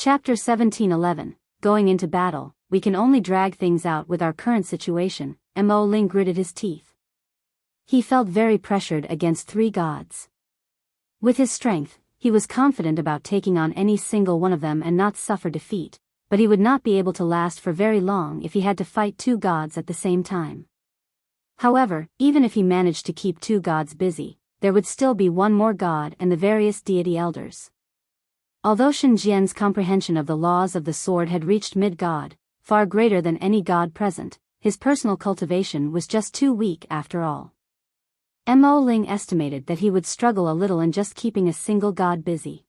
Chapter 1711, Going into Battle. We can only drag things out with our current situation. Mo Ling gritted his teeth. He felt very pressured against 3 gods. With his strength, he was confident about taking on any single one of them and not suffer defeat, but he would not be able to last for very long if he had to fight 2 gods at the same time. However, even if he managed to keep 2 gods busy, there would still be one more god and the various deity elders. Although Shenjian's comprehension of the laws of the sword had reached mid-god, far greater than any god present, his personal cultivation was just too weak after all. Mo Ling estimated that he would struggle a little in just keeping a single god busy.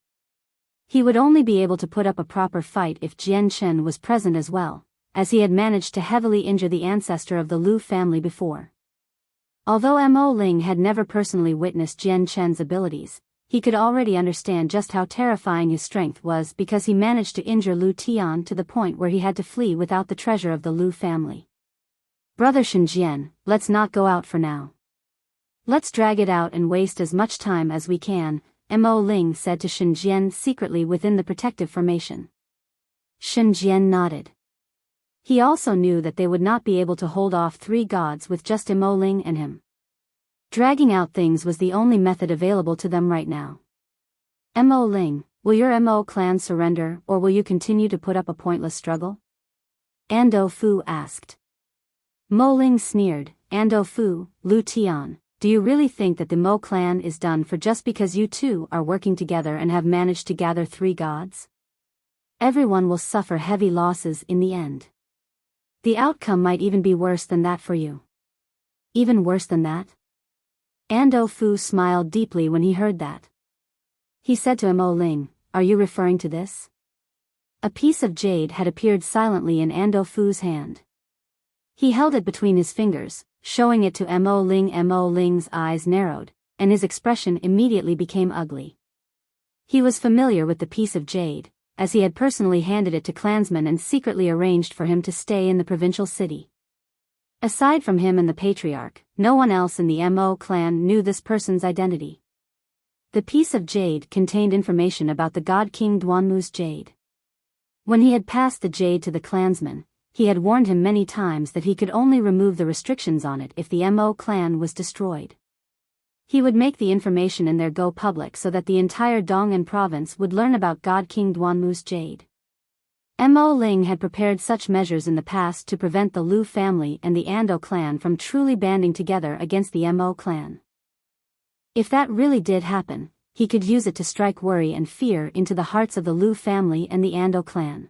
He would only be able to put up a proper fight if Jian Chen was present as well, as he had managed to heavily injure the ancestor of the Lu family before. Although Mo Ling had never personally witnessed Jian Chen's abilities, he could already understand just how terrifying his strength was because he managed to injure Lu Tian to the point where he had to flee without the treasure of the Lu family. Brother Shenjian, let's not go out for now. Let's drag it out and waste as much time as we can, Mo Ling said to Shenjian secretly within the protective formation. Shenjian nodded. He also knew that they would not be able to hold off 3 gods with just Mo Ling and him. Dragging out things was the only method available to them right now. Mo Ling, will your Mo clan surrender or will you continue to put up a pointless struggle? Ando Fu asked. Mo Ling sneered. Ando Fu, Lu Tian, do you really think that the Mo clan is done for just because you two are working together and have managed to gather 3 gods? Everyone will suffer heavy losses in the end. The outcome might even be worse than that for you. Even worse than that? Ando Fu smiled deeply when he heard that. He said to Mo Ling, are you referring to this? A piece of jade had appeared silently in Ando Fu's hand. He held it between his fingers, showing it to Mo Ling. Mo Ling's eyes narrowed, and his expression immediately became ugly. He was familiar with the piece of jade, as he had personally handed it to clansmen and secretly arranged for him to stay in the provincial city. Aside from him and the patriarch, no one else in the Mo clan knew this person's identity. The piece of jade contained information about the god King Duanmu's jade. When he had passed the jade to the clansman, he had warned him many times that he could only remove the restrictions on it if the Mo clan was destroyed. He would make the information in there go public so that the entire Dong'an province would learn about god King Duanmu's jade. Mo Ling had prepared such measures in the past to prevent the Lu family and the Ando clan from truly banding together against the Mo clan. If that really did happen, he could use it to strike worry and fear into the hearts of the Lu family and the Ando clan.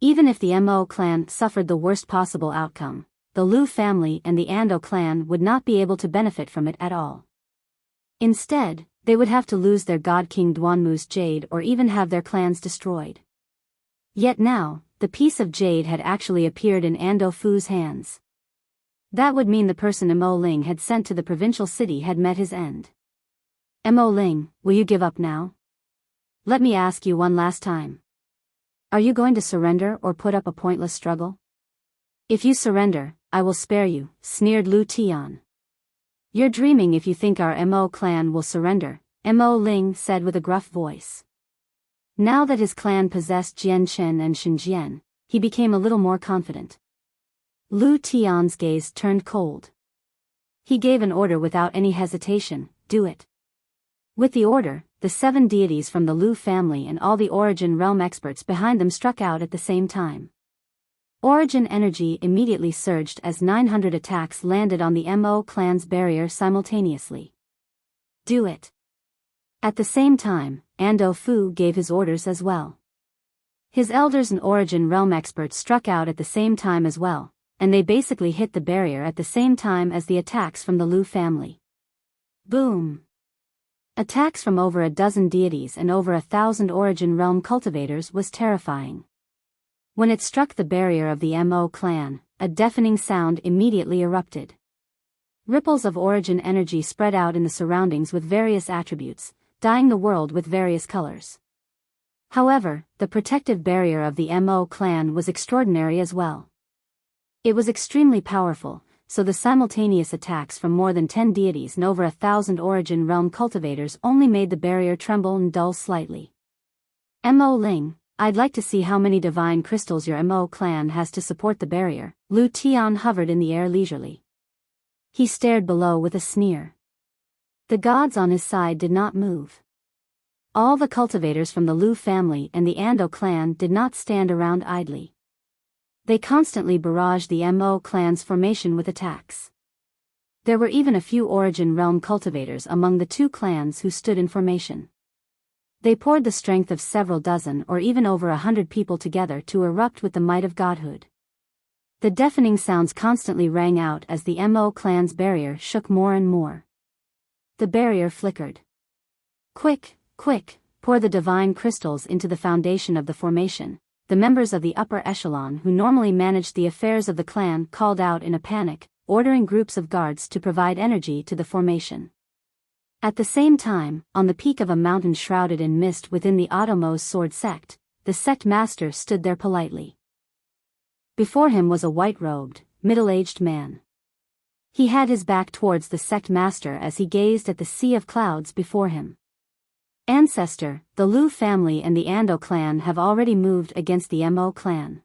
Even if the Mo clan suffered the worst possible outcome, the Lu family and the Ando clan would not be able to benefit from it at all. Instead, they would have to lose their god King Duanmu's jade or even have their clans destroyed. Yet now, the piece of jade had actually appeared in Ando Fu's hands. That would mean the person Mo Ling had sent to the provincial city had met his end. Mo Ling, will you give up now? Let me ask you one last time. Are you going to surrender or put up a pointless struggle? If you surrender, I will spare you, sneered Lu Tian. You're dreaming if you think our Mo clan will surrender, Mo Ling said with a gruff voice. Now that his clan possessed Jian Chen and Shenjian, he became a little more confident. Lu Tian's gaze turned cold. He gave an order without any hesitation, do it. With the order, the 7 deities from the Lu family and all the Origin realm experts behind them struck out at the same time. Origin energy immediately surged as 900 attacks landed on the Mo clan's barrier simultaneously. Do it. At the same time, Ando Fu gave his orders as well. His elders and Origin realm experts struck out at the same time as well, and they basically hit the barrier at the same time as the attacks from the Lu family. Boom! Attacks from over a dozen deities and over 1,000 Origin realm cultivators was terrifying. When it struck the barrier of the Mo clan, a deafening sound immediately erupted. Ripples of Origin energy spread out in the surroundings with various attributes, dyeing the world with various colors. However, the protective barrier of the Mo clan was extraordinary as well. It was extremely powerful, so the simultaneous attacks from more than 10 deities and over 1,000 Origin realm cultivators only made the barrier tremble and dull slightly. Mo Ling, I'd like to see how many divine crystals your Mo clan has to support the barrier. Lu Tian hovered in the air leisurely. He stared below with a sneer. The gods on his side did not move. All the cultivators from the Lu family and the Ando clan did not stand around idly. They constantly barraged the Mo clan's formation with attacks. There were even a few Origin Realm cultivators among the two clans who stood in formation. They poured the strength of several dozen or even over 100 people together to erupt with the might of godhood. The deafening sounds constantly rang out as the Mo clan's barrier shook more and more. The barrier flickered. Quick, quick, pour the divine crystals into the foundation of the formation. The members of the upper echelon who normally managed the affairs of the clan called out in a panic, ordering groups of guards to provide energy to the formation. At the same time, on the peak of a mountain shrouded in mist within the Otomo's sword sect, the sect master stood there politely. Before him was a white-robed, middle-aged man. He had his back towards the sect master as he gazed at the sea of clouds before him. Ancestor, the Lu family and the Ando clan have already moved against the Mo clan.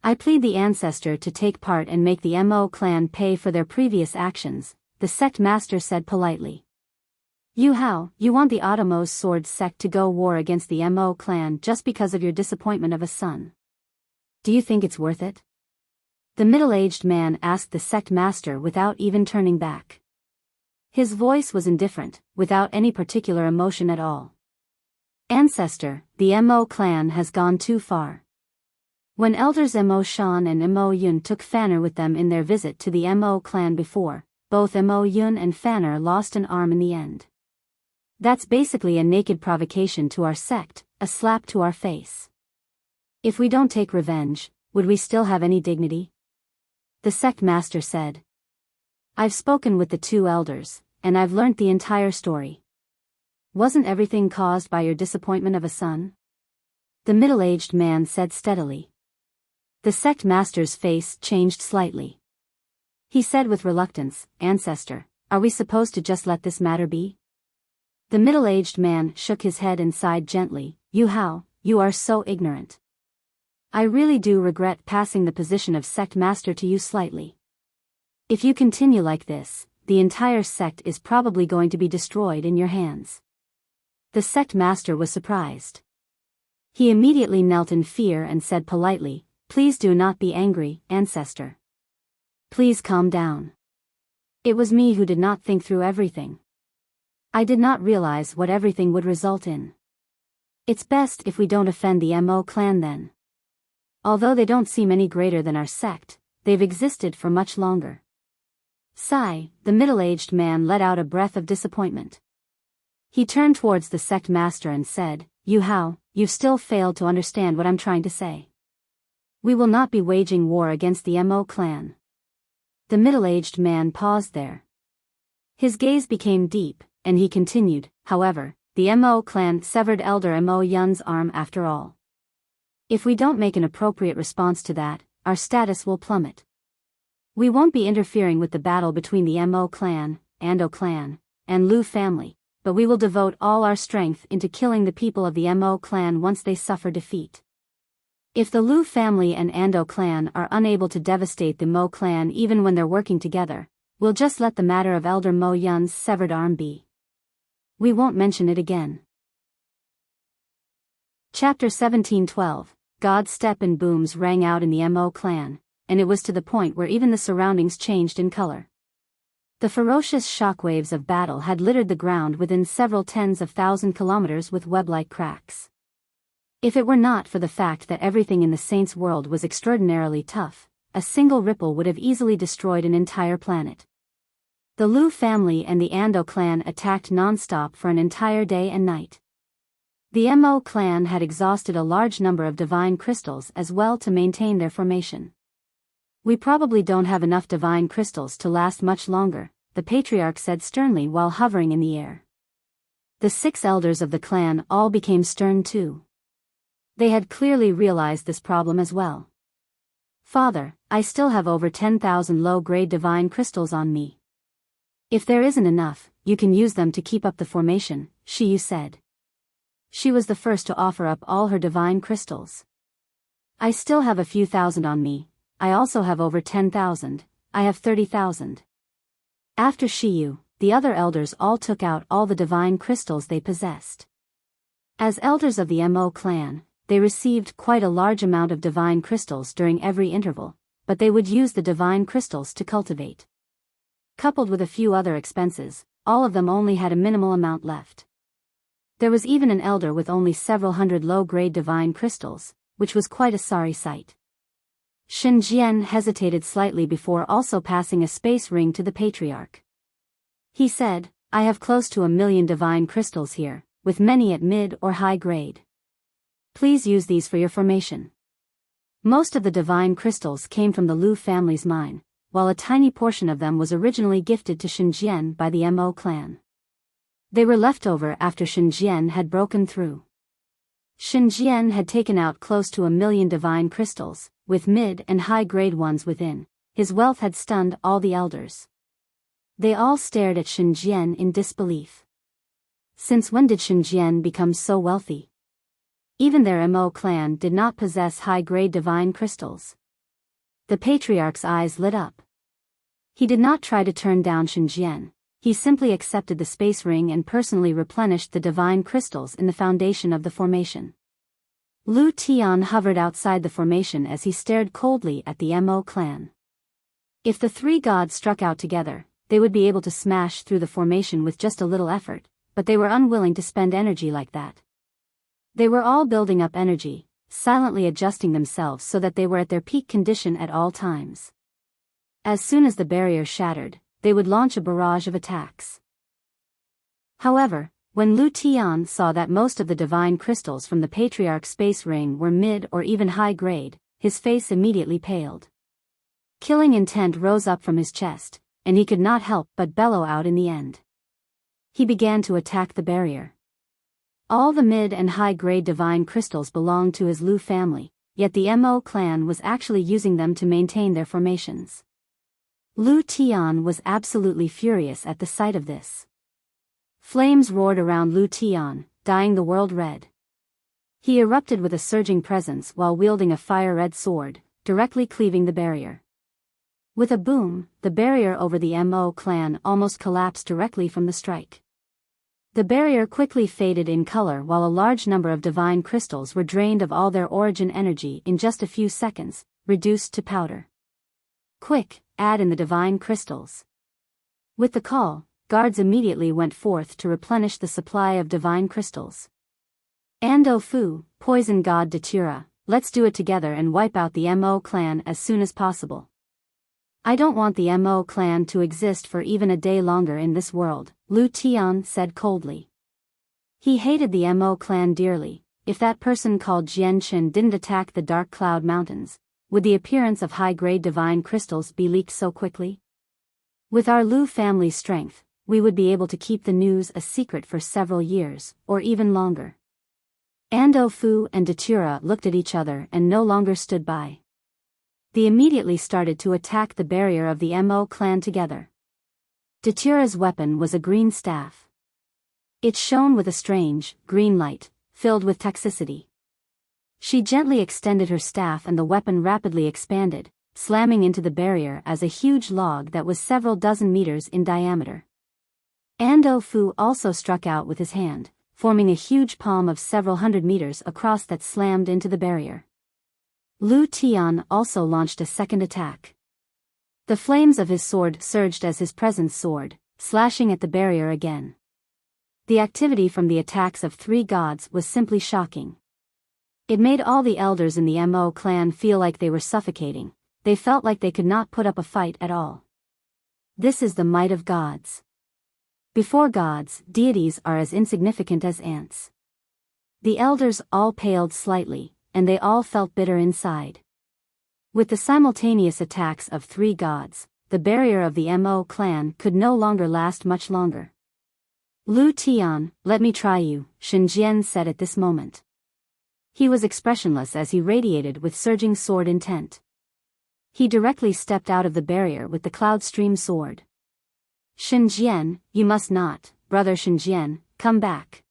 I plead the ancestor to take part and make the Mo clan pay for their previous actions, the sect master said politely. You want the Otomo's sword sect to go war against the Mo clan just because of your disappointment of a son. Do you think it's worth it? The middle-aged man asked the sect master without even turning back. His voice was indifferent, without any particular emotion at all. Ancestor, the Mo clan has gone too far. When elders Mo Shan and Mo Yun took Fanner with them in their visit to the Mo clan before, both Mo Yun and Fanner lost an arm in the end. That's basically a naked provocation to our sect, a slap to our face. If we don't take revenge, would we still have any dignity? The sect master said. I've spoken with the two elders, and I've learnt the entire story. Wasn't everything caused by your disappointment of a son? The middle-aged man said steadily. The sect master's face changed slightly. He said with reluctance, Ancestor, are we supposed to just let this matter be? The middle-aged man shook his head and sighed gently. You are so ignorant. I really do regret passing the position of sect master to you slightly. If you continue like this, the entire sect is probably going to be destroyed in your hands. The sect master was surprised. He immediately knelt in fear and said politely, Please do not be angry, ancestor. Please calm down. It was me who did not think through everything. I did not realize what everything would result in. It's best if we don't offend the Mo clan then. Although they don't seem any greater than our sect, they've existed for much longer. Sigh, the middle-aged man let out a breath of disappointment. He turned towards the sect master and said, You've still failed to understand what I'm trying to say. We will not be waging war against the Mo clan. The middle-aged man paused there. His gaze became deep, and he continued, however, the Mo clan severed Elder Mo Yun's arm after all. If we don't make an appropriate response to that, our status will plummet. We won't be interfering with the battle between the Mo clan, Ando clan, and Lu family, but we will devote all our strength into killing the people of the Mo clan once they suffer defeat. If the Lu family and Ando clan are unable to devastate the Mo clan even when they're working together, we'll just let the matter of Elder Mo Yun's severed arm be. We won't mention it again. Chapter 17:12. God's step and booms rang out in the Mo clan, and it was to the point where even the surroundings changed in color. The ferocious shockwaves of battle had littered the ground within several tens of thousand kilometers with web-like cracks. If it were not for the fact that everything in the Saints' world was extraordinarily tough, a single ripple would have easily destroyed an entire planet. The Lu family and the Ando clan attacked non-stop for an entire day and night. The Mo clan had exhausted a large number of divine crystals as well to maintain their formation. We probably don't have enough divine crystals to last much longer, the patriarch said sternly while hovering in the air. The 6 elders of the clan all became stern too. They had clearly realized this problem as well. Father, I still have over 10,000 low-grade divine crystals on me. If there isn't enough, you can use them to keep up the formation, Shiyu said. She was the first to offer up all her divine crystals. I still have a few thousand on me. I also have over 10,000. I have 30,000. After Shiyu, the other elders all took out all the divine crystals they possessed. As elders of the Mo clan, they received quite a large amount of divine crystals during every interval, but they would use the divine crystals to cultivate. Coupled with a few other expenses, all of them only had a minimal amount left. There was even an elder with only several hundred low-grade divine crystals, which was quite a sorry sight. Shen Jian hesitated slightly before also passing a space ring to the patriarch. He said, I have close to 1,000,000 divine crystals here, with many at mid or high grade. Please use these for your formation. Most of the divine crystals came from the Lu family's mine, while a tiny portion of them was originally gifted to Shenjian by the Mo clan. They were left over after Shenjian had broken through. Shenjian had taken out close to 1,000,000 divine crystals, with mid and high grade ones within. His wealth had stunned all the elders. They all stared at Shenjian in disbelief. Since when did Shenjian become so wealthy? Even their Mo clan did not possess high-grade divine crystals. The patriarch's eyes lit up. He did not try to turn down Shenjian. He simply accepted the space ring and personally replenished the divine crystals in the foundation of the formation. Lu Tian hovered outside the formation as he stared coldly at the Mo clan. If the three gods struck out together, they would be able to smash through the formation with just a little effort, but they were unwilling to spend energy like that. They were all building up energy, silently adjusting themselves so that they were at their peak condition at all times. As soon as the barrier shattered, they would launch a barrage of attacks. However, when Lu Tian saw that most of the divine crystals from the Patriarch's space ring were mid or even high grade, his face immediately paled. Killing intent rose up from his chest, and he could not help but bellow out in the end. He began to attack the barrier. All the mid and high grade divine crystals belonged to his Lu family, yet the Mo clan was actually using them to maintain their formations. Lu Tian was absolutely furious at the sight of this. Flames roared around Lu Tian, dyeing the world red. He erupted with a surging presence while wielding a fire-red sword, directly cleaving the barrier. With a boom, the barrier over the Mo clan almost collapsed directly from the strike. The barrier quickly faded in color while a large number of divine crystals were drained of all their origin energy in just a few seconds, reduced to powder. Quick, add in the divine crystals. With the call, guards immediately went forth to replenish the supply of divine crystals. Ando Fu, poison god Datura, let's do it together and wipe out the Mo clan as soon as possible. I don't want the Mo clan to exist for even a day longer in this world, Lu Tian said coldly. He hated the Mo clan dearly. If that person called Jian Chen didn't attack the Dark Cloud Mountains, would the appearance of high-grade divine crystals be leaked so quickly? With our Lu family's strength, we would be able to keep the news a secret for several years, or even longer. Ando Fu and Datura looked at each other and no longer stood by. They immediately started to attack the barrier of the Mo clan together. Datura's weapon was a green staff. It shone with a strange, green light, filled with toxicity. She gently extended her staff and the weapon rapidly expanded, slamming into the barrier as a huge log that was several dozen meters in diameter. Ando Fu also struck out with his hand, forming a huge palm of several hundred meters across that slammed into the barrier. Lu Tian also launched a second attack. The flames of his sword surged as his presence soared, slashing at the barrier again. The activity from the attacks of three gods was simply shocking. It made all the elders in the Mo clan feel like they were suffocating. They felt like they could not put up a fight at all. This is the might of gods. Before gods, deities are as insignificant as ants. The elders all paled slightly, and they all felt bitter inside. With the simultaneous attacks of three gods, the barrier of the Mo clan could no longer last much longer. Lu Tian, let me try you, Shenjian said at this moment. He was expressionless as he radiated with surging sword intent. He directly stepped out of the barrier with the cloud stream sword. Shenjian, you must not, brother Shenjian, come back.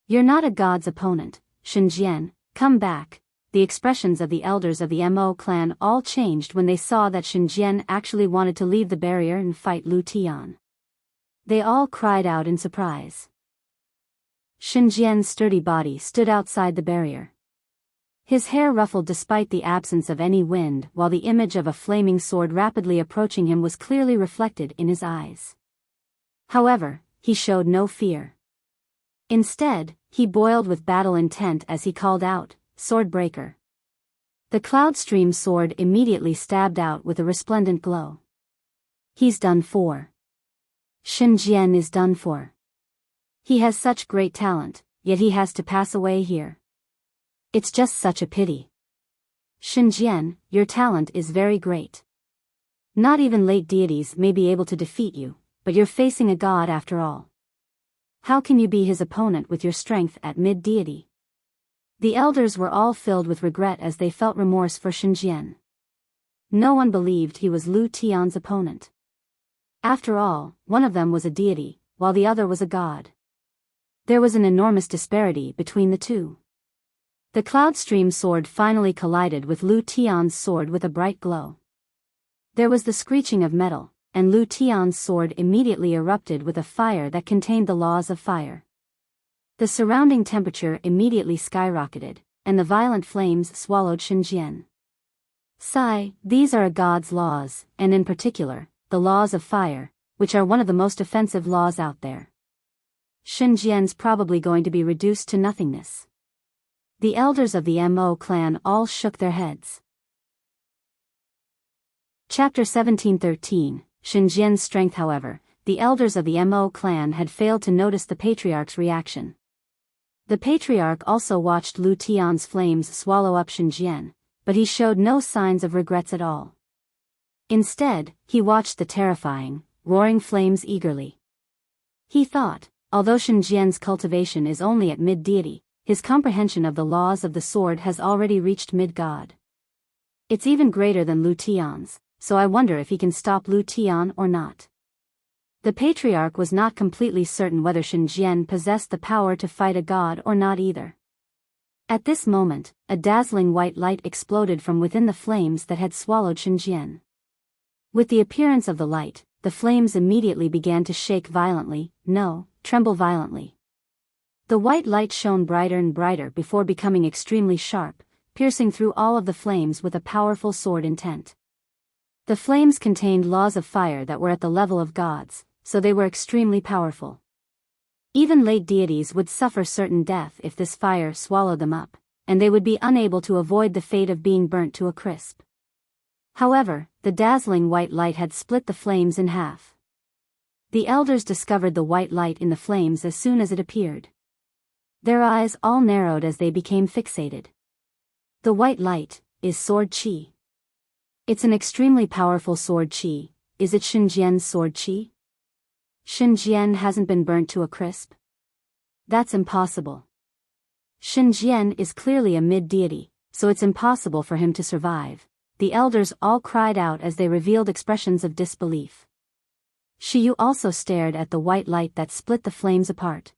You're not a god's opponent, Shenjian, come back. The expressions of the elders of the Mo clan all changed when they saw that Shenjian actually wanted to leave the barrier and fight Lu Tian. They all cried out in surprise. Shenjian's sturdy body stood outside the barrier. His hair ruffled despite the absence of any wind, while the image of a flaming sword rapidly approaching him was clearly reflected in his eyes. However, he showed no fear. Instead, he boiled with battle intent as he called out, "Swordbreaker." The Cloudstream sword immediately stabbed out with a resplendent glow. He's done for. Shenjian is done for. He has such great talent, yet he has to pass away here. It's just such a pity. Shenjian, your talent is very great. Not even late deities may be able to defeat you, but you're facing a god after all. How can you be his opponent with your strength at mid-deity? The elders were all filled with regret as they felt remorse for Shenjian. No one believed he was Lu Tian's opponent. After all, one of them was a deity, while the other was a god. There was an enormous disparity between the two. The Cloudstream sword finally collided with Lu Tian's sword with a bright glow. There was the screeching of metal, and Lu Tian's sword immediately erupted with a fire that contained the laws of fire. The surrounding temperature immediately skyrocketed, and the violent flames swallowed Shenjian. Sigh, these are a god's laws, and in particular, the laws of fire, which are one of the most offensive laws out there. Shenjian's probably going to be reduced to nothingness. The elders of the Mo clan all shook their heads. Chapter 1713, Shenjian's strength. However, the elders of the Mo clan had failed to notice the patriarch's reaction. The patriarch also watched Lu Tian's flames swallow up Shenjian, but he showed no signs of regrets at all. Instead, he watched the terrifying, roaring flames eagerly. He thought, although Shenjian's cultivation is only at mid-deity, his comprehension of the laws of the sword has already reached mid-god. It's even greater than Lu Tian's, so I wonder if he can stop Lu Tian or not. The patriarch was not completely certain whether Shenjian possessed the power to fight a god or not either. At this moment, a dazzling white light exploded from within the flames that had swallowed Shenjian. With the appearance of the light, the flames immediately began to shake violently, tremble violently. The white light shone brighter and brighter before becoming extremely sharp, piercing through all of the flames with a powerful sword intent. The flames contained laws of fire that were at the level of gods, so they were extremely powerful. Even late deities would suffer certain death if this fire swallowed them up, and they would be unable to avoid the fate of being burnt to a crisp. However, the dazzling white light had split the flames in half. The elders discovered the white light in the flames as soon as it appeared. Their eyes all narrowed as they became fixated. The white light is sword qi. It's an extremely powerful sword qi. Is it Shenjian's sword qi? Shenjian hasn't been burnt to a crisp? That's impossible. Shenjian is clearly a mid-deity, so it's impossible for him to survive. The elders all cried out as they revealed expressions of disbelief. Shiyu also stared at the white light that split the flames apart.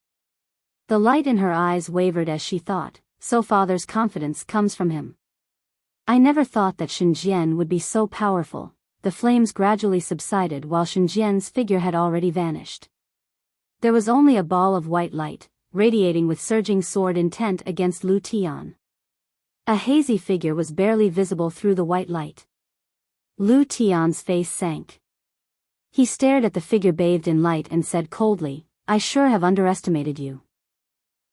The light in her eyes wavered as she thought, so father's confidence comes from him. I never thought that Shenjian would be so powerful. The flames gradually subsided while Shenjian's figure had already vanished. There was only a ball of white light, radiating with surging sword intent against Lu Tian. A hazy figure was barely visible through the white light. Lu Tian's face sank. He stared at the figure bathed in light and said coldly, I sure have underestimated you.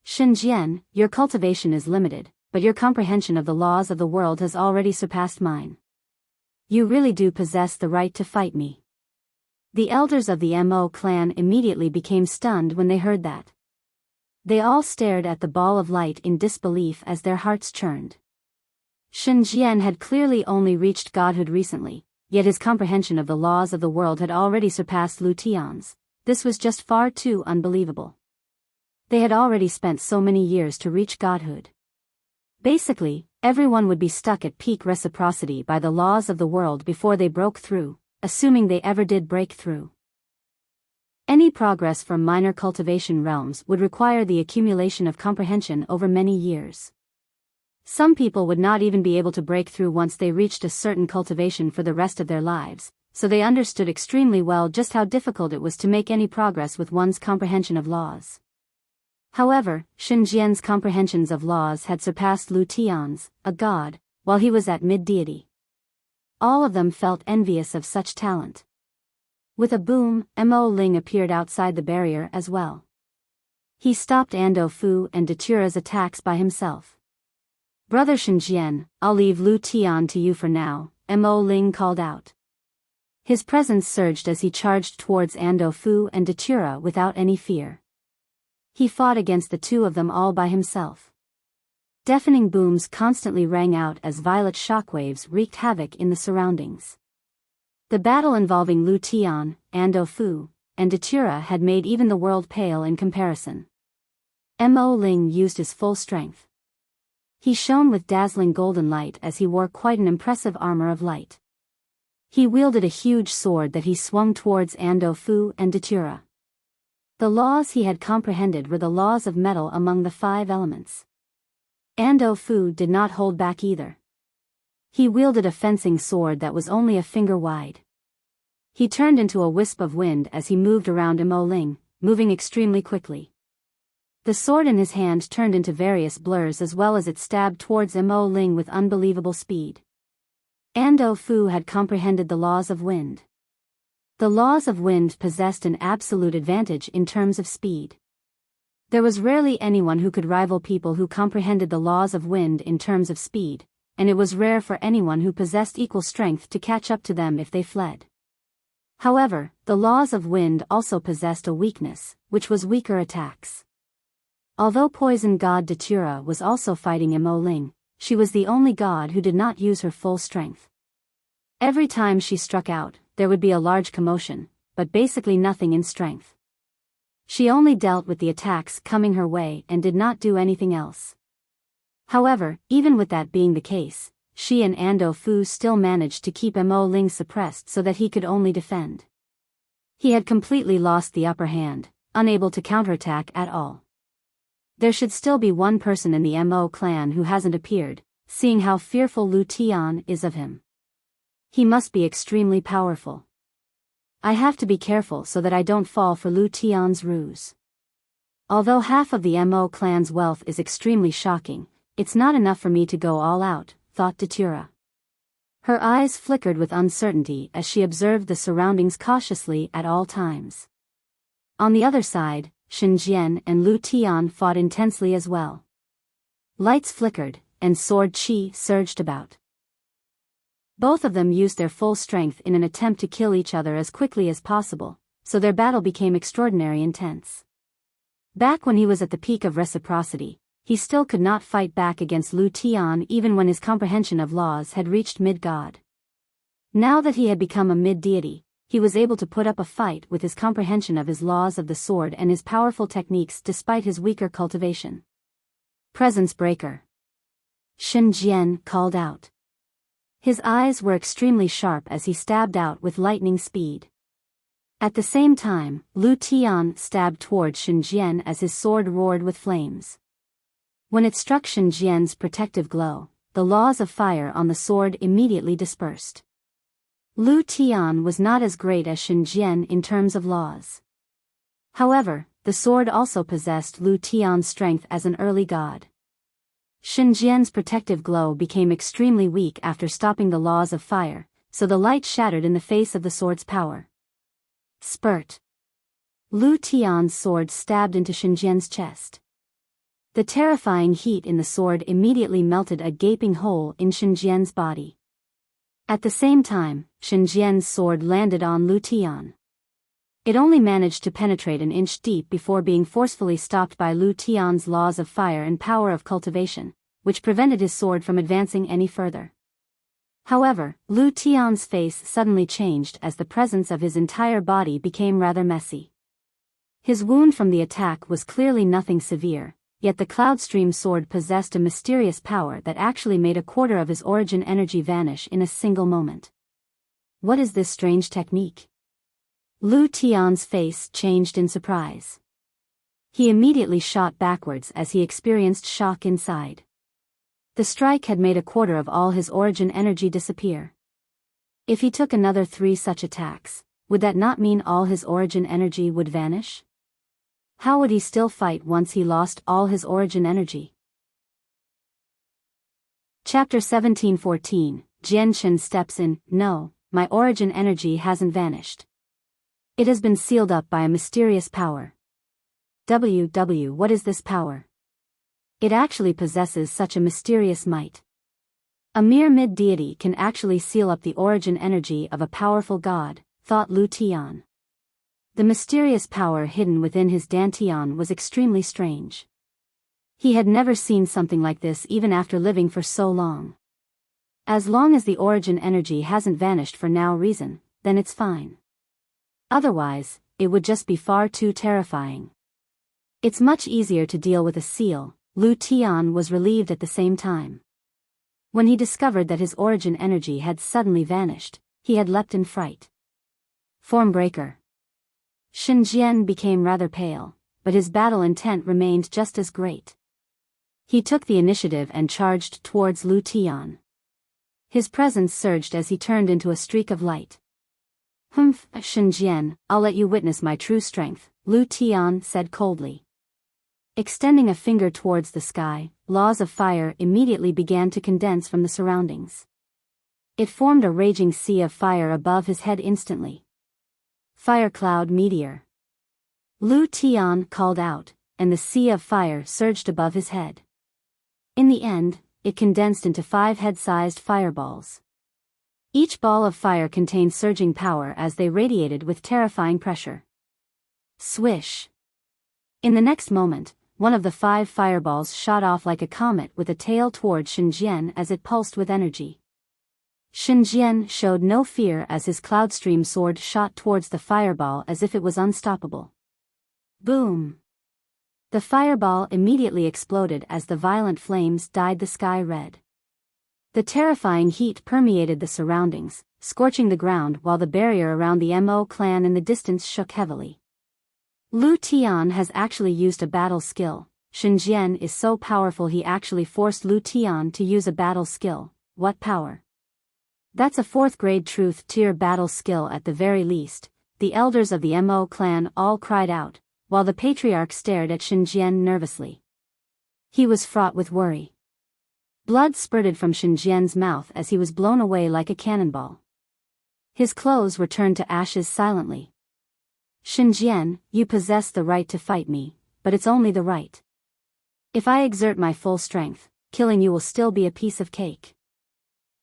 Shenjian, your cultivation is limited, but your comprehension of the laws of the world has already surpassed mine. You really do possess the right to fight me. The elders of the Mo clan immediately became stunned when they heard that. They all stared at the ball of light in disbelief as their hearts churned. Shenjian had clearly only reached godhood recently, yet his comprehension of the laws of the world had already surpassed Lu Tian's. This was just far too unbelievable. They had already spent so many years to reach godhood. Basically, everyone would be stuck at peak reciprocity by the laws of the world before they broke through, assuming they ever did break through. Any progress from minor cultivation realms would require the accumulation of comprehension over many years. Some people would not even be able to break through once they reached a certain cultivation for the rest of their lives, so they understood extremely well just how difficult it was to make any progress with one's comprehension of laws. However, Xinjian's comprehensions of laws had surpassed Lu Tian's, a god, while he was at mid-deity. All of them felt envious of such talent. With a boom, Mo Ling appeared outside the barrier as well. He stopped Ando Fu and Datura's attacks by himself. "Brother Xinjian, I'll leave Lu Tian to you for now," Mo Ling called out. His presence surged as he charged towards Ando Fu and Datura without any fear. He fought against the two of them all by himself. Deafening booms constantly rang out as violet shockwaves wreaked havoc in the surroundings. The battle involving Lu Tian, Ando Fu, and Datura had made even the world pale in comparison. Mo Ling used his full strength. He shone with dazzling golden light as he wore quite an impressive armor of light. He wielded a huge sword that he swung towards Ando Fu and Datura. The laws he had comprehended were the laws of metal among the 5 elements. Ando Fu did not hold back either. He wielded a fencing sword that was only a finger wide. He turned into a wisp of wind as he moved around Mo Ling, moving extremely quickly. The sword in his hand turned into various blurs as well as it stabbed towards Mo Ling with unbelievable speed. Ando Fu had comprehended the laws of wind. The laws of wind possessed an absolute advantage in terms of speed. There was rarely anyone who could rival people who comprehended the laws of wind in terms of speed, and it was rare for anyone who possessed equal strength to catch up to them if they fled. However, the laws of wind also possessed a weakness, which was weaker attacks. Although poison god Datura was also fighting Mo Ling, she was the only god who did not use her full strength. Every time she struck out, there would be a large commotion, but basically nothing in strength. She only dealt with the attacks coming her way and did not do anything else. However, even with that being the case, she and Ando Fu still managed to keep Mo Ling suppressed so that he could only defend. He had completely lost the upper hand, unable to counterattack at all. There should still be one person in the Mo clan who hasn't appeared, seeing how fearful Lu Tian is of him. He must be extremely powerful. I have to be careful so that I don't fall for Lu Tian's ruse. Although half of the Mo clan's wealth is extremely shocking, it's not enough for me to go all out, thought Datura. Her eyes flickered with uncertainty as she observed the surroundings cautiously at all times. On the other side, Xinjian and Lu Tian fought intensely as well. Lights flickered, and sword chi surged about. Both of them used their full strength in an attempt to kill each other as quickly as possible, so their battle became extraordinarily intense. Back when he was at the peak of reciprocity, he still could not fight back against Lu Tian even when his comprehension of laws had reached mid-god. Now that he had become a mid-deity, he was able to put up a fight with his comprehension of his laws of the sword and his powerful techniques despite his weaker cultivation. Presence breaker. Xinjian called out. His eyes were extremely sharp as he stabbed out with lightning speed. At the same time, Lu Tian stabbed towards Xinjian as his sword roared with flames. When it struck Xinjian's protective glow, the laws of fire on the sword immediately dispersed. Lu Tian was not as great as Xinjian in terms of laws. However, the sword also possessed Lu Tian's strength as an early god. Xinjian's protective glow became extremely weak after stopping the laws of fire, so the light shattered in the face of the sword's power. Spurt. Lu Tian's sword stabbed into Xinjian's chest. The terrifying heat in the sword immediately melted a gaping hole in Xinjian's body. At the same time, Xinjian's sword landed on Lu Tian. It only managed to penetrate an inch deep before being forcefully stopped by Lu Tian's laws of fire and power of cultivation, which prevented his sword from advancing any further. However, Lu Tian's face suddenly changed as the presence of his entire body became rather messy. His wound from the attack was clearly nothing severe, yet the Cloudstream sword possessed a mysterious power that actually made a quarter of his origin energy vanish in a single moment. What is this strange technique? Lu Tian's face changed in surprise. He immediately shot backwards as he experienced shock inside. The strike had made a quarter of all his origin energy disappear. If he took another 3 such attacks, would that not mean all his origin energy would vanish? How would he still fight once he lost all his origin energy? Chapter 17:14, Jian Chen steps in. No, my origin energy hasn't vanished. It has been sealed up by a mysterious power. What is this power? It actually possesses such a mysterious might. A mere mid-deity can actually seal up the origin energy of a powerful god, thought Lu Tian. The mysterious power hidden within his dantian was extremely strange. He had never seen something like this even after living for so long. As long as the origin energy hasn't vanished for no reason, then it's fine. Otherwise, it would just be far too terrifying. It's much easier to deal with a seal. Lu Tian was relieved at the same time. When he discovered that his origin energy had suddenly vanished, he had leapt in fright. Formbreaker. Shen Jian became rather pale, but his battle intent remained just as great. He took the initiative and charged towards Lu Tian. His presence surged as he turned into a streak of light. Humph, Shen Jian, I'll let you witness my true strength, Lu Tian said coldly. Extending a finger towards the sky, laws of fire immediately began to condense from the surroundings. It formed a raging sea of fire above his head instantly. Fire cloud meteor. Lu Tian called out, and the sea of fire surged above his head. In the end, it condensed into 5 head-sized fireballs. Each ball of fire contained surging power as they radiated with terrifying pressure. Swish. In the next moment, one of the 5 fireballs shot off like a comet with a tail toward Shen Jian as it pulsed with energy. Shen Jian showed no fear as his cloudstream sword shot towards the fireball as if it was unstoppable. Boom! The fireball immediately exploded as the violent flames dyed the sky red. The terrifying heat permeated the surroundings, scorching the ground while the barrier around the Mo clan in the distance shook heavily. Lu Tian has actually used a battle skill. Shen Jian is so powerful he actually forced Lu Tian to use a battle skill. What power? That's a 4th grade truth tier battle skill at the very least. The elders of the Mo clan all cried out, while the patriarch stared at Shen Jian nervously. He was fraught with worry. Blood spurted from Shen Jian's mouth as he was blown away like a cannonball. His clothes were turned to ashes silently. Shen Jian, you possess the right to fight me, but it's only the right. If I exert my full strength, killing you will still be a piece of cake.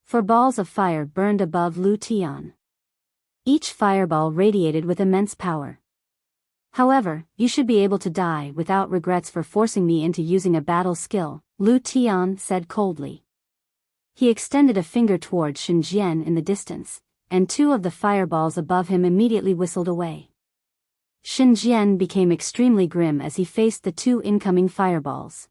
4 balls of fire burned above Lu Tian. Each fireball radiated with immense power. However, you should be able to die without regrets for forcing me into using a battle skill, Lu Tian said coldly. He extended a finger towards Shen Jian in the distance, and 2 of the fireballs above him immediately whistled away. Shen Jian became extremely grim as he faced the 2 incoming fireballs.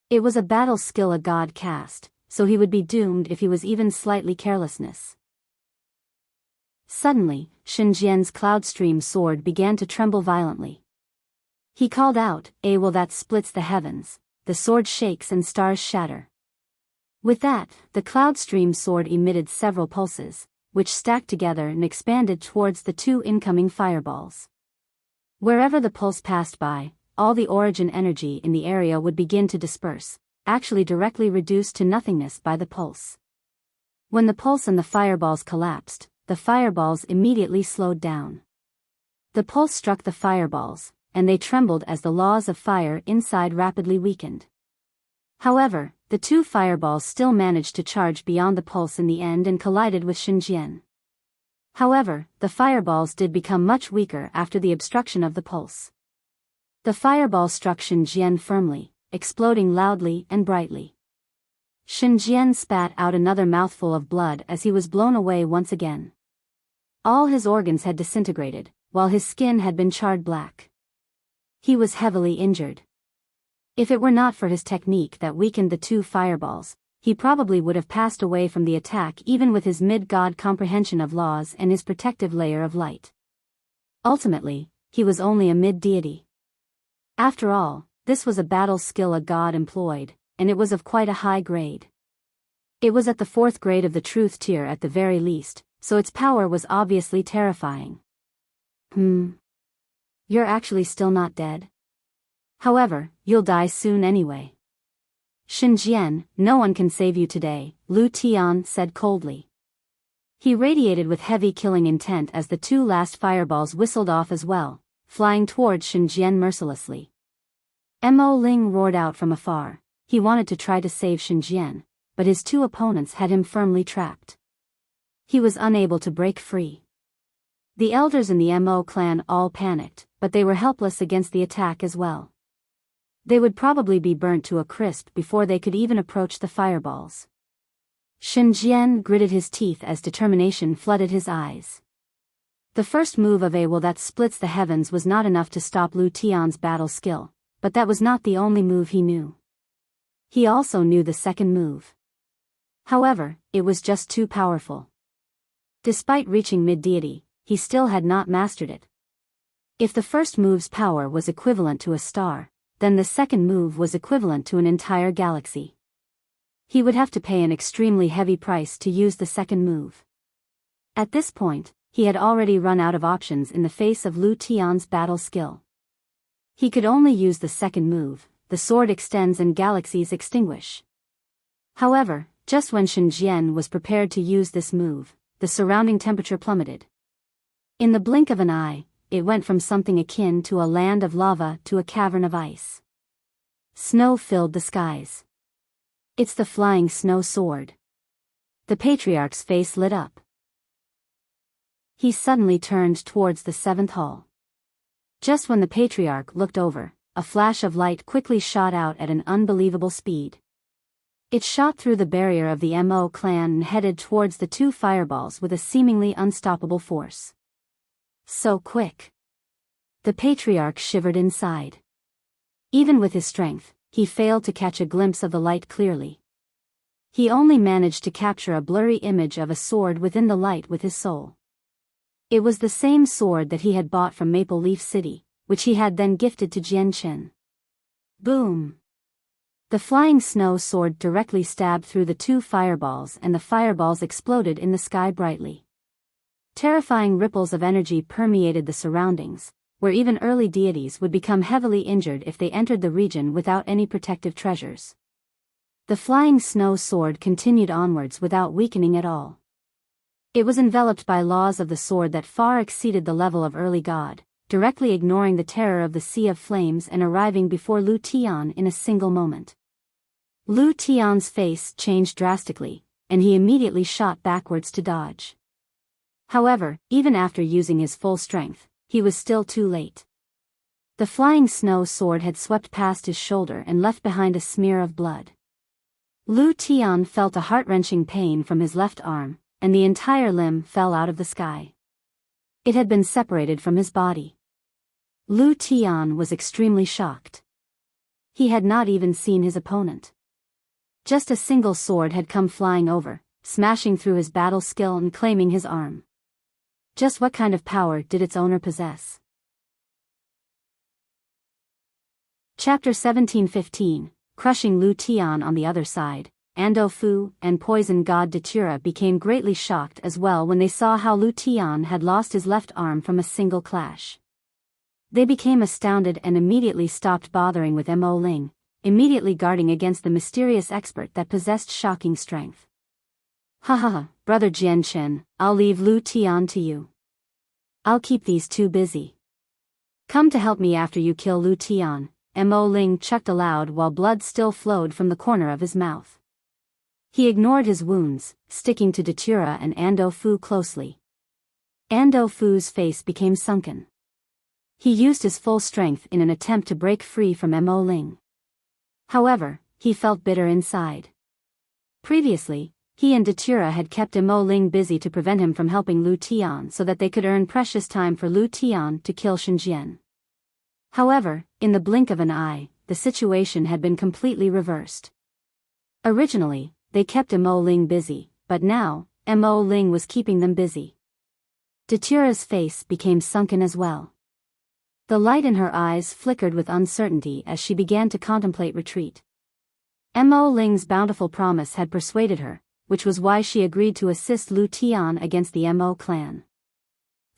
It was a battle skill a god cast, so he would be doomed if he was even slightly carelessness. Suddenly, Shen Jian's cloudstream sword began to tremble violently. He called out, well that splits the heavens, the sword shakes and stars shatter. With that, the cloudstream sword emitted several pulses, which stacked together and expanded towards the 2 incoming fireballs. Wherever the pulse passed by, all the origin energy in the area would begin to disperse, actually directly reduced to nothingness by the pulse. When the pulse and the fireballs collapsed, the fireballs immediately slowed down. The pulse struck the fireballs, and they trembled as the laws of fire inside rapidly weakened. However, the 2 fireballs still managed to charge beyond the pulse in the end and collided with Shen Jian. However, the fireballs did become much weaker after the obstruction of the pulse. The fireball struck Shen Jian firmly, exploding loudly and brightly. Shen Jian spat out another mouthful of blood as he was blown away once again. All his organs had disintegrated, while his skin had been charred black. He was heavily injured. If it were not for his technique that weakened the 2 fireballs, he probably would have passed away from the attack even with his mid-god comprehension of laws and his protective layer of light. Ultimately, he was only a mid-deity. After all, this was a battle skill a god employed, and it was of quite a high grade. It was at the 4th grade of the truth tier at the very least, so its power was obviously terrifying. You're actually still not dead? However, you'll die soon anyway. Xinjian, no one can save you today, Lu Tian said coldly. He radiated with heavy killing intent as the 2 last fireballs whistled off as well, flying towards Xinjian mercilessly. Mo Ling roared out from afar. He wanted to try to save Xinjian, but his 2 opponents had him firmly trapped. He was unable to break free. The elders in the Mo clan all panicked, but they were helpless against the attack as well. They would probably be burnt to a crisp before they could even approach the fireballs. Xinjian gritted his teeth as determination flooded his eyes. The first move of a will that splits the heavens was not enough to stop Lu Tian's battle skill, but that was not the only move he knew. He also knew the second move. However, it was just too powerful. Despite reaching mid-deity, he still had not mastered it. If the first move's power was equivalent to a star, then the second move was equivalent to an entire galaxy. He would have to pay an extremely heavy price to use the second move. At this point, he had already run out of options in the face of Lu Tian's battle skill. He could only use the second move, the sword extends and galaxies extinguish. However, just when Xinjian was prepared to use this move, the surrounding temperature plummeted. In the blink of an eye, it went from something akin to a land of lava to a cavern of ice. Snow filled the skies. It's the flying snow sword. The patriarch's face lit up. He suddenly turned towards the 7th hall. Just when the patriarch looked over, a flash of light quickly shot out at an unbelievable speed. It shot through the barrier of the Mo clan and headed towards the 2 fireballs with a seemingly unstoppable force. So quick. The patriarch shivered inside. Even with his strength, he failed to catch a glimpse of the light clearly. He only managed to capture a blurry image of a sword within the light with his soul. It was the same sword that he had bought from Maple Leaf City, which he had then gifted to Jian Chen. Boom! The flying snow sword directly stabbed through the 2 fireballs and the fireballs exploded in the sky brightly. Terrifying ripples of energy permeated the surroundings, where even early deities would become heavily injured if they entered the region without any protective treasures. The flying snow sword continued onwards without weakening at all. It was enveloped by laws of the sword that far exceeded the level of early god, directly ignoring the terror of the sea of flames and arriving before Lu Tian in a single moment. Lu Tian's face changed drastically, and he immediately shot backwards to dodge. However, even after using his full strength, he was still too late. The flying snow sword had swept past his shoulder and left behind a smear of blood. Lu Tian felt a heart-wrenching pain from his left arm, and the entire limb fell out of the sky. It had been separated from his body. Lu Tian was extremely shocked. He had not even seen his opponent. Just a single sword had come flying over, smashing through his battle skill and claiming his arm. Just what kind of power did its owner possess? Chapter 1715, Crushing Lu Tian. On the other side, Ando Fu and poison god Datura became greatly shocked as well when they saw how Lu Tian had lost his left arm from a single clash. They became astounded and immediately stopped bothering with Mo Ling, immediately guarding against the mysterious expert that possessed shocking strength. Ha ha ha, brother Jian Chen, I'll leave Lu Tian to you. I'll keep these 2 busy. Come to help me after you kill Lu Tian, Mo Ling chuckled aloud while blood still flowed from the corner of his mouth. He ignored his wounds, sticking to Datura and Ando Fu closely. Ando Fu's face became sunken. He used his full strength in an attempt to break free from Mo Ling. However, he felt bitter inside. Previously, he and Datura had kept Mo Ling busy to prevent him from helping Lu Tian so that they could earn precious time for Lu Tian to kill Xinjian. However, in the blink of an eye, the situation had been completely reversed. Originally, they kept Mo Ling busy, but now, Mo Ling was keeping them busy. Datura's face became sunken as well. The light in her eyes flickered with uncertainty as she began to contemplate retreat. Mo Ling's bountiful promise had persuaded her, which was why she agreed to assist Lu Tian against the Mo clan.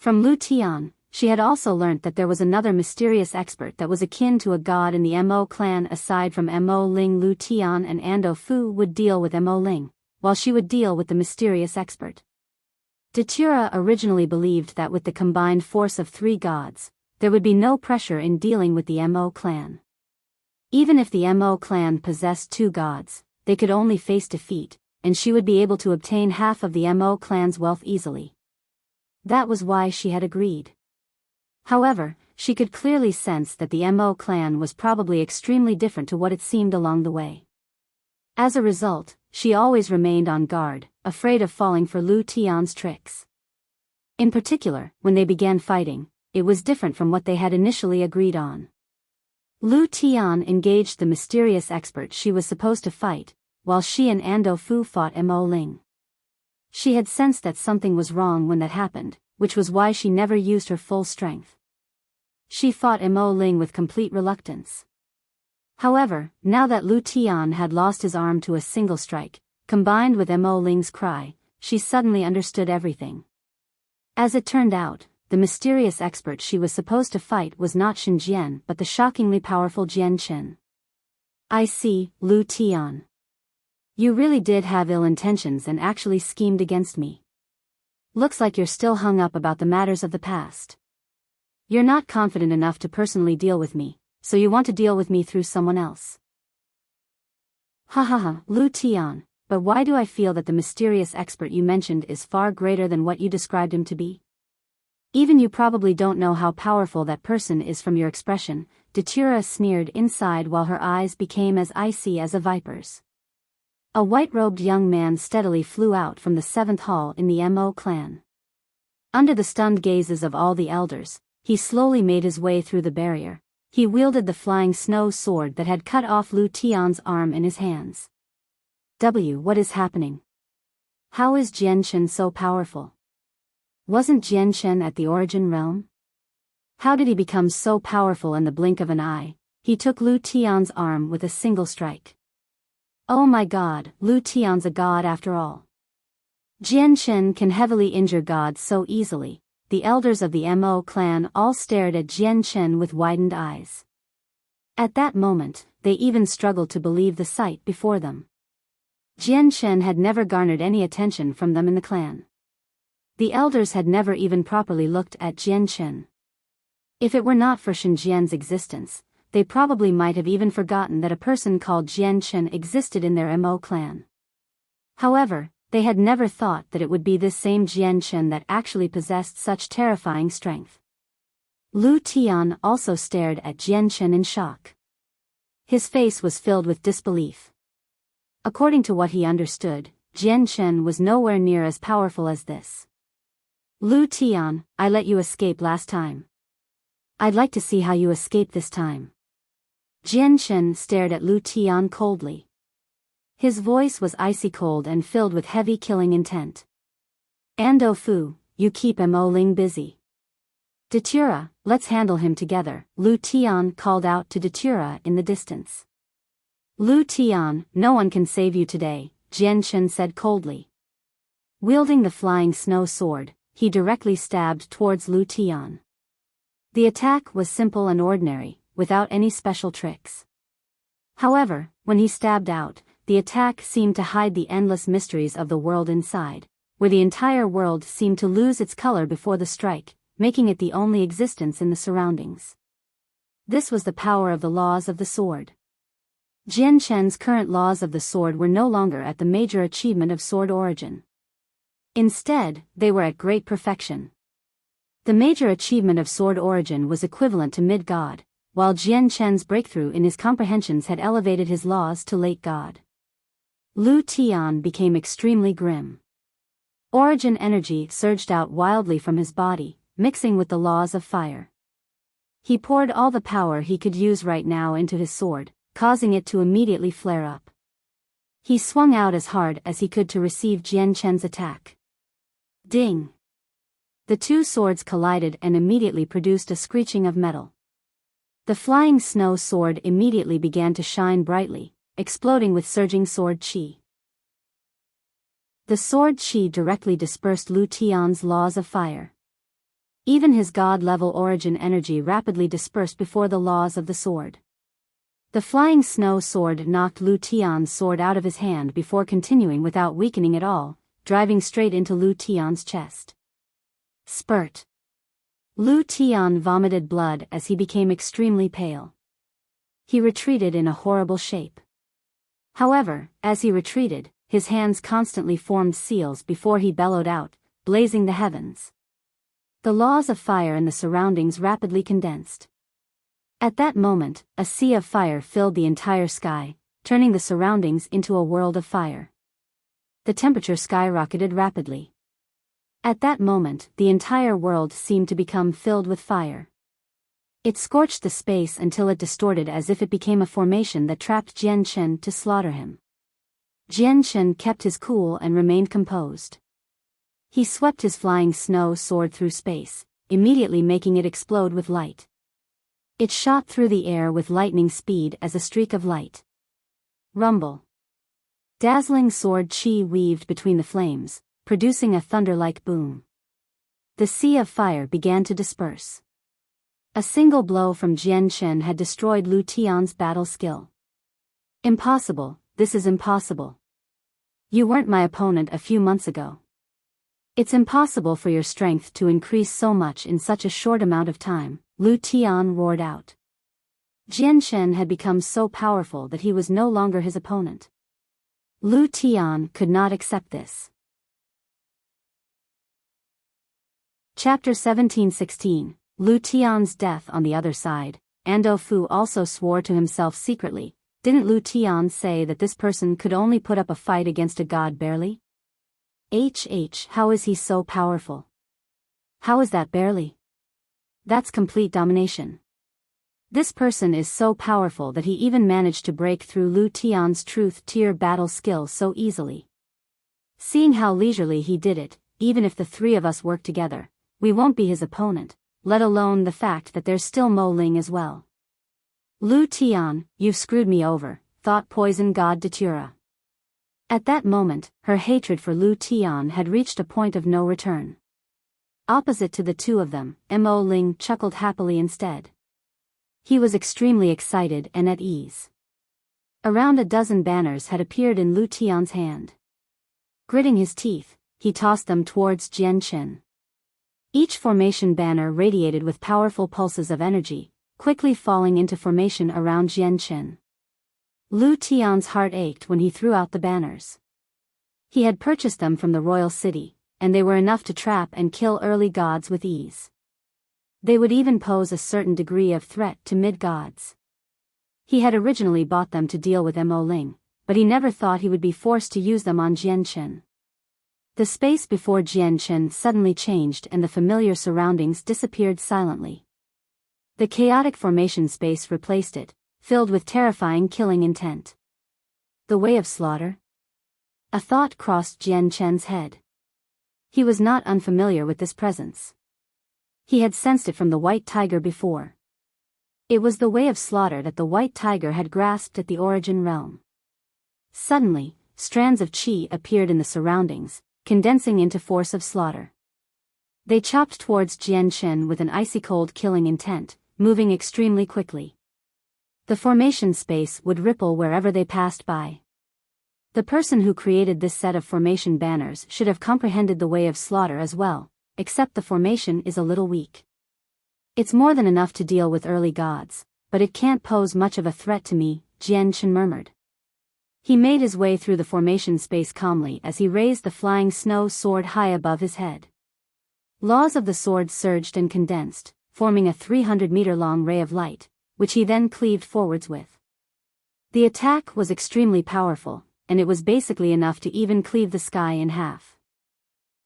From Lu Tian, she had also learnt that there was another mysterious expert that was akin to a god in the Mo clan. Aside from Mo Ling, Lu Tian and Ando Fu would deal with Mo Ling, while she would deal with the mysterious expert. Datura originally believed that with the combined force of 3 gods, there would be no pressure in dealing with the Mo clan. Even if the Mo clan possessed 2 gods, they could only face defeat, and she would be able to obtain half of the Mo clan's wealth easily. That was why she had agreed. However, she could clearly sense that the Mo clan was probably extremely different to what it seemed along the way. As a result, she always remained on guard, afraid of falling for Lu Tian's tricks. In particular, when they began fighting, it was different from what they had initially agreed on. Lu Tian engaged the mysterious expert she was supposed to fight, while she and Ando Fu fought Mo Ling. She had sensed that something was wrong when that happened, which was why she never used her full strength. She fought Mo Ling with complete reluctance. However, now that Lu Tian had lost his arm to a single strike, combined with Mo Ling's cry, she suddenly understood everything. As it turned out, the mysterious expert she was supposed to fight was not Shen Jian but the shockingly powerful Jian Chen. I see, Lu Tian. You really did have ill intentions and actually schemed against me. Looks like you're still hung up about the matters of the past. You're not confident enough to personally deal with me, so you want to deal with me through someone else. Ha ha ha, Lu Tian, but why do I feel that the mysterious expert you mentioned is far greater than what you described him to be? Even you probably don't know how powerful that person is from your expression, Datura sneered inside while her eyes became as icy as a viper's. A white-robed young man steadily flew out from the 7th hall in the Mo clan. Under the stunned gazes of all the elders, he slowly made his way through the barrier. He wielded the flying snow sword that had cut off Lu Tian's arm in his hands. What is happening? How is Jian Chen so powerful? Wasn't Jian Chen at the Origin Realm? How did he become so powerful in the blink of an eye? He took Lu Tian's arm with a single strike. Oh my god, Lu Tian's a god after all. Jian Chen can heavily injure gods so easily. The elders of the Mo clan all stared at Jian Chen with widened eyes. At that moment, they even struggled to believe the sight before them. Jian Chen had never garnered any attention from them in the clan. The elders had never even properly looked at Jian Chen. If it were not for Shen Jian's existence, they probably might have even forgotten that a person called Jian Chen existed in their Mo clan. However, they had never thought that it would be this same Jian Chen that actually possessed such terrifying strength. Lu Tian also stared at Jian Chen in shock. His face was filled with disbelief. According to what he understood, Jian Chen was nowhere near as powerful as this. Lu Tian, I let you escape last time. I'd like to see how you escape this time. Jian Chen stared at Lu Tian coldly. His voice was icy cold and filled with heavy killing intent. Ando Fu, you keep Mo Ling busy. Datura, let's handle him together, Lu Tian called out to Datura in the distance. Lu Tian, no one can save you today, Jian Chen said coldly. Wielding the flying snow sword, he directly stabbed towards Lu Tian. The attack was simple and ordinary, without any special tricks. However, when he stabbed out, the attack seemed to hide the endless mysteries of the world inside, where the entire world seemed to lose its color before the strike, making it the only existence in the surroundings. This was the power of the laws of the sword. Jian Chen's current laws of the sword were no longer at the major achievement of sword origin. Instead, they were at great perfection. The major achievement of sword origin was equivalent to mid-god, while Jian Chen's breakthrough in his comprehensions had elevated his laws to late god. Lu Tian became extremely grim. Origin energy surged out wildly from his body, mixing with the laws of fire. He poured all the power he could use right now into his sword, causing it to immediately flare up. He swung out as hard as he could to receive Jian Chen's attack. Ding! The two swords collided and immediately produced a screeching of metal. The flying snow sword immediately began to shine brightly, exploding with surging sword chi. The sword chi directly dispersed Lu Tian's laws of fire. Even his god-level origin energy rapidly dispersed before the laws of the sword. The flying snow sword knocked Lu Tian's sword out of his hand before continuing without weakening at all, driving straight into Lu Tian's chest. Spurt. Lu Tian vomited blood as he became extremely pale. He retreated in a horrible shape. However, as he retreated, his hands constantly formed seals before he bellowed out, blazing the heavens. The laws of fire in the surroundings rapidly condensed. At that moment, a sea of fire filled the entire sky, turning the surroundings into a world of fire. The temperature skyrocketed rapidly. At that moment, the entire world seemed to become filled with fire. It scorched the space until it distorted as if it became a formation that trapped Jian Chen to slaughter him. Jian Chen kept his cool and remained composed. He swept his flying snow sword through space, immediately making it explode with light. It shot through the air with lightning speed as a streak of light. Rumble. Dazzling sword chi weaved between the flames, producing a thunder-like boom. The sea of fire began to disperse. A single blow from Jian Chen had destroyed Lu Tian's battle skill. Impossible, this is impossible. You weren't my opponent a few months ago. It's impossible for your strength to increase so much in such a short amount of time, Lu Tian roared out. Jian Chen had become so powerful that he was no longer his opponent. Lu Tian could not accept this. Chapter 17:16, Lu Tian's death on the other side. Ando Fu also swore to himself secretly, didn't Lu Tian say that this person could only put up a fight against a god barely? How is he so powerful? How is that barely? That's complete domination. This person is so powerful that he even managed to break through Lu Tian's truth-tier battle skill so easily. Seeing how leisurely he did it, even if the three of us work together, we won't be his opponent, let alone the fact that there's still Mo Ling as well. Lu Tian, you've screwed me over, thought poison god Datura. At that moment, her hatred for Lu Tian had reached a point of no return. Opposite to the two of them, Mo Ling chuckled happily instead. He was extremely excited and at ease. Around a dozen banners had appeared in Lu Tian's hand. Gritting his teeth, he tossed them towards Jian Chen. Each formation banner radiated with powerful pulses of energy, quickly falling into formation around Jian Chen. Lu Tian's heart ached when he threw out the banners. He had purchased them from the royal city, and they were enough to trap and kill early gods with ease. They would even pose a certain degree of threat to mid-gods. He had originally bought them to deal with Mo Ling, but he never thought he would be forced to use them on Jian Chen. The space before Jian Chen suddenly changed and the familiar surroundings disappeared silently. The chaotic formation space replaced it, filled with terrifying killing intent. The way of slaughter? A thought crossed Jian Chen's head. He was not unfamiliar with this presence. He had sensed it from the white tiger before. It was the way of slaughter that the white tiger had grasped at the origin realm. Suddenly, strands of chi appeared in the surroundings, condensing into force of slaughter. They chopped towards Jian Chen with an icy-cold killing intent, moving extremely quickly. The formation space would ripple wherever they passed by. The person who created this set of formation banners should have comprehended the way of slaughter as well, except the formation is a little weak. It's more than enough to deal with early gods, but it can't pose much of a threat to me, Jian Chen murmured. He made his way through the formation space calmly as he raised the flying snow sword high above his head. Laws of the sword surged and condensed, forming a 300-meter-long ray of light, which he then cleaved forwards with. The attack was extremely powerful, and it was basically enough to even cleave the sky in half.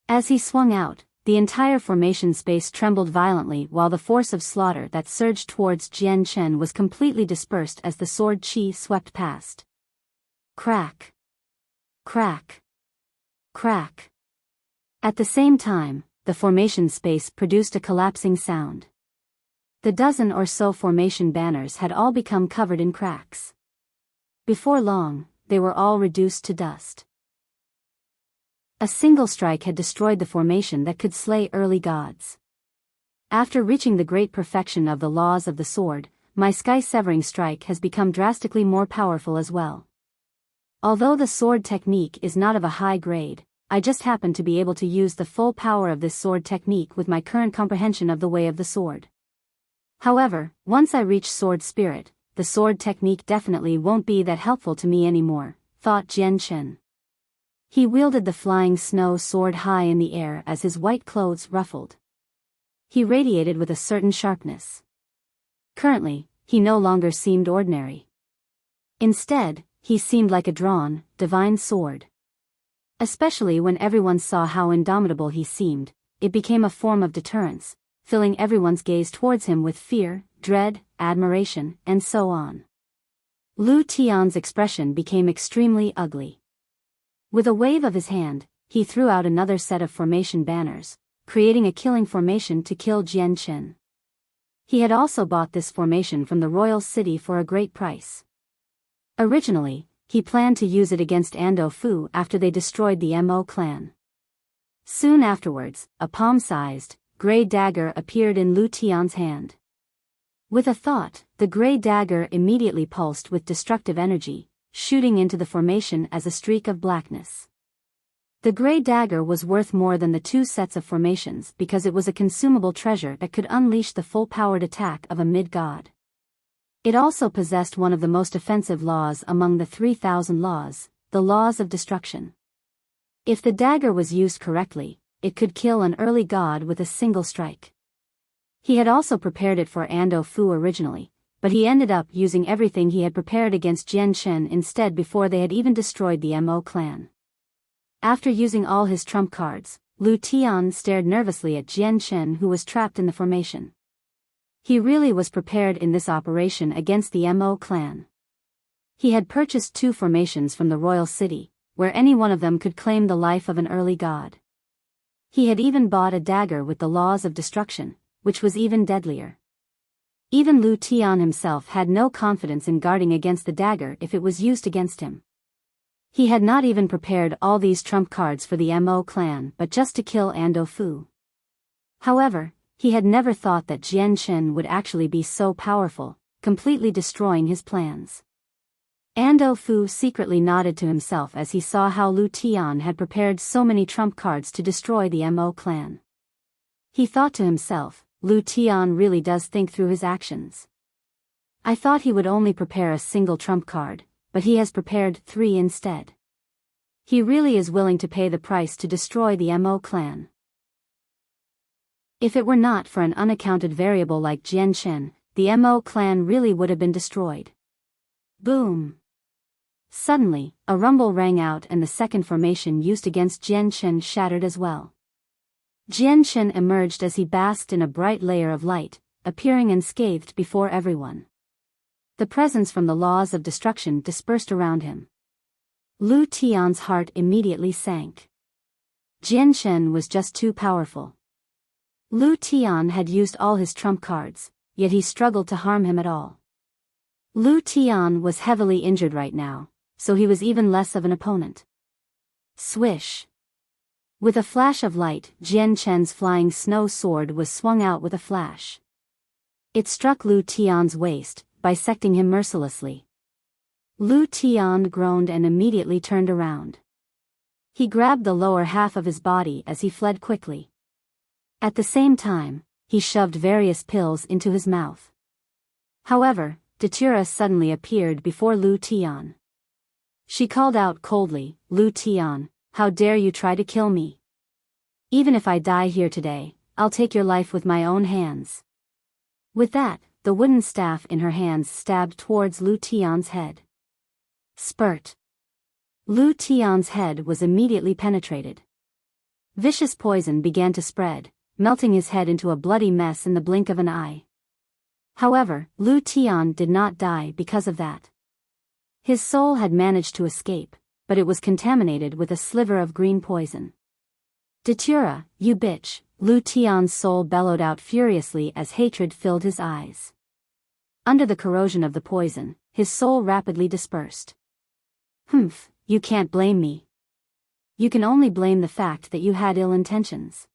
As he swung out, the entire formation space trembled violently while the force of slaughter that surged towards Jian Chen was completely dispersed as the sword chi swept past. Crack. Crack. Crack. At the same time, the formation space produced a collapsing sound. The dozen or so formation banners had all become covered in cracks. Before long, they were all reduced to dust. A single strike had destroyed the formation that could slay early gods. After reaching the great perfection of the laws of the sword, my sky-severing strike has become drastically more powerful as well. Although the sword technique is not of a high grade, I just happen to be able to use the full power of this sword technique with my current comprehension of the way of the sword. However, once I reach sword spirit, the sword technique definitely won't be that helpful to me anymore, thought Jian Chen. He wielded the flying snow sword high in the air as his white clothes ruffled. He radiated with a certain sharpness. Currently, he no longer seemed ordinary. Instead, he seemed like a drawn, divine sword. Especially when everyone saw how indomitable he seemed, it became a form of deterrence, filling everyone's gaze towards him with fear, dread, admiration, and so on. Lu Tian's expression became extremely ugly. With a wave of his hand, he threw out another set of formation banners, creating a killing formation to kill Jian Chen. He had also bought this formation from the royal city for a great price. Originally, he planned to use it against Ando Fu after they destroyed the Mo clan. Soon afterwards, a palm-sized, gray dagger appeared in Lu Tian's hand. With a thought, the gray dagger immediately pulsed with destructive energy, shooting into the formation as a streak of blackness. The gray dagger was worth more than the two sets of formations because it was a consumable treasure that could unleash the full-powered attack of a mid-god. It also possessed one of the most offensive laws among the 3,000 laws, the laws of destruction. If the dagger was used correctly, it could kill an early god with a single strike. He had also prepared it for Ando Fu originally, but he ended up using everything he had prepared against Jian Chen instead before they had even destroyed the Mo clan. After using all his trump cards, Lu Tian stared nervously at Jian Chen, who was trapped in the formation. He really was prepared in this operation against the Mo clan. He had purchased 2 formations from the royal city, where any one of them could claim the life of an early god. He had even bought a dagger with the laws of destruction, which was even deadlier. Even Lu Tian himself had no confidence in guarding against the dagger if it was used against him. He had not even prepared all these trump cards for the Mo clan but just to kill Ando Fu. However, he had never thought that Jian Chen would actually be so powerful, completely destroying his plans. Ando Fu secretly nodded to himself as he saw how Lu Tian had prepared so many trump cards to destroy the Mo clan. He thought to himself, Lu Tian really does think through his actions. I thought he would only prepare a single trump card, but he has prepared 3 instead. He really is willing to pay the price to destroy the Mo clan. If it were not for an unaccounted variable like Jian Chen, the Mo clan really would have been destroyed. Boom! Suddenly, a rumble rang out and the second formation used against Jian Chen shattered as well. Jian Chen emerged as he basked in a bright layer of light, appearing unscathed before everyone. The presence from the laws of destruction dispersed around him. Lu Tian's heart immediately sank. Jian Chen was just too powerful. Lu Tian had used all his trump cards, yet he struggled to harm him at all. Lu Tian was heavily injured right now, so he was even less of an opponent. Swish! With a flash of light, Jian Chen's flying snow sword was swung out with a flash. It struck Lu Tian's waist, bisecting him mercilessly. Lu Tian groaned and immediately turned around. He grabbed the lower half of his body as he fled quickly. At the same time, he shoved various pills into his mouth. However, Datura suddenly appeared before Lu Tian. She called out coldly, Lu Tian, how dare you try to kill me? Even if I die here today, I'll take your life with my own hands. With that, the wooden staff in her hands stabbed towards Lu Tian's head. Spurt! Lu Tian's head was immediately penetrated. Vicious poison began to spread, melting his head into a bloody mess in the blink of an eye. However, Lu Tian did not die because of that. His soul had managed to escape, but it was contaminated with a sliver of green poison. Datura, you bitch, Lu Tian's soul bellowed out furiously as hatred filled his eyes. Under the corrosion of the poison, his soul rapidly dispersed. Humph, you can't blame me. You can only blame the fact that you had ill intentions.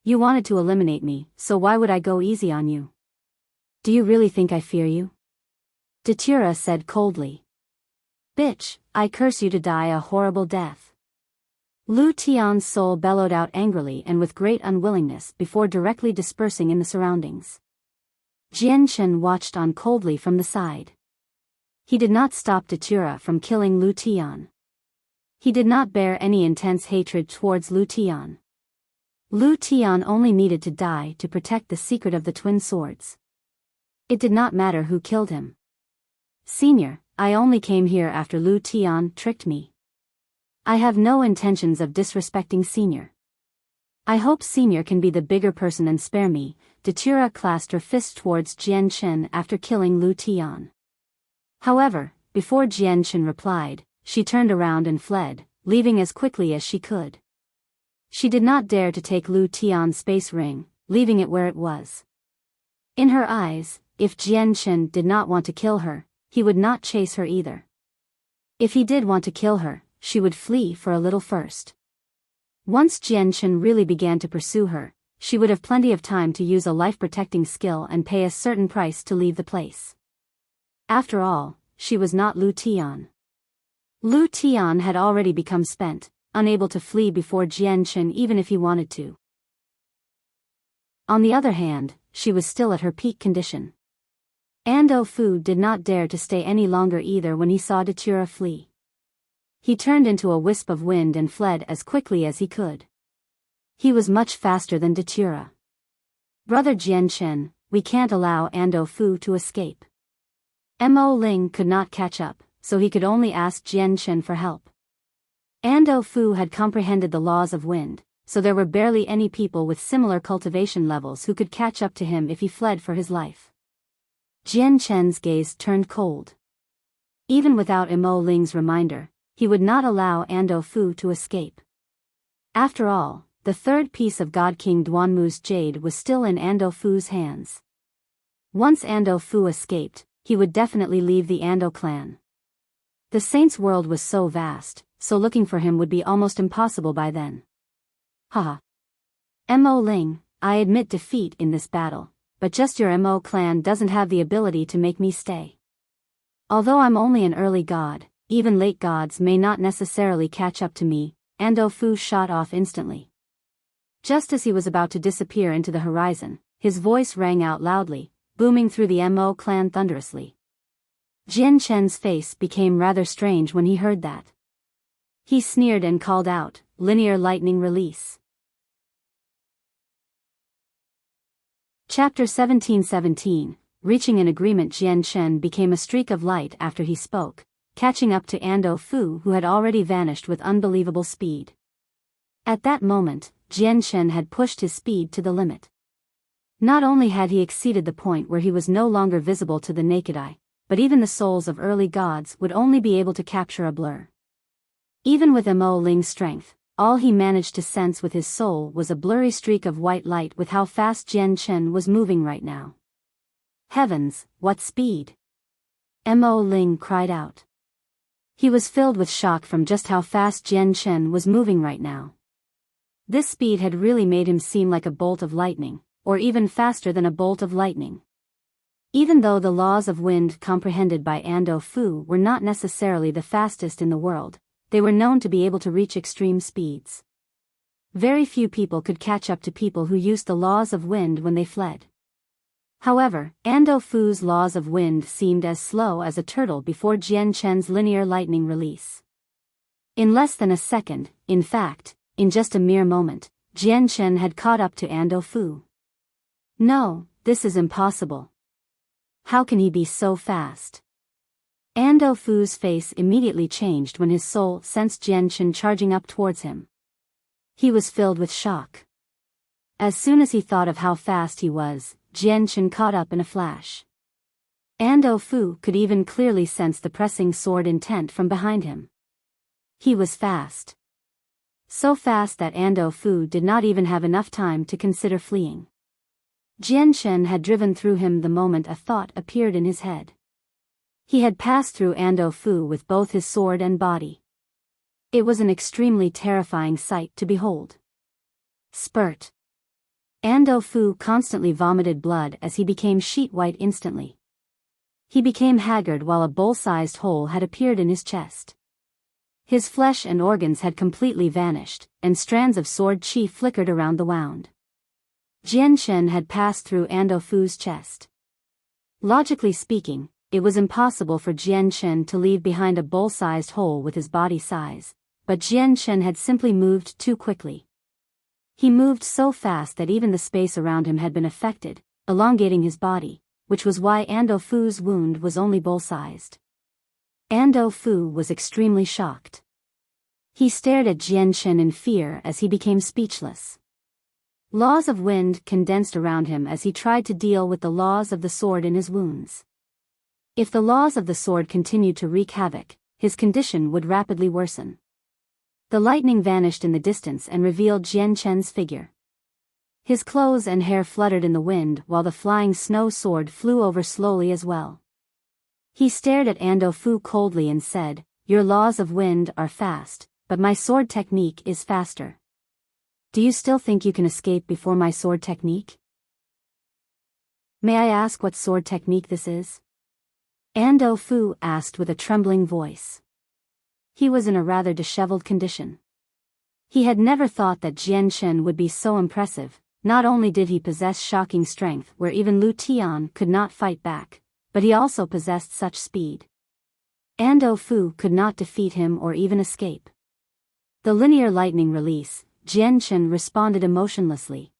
You wanted to eliminate me, so why would I go easy on you? Do you really think I fear you? Datura said coldly. Bitch, I curse you to die a horrible death. Lu Tian's soul bellowed out angrily and with great unwillingness before directly dispersing in the surroundings. Jian Chen watched on coldly from the side. He did not stop Datura from killing Lu Tian. He did not bear any intense hatred towards Lu Tian. Lu Tian only needed to die to protect the secret of the twin swords. It did not matter who killed him. Senior, I only came here after Lu Tian tricked me. I have no intentions of disrespecting Senior. I hope Senior can be the bigger person and spare me. Datura clasped her fist towards Jian Chen after killing Lu Tian. However, before Jian Chen replied, she turned around and fled, leaving as quickly as she could. She did not dare to take Lu Tian's space ring, leaving it where it was. In her eyes, if Jian Chen did not want to kill her, he would not chase her either. If he did want to kill her, she would flee for a little first. Once Jian Chen really began to pursue her, she would have plenty of time to use a life-protecting skill and pay a certain price to leave the place. After all, she was not Lu Tian. Lu Tian had already become spent, unable to flee before Jian Chen even if he wanted to. On the other hand, she was still at her peak condition. Ando Fu did not dare to stay any longer either when he saw Datura flee. He turned into a wisp of wind and fled as quickly as he could. He was much faster than Datura. Brother Jian Chen, we can't allow Ando Fu to escape. Mo Ling could not catch up, so he could only ask Jian Chen for help. Ando Fu had comprehended the laws of wind, so there were barely any people with similar cultivation levels who could catch up to him if he fled for his life. Jian Chen's gaze turned cold. Even without Mo Ling's reminder, he would not allow Ando Fu to escape. After all, the third piece of God King Duanmu's jade was still in Ando Fu's hands. Once Ando Fu escaped, he would definitely leave the Ando clan. The saint's world was so vast, so looking for him would be almost impossible by then. Haha. Mo Ling, I admit defeat in this battle, but just your Mo clan doesn't have the ability to make me stay. Although I'm only an early god, even late gods may not necessarily catch up to me. Ando Fu shot off instantly. Just as he was about to disappear into the horizon, his voice rang out loudly, booming through the Mo clan thunderously. Jian Chen's face became rather strange when he heard that. He sneered and called out, "Linear lightning release." Chapter 17:17. Reaching an agreement. Jian Chen became a streak of light after he spoke, catching up to Ando Fu who had already vanished with unbelievable speed. At that moment, Jian Chen had pushed his speed to the limit. Not only had he exceeded the point where he was no longer visible to the naked eye, but even the souls of early gods would only be able to capture a blur. Even with Mo Ling's strength, all he managed to sense with his soul was a blurry streak of white light with how fast Jian Chen was moving right now. Heavens, what speed! Mo Ling cried out. He was filled with shock from just how fast Jian Chen was moving right now. This speed had really made him seem like a bolt of lightning, or even faster than a bolt of lightning. Even though the laws of wind comprehended by Ando Fu were not necessarily the fastest in the world, they were known to be able to reach extreme speeds. Very few people could catch up to people who used the laws of wind when they fled. However, Ando Fu's laws of wind seemed as slow as a turtle before Jian Chen's linear lightning release. In less than a second, in fact, in just a mere moment, Jian Chen had caught up to Ando Fu. No, this is impossible. How can he be so fast? Ando Fu's face immediately changed when his soul sensed Jian Chen charging up towards him. He was filled with shock. As soon as he thought of how fast he was, Jian Chen caught up in a flash. Ando Fu could even clearly sense the pressing sword intent from behind him. He was fast. so fast that Ando Fu did not even have enough time to consider fleeing. Jian Shen had driven through him the moment a thought appeared in his head. He had passed through Ando Fu with both his sword and body. It was an extremely terrifying sight to behold. Spurt. Ando Fu constantly vomited blood as he became sheet white instantly. He became haggard while a bowl-sized hole had appeared in his chest. His flesh and organs had completely vanished, and strands of sword chi flickered around the wound. Jian Shen had passed through Ando Fu's chest. Logically speaking, it was impossible for Jian Shen to leave behind a bowl-sized hole with his body size, but Jian Shen had simply moved too quickly. He moved so fast that even the space around him had been affected, elongating his body, which was why Ando Fu's wound was only bowl-sized. Ando Fu was extremely shocked. He stared at Jian Shen in fear as he became speechless. Laws of wind condensed around him as he tried to deal with the laws of the sword in his wounds. If the laws of the sword continued to wreak havoc, his condition would rapidly worsen. The lightning vanished in the distance and revealed Jian Shen's figure. His clothes and hair fluttered in the wind while the flying snow sword flew over slowly as well. He stared at Ando Fu coldly and said, "Your laws of wind are fast, but my sword technique is faster. Do you still think you can escape before my sword technique? May I ask what sword technique this is?" Ando Fu asked with a trembling voice. He was in a rather disheveled condition. He had never thought that Jian Shen would be so impressive. Not only did he possess shocking strength where even Lu Tian could not fight back, but he also possessed such speed. Ando Fu could not defeat him or even escape. The linear lightning release, Jian Shen responded emotionlessly.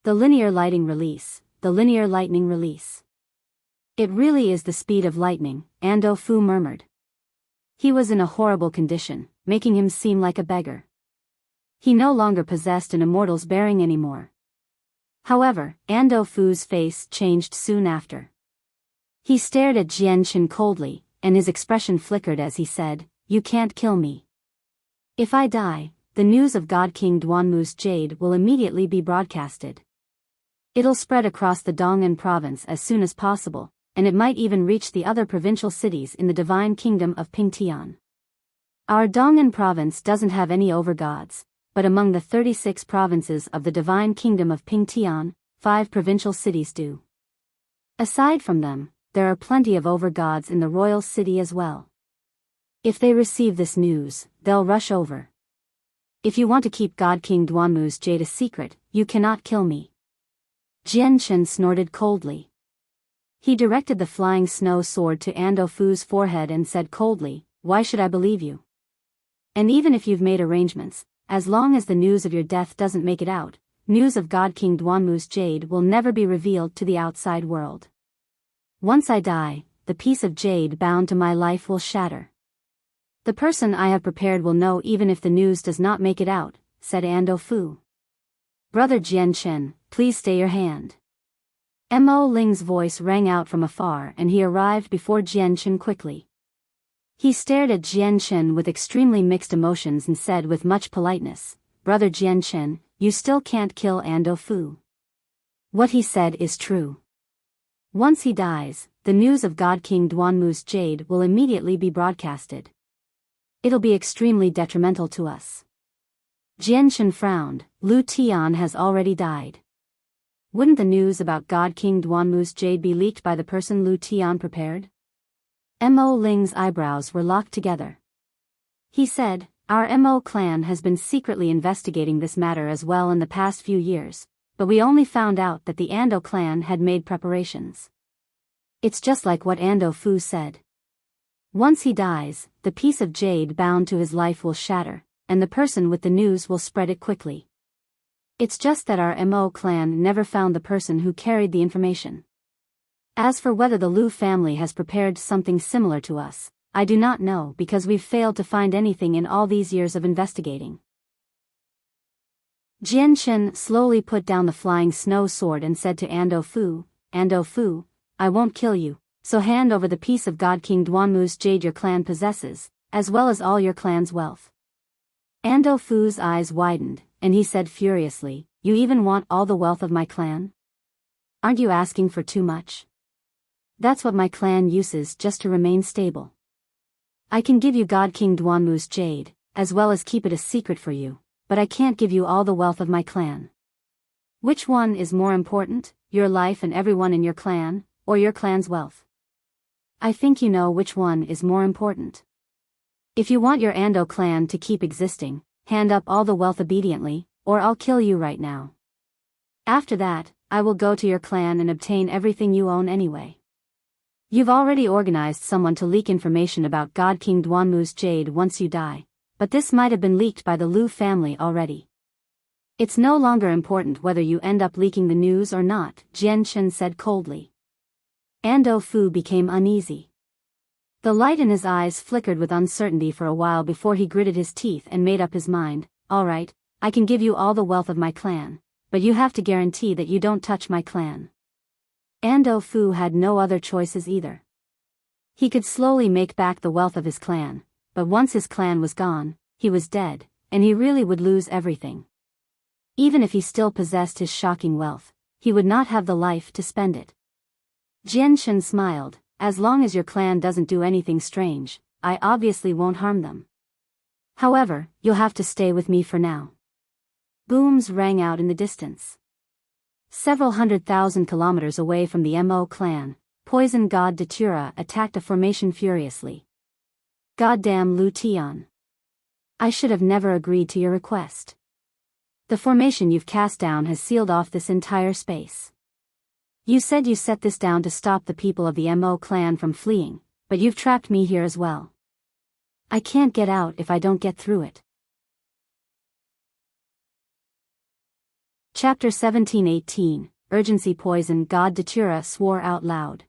The linear lightning release, the linear lightning release. It really is the speed of lightning, Ando Fu murmured. He was in a horrible condition, making him seem like a beggar. He no longer possessed an immortal's bearing anymore. However, Ando Fu's face changed soon after. He stared at Jian Shen coldly, and his expression flickered as he said, "You can't kill me. If I die, the news of God King Duanmu's jade will immediately be broadcasted. It'll spread across the Dong'an province as soon as possible, and it might even reach the other provincial cities in the divine kingdom of Pingtian. Our Dong'an province doesn't have any overgods, but among the 36 provinces of the divine kingdom of Pingtian, 5 provincial cities do. Aside from them, there are plenty of overgods in the royal city as well. If they receive this news, they'll rush over. If you want to keep God King Duanmu's jade a secret, you cannot kill me." Jian Shen snorted coldly. He directed the flying snow sword to Ando Fu's forehead and said coldly, "Why should I believe you? And even if you've made arrangements, as long as the news of your death doesn't make it out, news of God King Duanmu's jade will never be revealed to the outside world. Once I die, the piece of jade bound to my life will shatter. The person I have prepared will know even if the news does not make it out," said Ando Fu. "Brother Jian Shen, please stay your hand." Mo Ling's voice rang out from afar and he arrived before Jian Shen quickly. He stared at Jian Shen with extremely mixed emotions and said with much politeness, "Brother Jian Shen, you still can't kill Ando Fu. What he said is true. Once he dies, the news of God King Duanmu's jade will immediately be broadcasted. It'll be extremely detrimental to us." Jian Shen frowned. "Lu Tian has already died. Wouldn't the news about God King Duanmu's jade be leaked by the person Lu Tian prepared?" Mo Ling's eyebrows were locked together. He said, "Our Mo clan has been secretly investigating this matter as well in the past few years, but we only found out that the Ando clan had made preparations. It's just like what Ando Fu said. Once he dies, the piece of jade bound to his life will shatter, and the person with the news will spread it quickly. It's just that our Mo clan never found the person who carried the information. As for whether the Lu family has prepared something similar to us, I do not know because we've failed to find anything in all these years of investigating." Jian Shen slowly put down the flying snow sword and said to Ando Fu, "Ando Fu, I won't kill you, so hand over the piece of God King Duanmu's jade your clan possesses, as well as all your clan's wealth." Ando Fu's eyes widened, and he said furiously, "You even want all the wealth of my clan? Aren't you asking for too much? That's what my clan uses just to remain stable. I can give you God King Duanmu's jade, as well as keep it a secret for you, but I can't give you all the wealth of my clan. Which one is more important, your life and everyone in your clan, or your clan's wealth? I think you know which one is more important. If you want your Ando clan to keep existing, hand up all the wealth obediently, or I'll kill you right now. After that, I will go to your clan and obtain everything you own anyway. You've already organized someone to leak information about God King Duanmu's jade once you die, but this might have been leaked by the Lu family already. It's no longer important whether you end up leaking the news or not," Jian Chen said coldly. Ando Fu became uneasy. The light in his eyes flickered with uncertainty for a while before he gritted his teeth and made up his mind. "All right, I can give you all the wealth of my clan, but you have to guarantee that you don't touch my clan." Ando Fu had no other choices either. He could slowly make back the wealth of his clan, but once his clan was gone, he was dead, and he really would lose everything. Even if he still possessed his shocking wealth, he would not have the life to spend it. Jian Shen smiled, "As long as your clan doesn't do anything strange, I obviously won't harm them. However, you'll have to stay with me for now." Booms rang out in the distance. Several 100,000 kilometers away from the Mo clan, poison god Datura attacked a formation furiously. "Goddamn Lu Tian. I should have never agreed to your request. The formation you've cast down has sealed off this entire space. You said you set this down to stop the people of the Mo clan from fleeing, but you've trapped me here as well. I can't get out if I don't get through it." Chapter 17:18, Urgency. Poison god Datura swore out loud.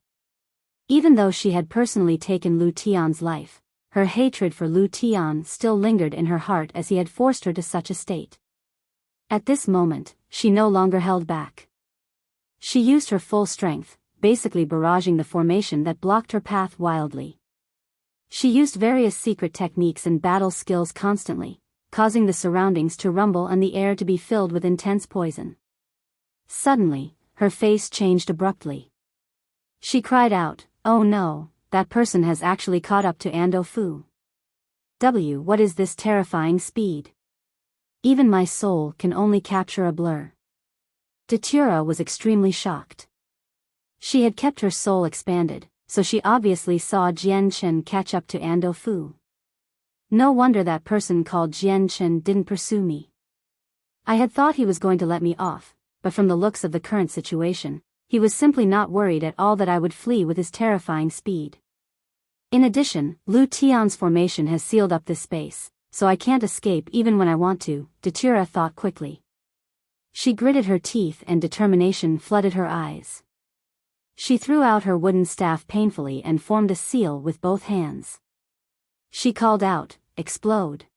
Even though she had personally taken Lu Tian's life, her hatred for Lu Tian still lingered in her heart as he had forced her to such a state. At this moment, she no longer held back. She used her full strength, basically barraging the formation that blocked her path wildly. She used various secret techniques and battle skills constantly, causing the surroundings to rumble and the air to be filled with intense poison. Suddenly, her face changed abruptly. She cried out, "Oh no, that person has actually caught up to Ando Fu. What is this terrifying speed? Even my soul can only capture a blur." Datura was extremely shocked. She had kept her soul expanded, so she obviously saw Jian Chen catch up to Ando Fu. "No wonder that person called Jian Chen didn't pursue me. I had thought he was going to let me off, but from the looks of the current situation, he was simply not worried at all that I would flee with his terrifying speed. In addition, Lu Tian's formation has sealed up this space, so I can't escape even when I want to," Datura thought quickly. She gritted her teeth and determination flooded her eyes. She threw out her wooden staff painfully and formed a seal with both hands. She called out, "Explode."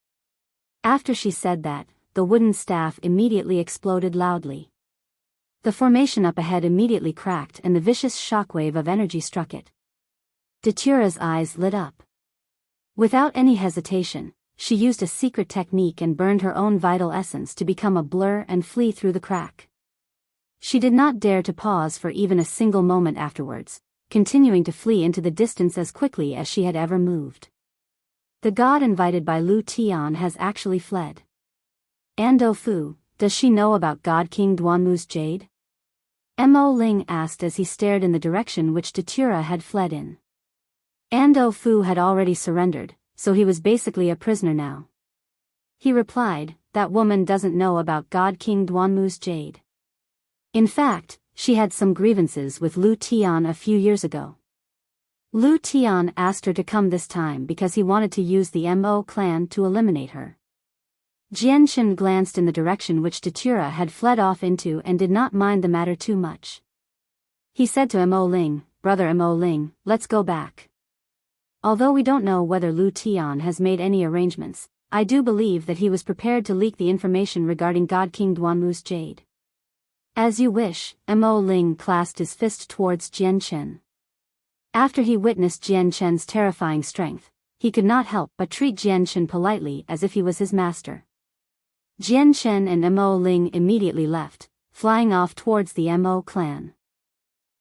After she said that, the wooden staff immediately exploded loudly. The formation up ahead immediately cracked and the vicious shockwave of energy struck it. Datura's eyes lit up. Without any hesitation, she used a secret technique and burned her own vital essence to become a blur and flee through the crack. She did not dare to pause for even a single moment afterwards, continuing to flee into the distance as quickly as she had ever moved. The god invited by Lu Tian has actually fled. "Ando Fu, does she know about God King Duanmu's jade?" Mo Ling asked as he stared in the direction which Datura had fled in. Ando Fu had already surrendered, so he was basically a prisoner now. He replied, "That woman doesn't know about God King Duanmu's jade. In fact, she had some grievances with Lu Tian a few years ago. Lu Tian asked her to come this time because he wanted to use the Mo clan to eliminate her." Jian Shen glanced in the direction which Datura had fled off into and did not mind the matter too much. He said to Mo Ling, "Brother Mo Ling, let's go back. Although we don't know whether Lu Tian has made any arrangements, I do believe that he was prepared to leak the information regarding God King Duanmu's jade." "As you wish," Mo Ling clasped his fist towards Jian Chen. After he witnessed Jian Chen's terrifying strength, he could not help but treat Jian Chen politely as if he was his master. Jian Chen and Mo Ling immediately left, flying off towards the Mo clan.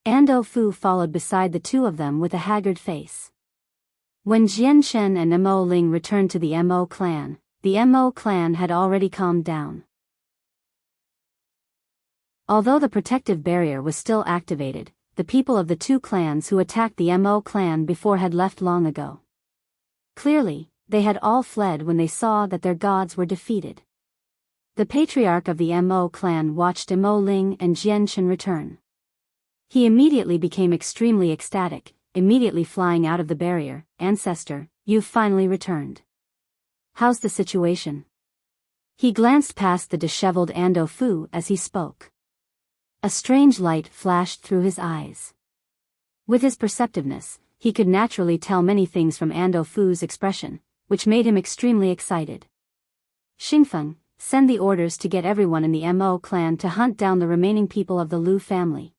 Ando Fu followed beside the two of them with a haggard face. When Jian Chen and Mo Ling returned to the Mo clan had already calmed down. Although the protective barrier was still activated, the people of the two clans who attacked the Mo clan before had left long ago. Clearly, they had all fled when they saw that their gods were defeated. The patriarch of the Mo clan watched Mo Ling and Jian Chen return. He immediately became extremely ecstatic, immediately flying out of the barrier. "Ancestor, you've finally returned. How's the situation?" He glanced past the disheveled Ando Fu as he spoke. A strange light flashed through his eyes. With his perceptiveness, he could naturally tell many things from Ando Fu's expression, which made him extremely excited. "Xingfeng, send the orders to get everyone in the Mo clan to hunt down the remaining people of the Lu family.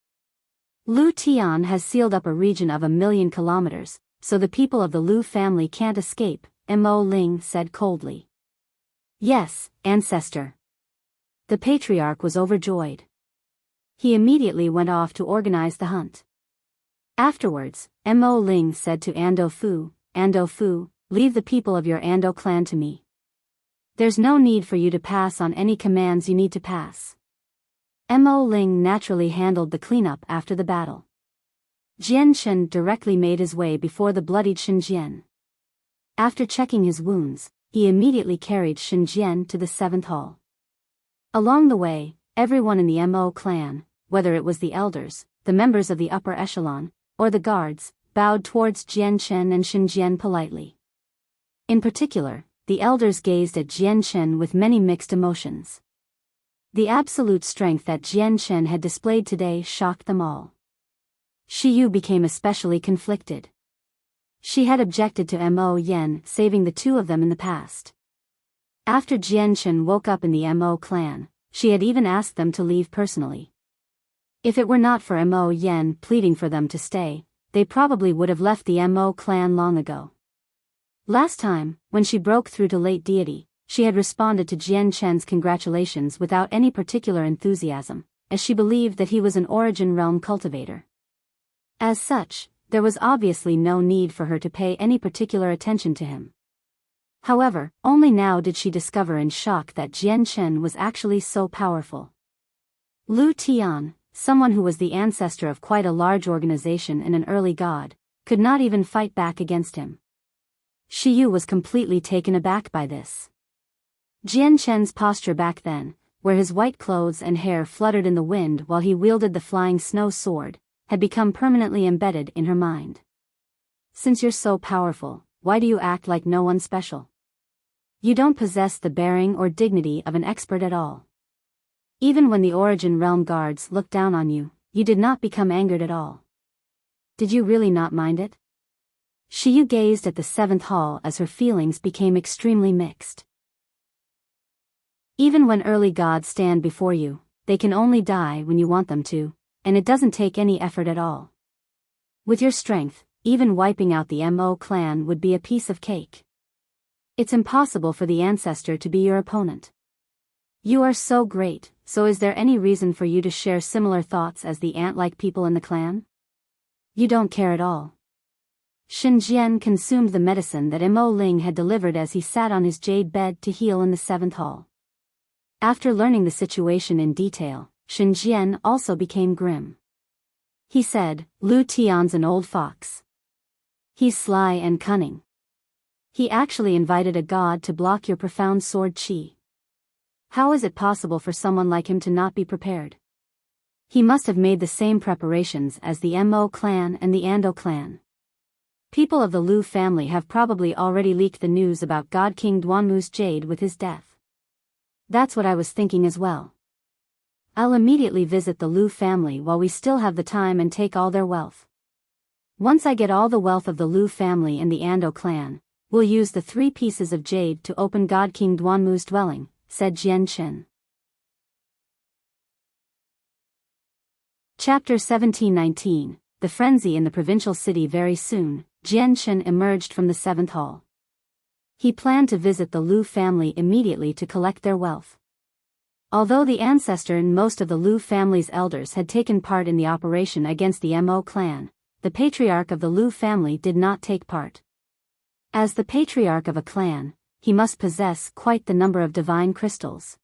Lu Tian has sealed up a region of 1,000,000 kilometers, so the people of the Lu family can't escape," Mo Ling said coldly. "Yes, ancestor." The patriarch was overjoyed. He immediately went off to organize the hunt. Afterwards, Mo Ling said to Ando Fu, "Leave the people of your Ando clan to me. There's no need for you to pass on any commands you need to pass." Mo Ling naturally handled the cleanup after the battle. Jian Chen directly made his way before the bloodied Xinjian. After checking his wounds, he immediately carried Xinjian to the 7th hall. Along the way, everyone in the Mo clan, whether it was the elders, the members of the upper echelon, or the guards, bowed towards Jian Chen and Xinjian politely. In particular, the elders gazed at Jian Chen with many mixed emotions. The absolute strength that Jian Chen had displayed today shocked them all. Shi Yu became especially conflicted. She had objected to Mo Yen saving the two of them in the past. After Jian Chen woke up in the Mo clan, she had even asked them to leave personally. If it were not for Mo Yen pleading for them to stay, they probably would have left the Mo clan long ago. Last time, when she broke through to late deity, she had responded to Jian Chen's congratulations without any particular enthusiasm, as she believed that he was an origin realm cultivator. As such, there was obviously no need for her to pay any particular attention to him. However, only now did she discover in shock that Jian Chen was actually so powerful. Lu Tian, someone who was the ancestor of quite a large organization and an early god, could not even fight back against him. Shi Yu was completely taken aback by this. Jian Chen's posture back then, where his white clothes and hair fluttered in the wind while he wielded the flying snow sword, had become permanently embedded in her mind. "Since you're so powerful, why do you act like no one special? You don't possess the bearing or dignity of an expert at all. Even when the Origin Realm guards looked down on you, you did not become angered at all. Did you really not mind it?" Shi Yu gazed at the 7th hall as her feelings became extremely mixed. Even when early gods stand before you, they can only die when you want them to, and it doesn't take any effort at all. With your strength, even wiping out the Mo clan would be a piece of cake. It's impossible for the ancestor to be your opponent. You are so great, so is there any reason for you to share similar thoughts as the ant-like people in the clan? You don't care at all. Xinjian consumed the medicine that Mo Ling had delivered as he sat on his jade bed to heal in the 7th hall. After learning the situation in detail, Xinjian also became grim. He said, "Lu Tian's an old fox. He's sly and cunning. He actually invited a god to block your profound sword chi. How is it possible for someone like him to not be prepared? He must have made the same preparations as the Mo clan and the Ando clan. People of the Lu family have probably already leaked the news about God King Duanmu's jade with his death. That's what I was thinking as well. I'll immediately visit the Lu family while we still have the time and take all their wealth. Once I get all the wealth of the Lu family and the Ando clan, we'll use the 3 pieces of jade to open God King Duanmu's dwelling," said Jian Chen. Chapter 1719, The Frenzy in the Provincial City. Very soon, Jian Chen emerged from the 7th hall. He planned to visit the Lu family immediately to collect their wealth. Although the ancestor and most of the Lu family's elders had taken part in the operation against the Mo clan, the patriarch of the Lu family did not take part. As the patriarch of a clan, he must possess quite the number of divine crystals.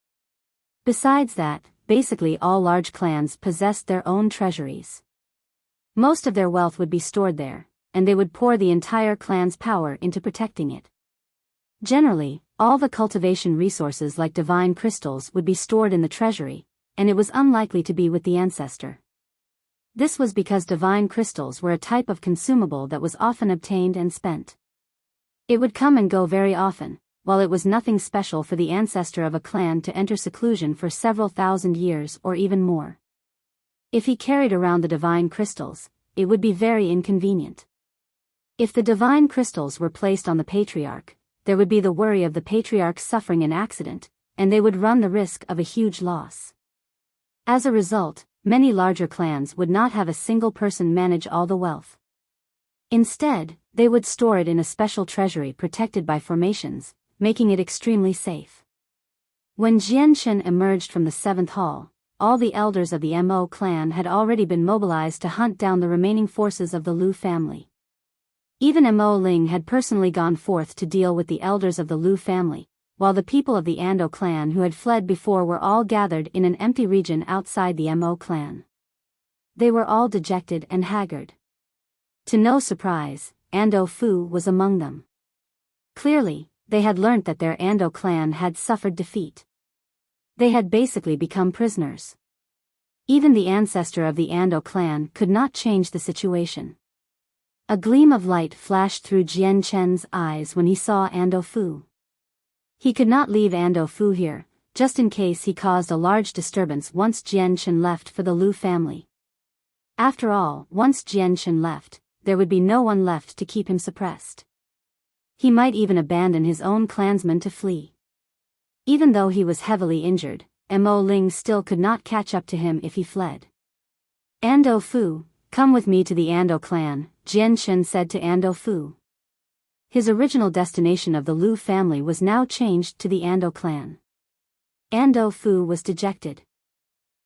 Besides that, basically all large clans possessed their own treasuries. Most of their wealth would be stored there, and they would pour the entire clan's power into protecting it. Generally, all the cultivation resources like divine crystals would be stored in the treasury, and it was unlikely to be with the ancestor. This was because divine crystals were a type of consumable that was often obtained and spent. It would come and go very often, while it was nothing special for the ancestor of a clan to enter seclusion for several thousand years or even more. If he carried around the divine crystals, it would be very inconvenient. If the divine crystals were placed on the patriarch, there would be the worry of the patriarch suffering an accident, and they would run the risk of a huge loss. As a result, many larger clans would not have a single person manage all the wealth. Instead, they would store it in a special treasury protected by formations, making it extremely safe. When Jianshen emerged from the 7th hall, all the elders of the Mo clan had already been mobilized to hunt down the remaining forces of the Lu family. Even Mo Ling had personally gone forth to deal with the elders of the Lu family, while the people of the Ando clan who had fled before were all gathered in an empty region outside the Mo clan. They were all dejected and haggard. To no surprise, Ando Fu was among them. Clearly, they had learnt that their Ando clan had suffered defeat. They had basically become prisoners. Even the ancestor of the Ando clan could not change the situation. A gleam of light flashed through Jian Chen's eyes when he saw Ando Fu. He could not leave Ando Fu here, just in case he caused a large disturbance once Jian Chen left for the Lu family. After all, once Jian Chen left, there would be no one left to keep him suppressed. He might even abandon his own clansmen to flee. Even though he was heavily injured, Mo Ling still could not catch up to him if he fled. Ando Fu, come with me to the Ando clan, Jian Chen said to Ando Fu. His original destination of the Lu family was now changed to the Ando clan. Ando Fu was dejected.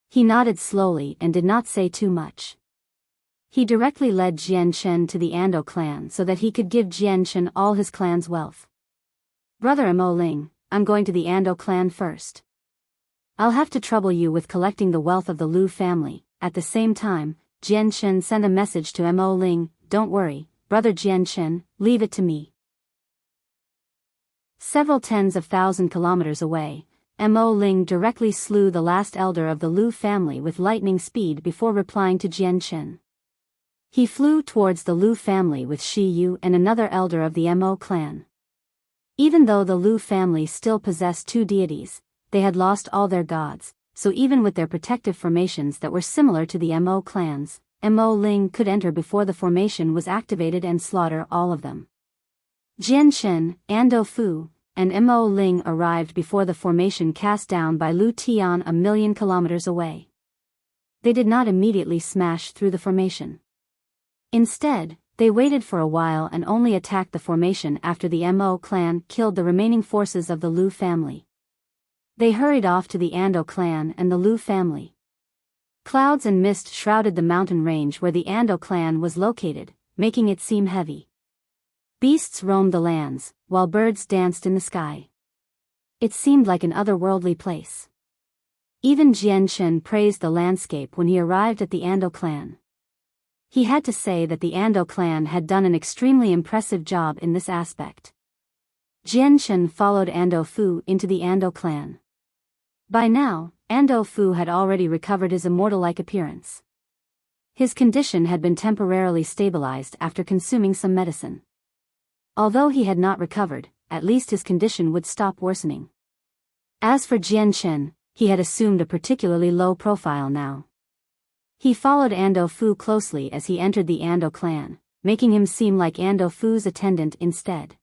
He nodded slowly and did not say too much. He directly led Jian Chen to the Ando clan so that he could give Jian Chen all his clan's wealth. Brother Mo Ling, I'm going to the Ando clan first. I'll have to trouble you with collecting the wealth of the Lu family. At the same time, Jian Chen sent a message to Mo Ling, don't worry, brother Jian Chen, leave it to me. Several tens of thousand kilometers away, Mo Ling directly slew the last elder of the Lu family with lightning speed before replying to Jian Chen. He flew towards the Lu family with Shi Yu and another elder of the Mo clan. Even though the Lu family still possessed two deities, they had lost all their gods, so even with their protective formations that were similar to the Mo clans, Mo Ling could enter before the formation was activated and slaughter all of them. Jian Chen, Ando Fu, and Mo Ling arrived before the formation cast down by Lu Tian 1,000,000 kilometers away. They did not immediately smash through the formation. Instead, they waited for a while and only attacked the formation after the Mo clan killed the remaining forces of the Lu family. They hurried off to the Ando clan and the Lu family. Clouds and mist shrouded the mountain range where the Ando clan was located, making it seem heavy. Beasts roamed the lands, while birds danced in the sky. It seemed like an otherworldly place. Even Jian Chen praised the landscape when he arrived at the Ando clan. He had to say that the Ando clan had done an extremely impressive job in this aspect. Jian Chen followed Ando Fu into the Ando clan. By now, Ando Fu had already recovered his immortal-like appearance. His condition had been temporarily stabilized after consuming some medicine. Although he had not recovered, at least his condition would stop worsening. As for Jian Chen, he had assumed a particularly low profile now. He followed Ando Fu closely as he entered the Ando clan, making him seem like Ando Fu's attendant instead.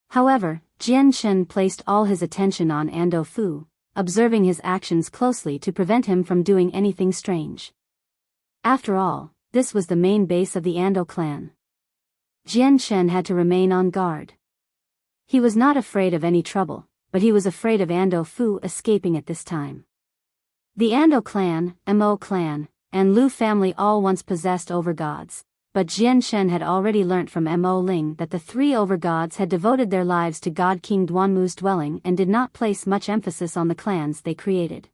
However, Jian Chen placed all his attention on Ando Fu, observing his actions closely to prevent him from doing anything strange. After all, this was the main base of the Ando clan. Jian Chen had to remain on guard. He was not afraid of any trouble, but he was afraid of Ando Fu escaping at this time. The Ando clan, Mo clan, and Lu family all once possessed overgods, but Jian Shen had already learnt from Mo Ling that the three overgods had devoted their lives to God King Duanmu's dwelling and did not place much emphasis on the clans they created.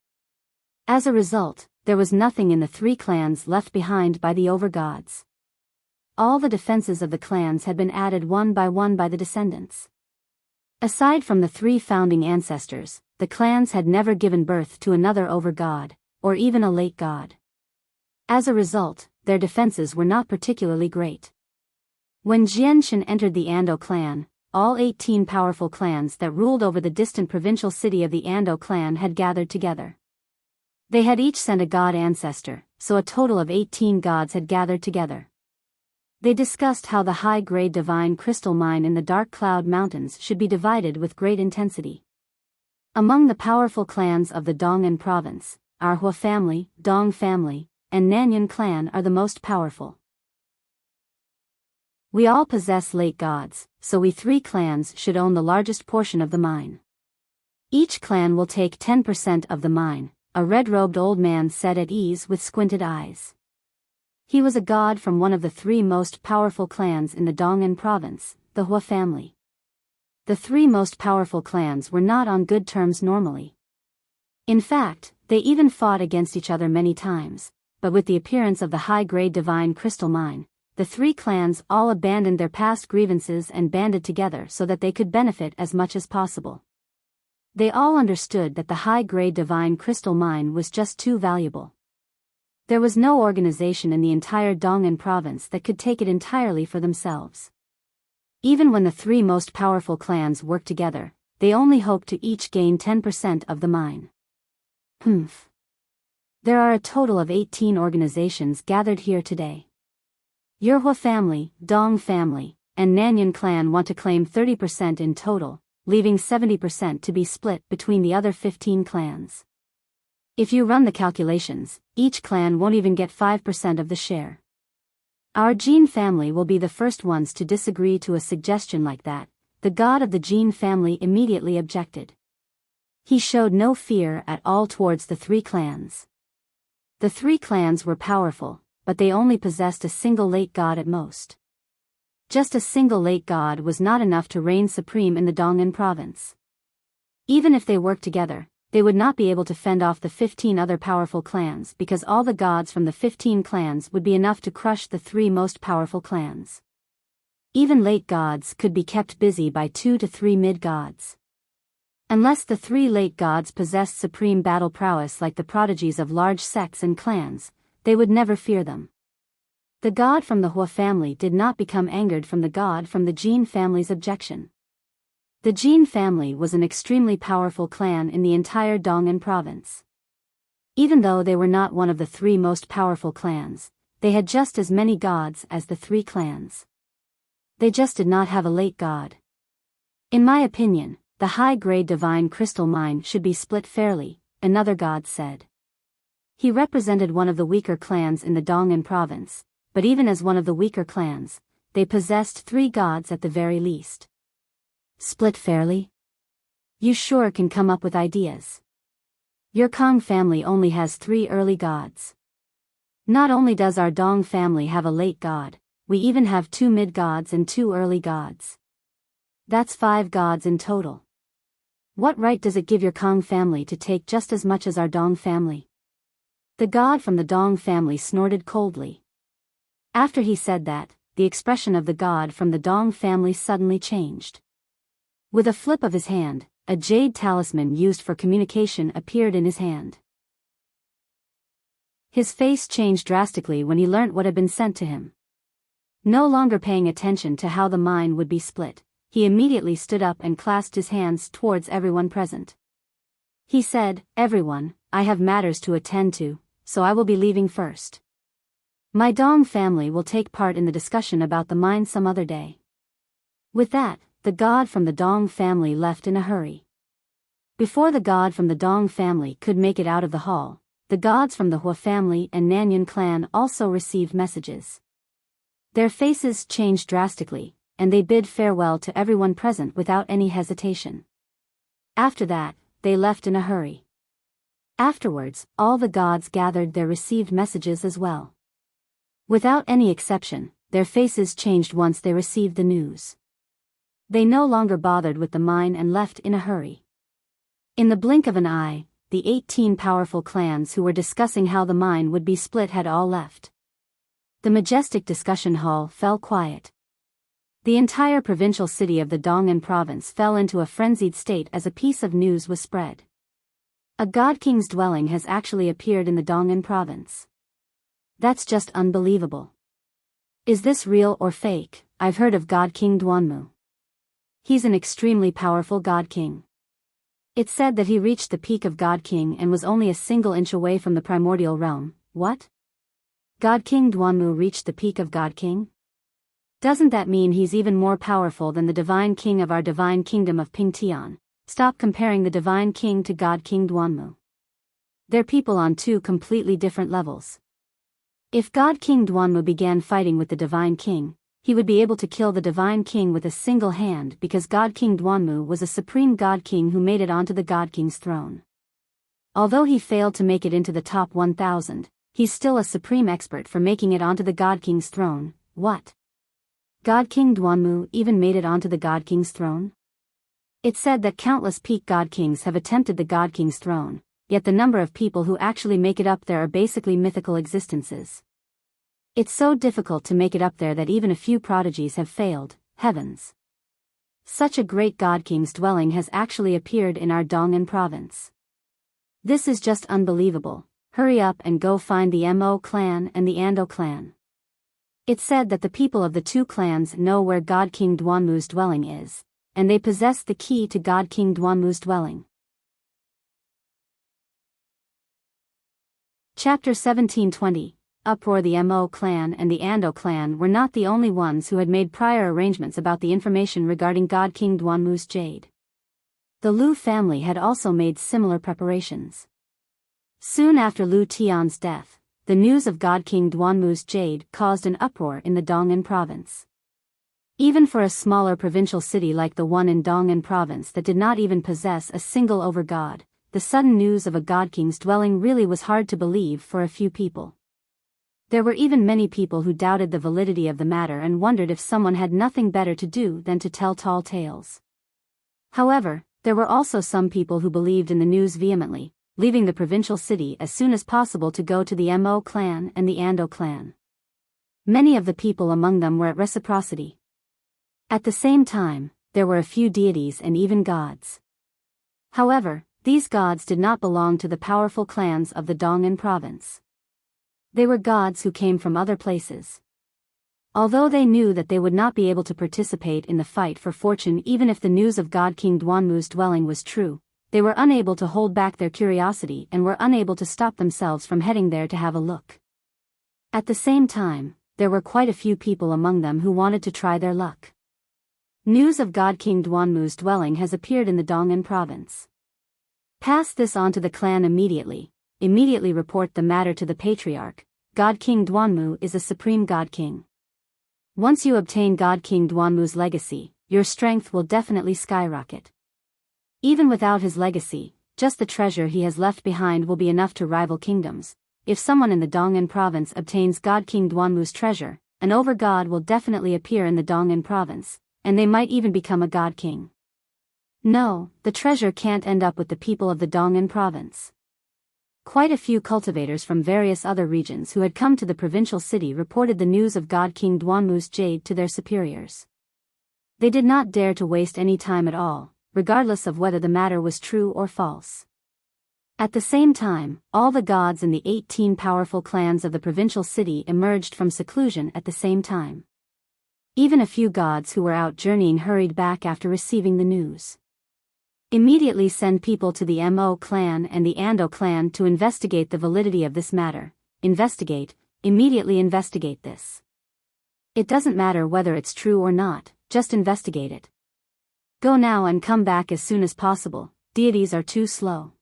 As a result, there was nothing in the three clans left behind by the overgods. All the defenses of the clans had been added one by the descendants. Aside from the three founding ancestors, the clans had never given birth to another overgod, or even a late god. As a result, their defenses were not particularly great. When Jian Shen entered the Ando clan, all 18 powerful clans that ruled over the distant provincial city of the Ando clan had gathered together. They had each sent a god ancestor, so a total of 18 gods had gathered together. They discussed how the high-grade divine crystal mine in the Dark Cloud Mountains should be divided with great intensity. Among the powerful clans of the Dong'an province, our Hua family, Dong family, and Nanyuan clan are the most powerful. We all possess late gods, so we three clans should own the largest portion of the mine. Each clan will take 10% of the mine, a red-robed old man said at ease with squinted eyes. He was a god from one of the three most powerful clans in the Dong'an province, the Hua family. The three most powerful clans were not on good terms normally. In fact, they even fought against each other many times, but with the appearance of the high-grade divine crystal mine, the three clans all abandoned their past grievances and banded together so that they could benefit as much as possible. They all understood that the high-grade divine crystal mine was just too valuable. There was no organization in the entire Dong'an province that could take it entirely for themselves. Even when the three most powerful clans worked together, they only hoped to each gain 10% of the mine. There are a total of 18 organizations gathered here today. Your Hua family, Dong family, and Nanyuan clan want to claim 30% in total, leaving 70% to be split between the other 15 clans. If you run the calculations, each clan won't even get 5% of the share. Our Jin family will be the first ones to disagree to a suggestion like that. The god of the Jin family immediately objected. He showed no fear at all towards the three clans. The three clans were powerful, but they only possessed a single late god at most. Just a single late god was not enough to reign supreme in the Dong'an province. Even if they worked together, they would not be able to fend off the 15 other powerful clans because all the gods from the 15 clans would be enough to crush the three most powerful clans. Even late gods could be kept busy by 2 to 3 mid-gods. Unless the three late gods possessed supreme battle prowess like the prodigies of large sects and clans, they would never fear them. The god from the Hua family did not become angered from the god from the Jin family's objection. The Jin family was an extremely powerful clan in the entire Dong'an province. Even though they were not one of the three most powerful clans, they had just as many gods as the three clans. They just did not have a late god. In my opinion, the high-grade divine crystal mine should be split fairly, another god said. He represented one of the weaker clans in the Dong'an province, but even as one of the weaker clans, they possessed three gods at the very least. Split fairly? You sure can come up with ideas. Your Kong family only has 3 early gods. Not only does our Dong family have a late god, we even have 2 mid-gods and 2 early gods. That's 5 gods in total. What right does it give your Kong family to take just as much as our Dong family? The god from the Dong family snorted coldly. After he said that, the expression of the god from the Dong family suddenly changed. With a flip of his hand, a jade talisman used for communication appeared in his hand. His face changed drastically when he learnt what had been sent to him. No longer paying attention to how the mine would be split, he immediately stood up and clasped his hands towards everyone present. He said, "Everyone, I have matters to attend to, so I will be leaving first. My Dong family will take part in the discussion about the mine some other day." With that, the god from the Dong family left in a hurry. Before the god from the Dong family could make it out of the hall, the gods from the Hua family and Nanyuan clan also received messages. Their faces changed drastically, and they bid farewell to everyone present without any hesitation. After that, they left in a hurry. Afterwards, all the gods gathered their received messages as well. Without any exception, their faces changed once they received the news. They no longer bothered with the mine and left in a hurry. In the blink of an eye, the 18 powerful clans who were discussing how the mine would be split had all left. The majestic discussion hall fell quiet. The entire provincial city of the Dong'an province fell into a frenzied state as a piece of news was spread. A god king's dwelling has actually appeared in the Dong'an province. That's just unbelievable. Is this real or fake? I've heard of God King Duanmu. He's an extremely powerful god king. It's said that he reached the peak of God King and was only a single inch away from the primordial realm. What? God King Duanmu reached the peak of God King? Doesn't that mean he's even more powerful than the divine king of our divine kingdom of Pingtian? Stop comparing the divine king to God King Duanmu. They're people on two completely different levels. If God King Duanmu began fighting with the divine king, he would be able to kill the divine king with a single hand because God King Duanmu was a supreme god king who made it onto the god king's throne. Although he failed to make it into the top 1,000, he's still a supreme expert for making it onto the god king's throne. What? God King Duanmu even made it onto the god king's throne? It's said that countless peak god kings have attempted the god king's throne, yet the number of people who actually make it up there are basically mythical existences. It's so difficult to make it up there that even a few prodigies have failed. Heavens! Such a great god king's dwelling has actually appeared in our Dong'an province. This is just unbelievable. Hurry up and go find the Mo clan and the Ando clan. It's said that the people of the two clans know where God King Duanmu's dwelling is, and they possess the key to God King Duanmu's dwelling. Chapter 1720. Uproar. The Mo clan and the Ando clan were not the only ones who had made prior arrangements about the information regarding God King Duanmu's jade. The Lu family had also made similar preparations. Soon after Lu Tian's death, the news of God King Duanmu's jade caused an uproar in the Dong'an province. Even for a smaller provincial city like the one in Dong'an province that did not even possess a single over-god, the sudden news of a god king's dwelling really was hard to believe for a few people. There were even many people who doubted the validity of the matter and wondered if someone had nothing better to do than to tell tall tales. However, there were also some people who believed in the news vehemently, leaving the provincial city as soon as possible to go to the Mo clan and the Ando clan. Many of the people among them were at reciprocity. At the same time, there were a few deities and even gods. However, these gods did not belong to the powerful clans of the Dong'an province. They were gods who came from other places. Although they knew that they would not be able to participate in the fight for fortune even if the news of God King Duanmu's dwelling was true, they were unable to hold back their curiosity and were unable to stop themselves from heading there to have a look. At the same time, there were quite a few people among them who wanted to try their luck. News of God King Duanmu's dwelling has appeared in the Dong'an province. Pass this on to the clan immediately. Immediately report the matter to the patriarch. God King Duanmu is a supreme god king. Once you obtain God King Duanmu's legacy, your strength will definitely skyrocket. Even without his legacy, just the treasure he has left behind will be enough to rival kingdoms. If someone in the Dong'an province obtains God King Duanmu's treasure, an over-god will definitely appear in the Dong'an province, and they might even become a god king. No, the treasure can't end up with the people of the Dong'an province. Quite a few cultivators from various other regions who had come to the provincial city reported the news of God King Duanmu's jade to their superiors. They did not dare to waste any time at all, regardless of whether the matter was true or false. At the same time, all the gods in the 18 powerful clans of the provincial city emerged from seclusion at the same time. Even a few gods who were out journeying hurried back after receiving the news. Immediately send people to the Mo clan and the Ando clan to investigate the validity of this matter. Investigate, immediately investigate this. It doesn't matter whether it's true or not, just investigate it. Go now and come back as soon as possible. Deities are too slow.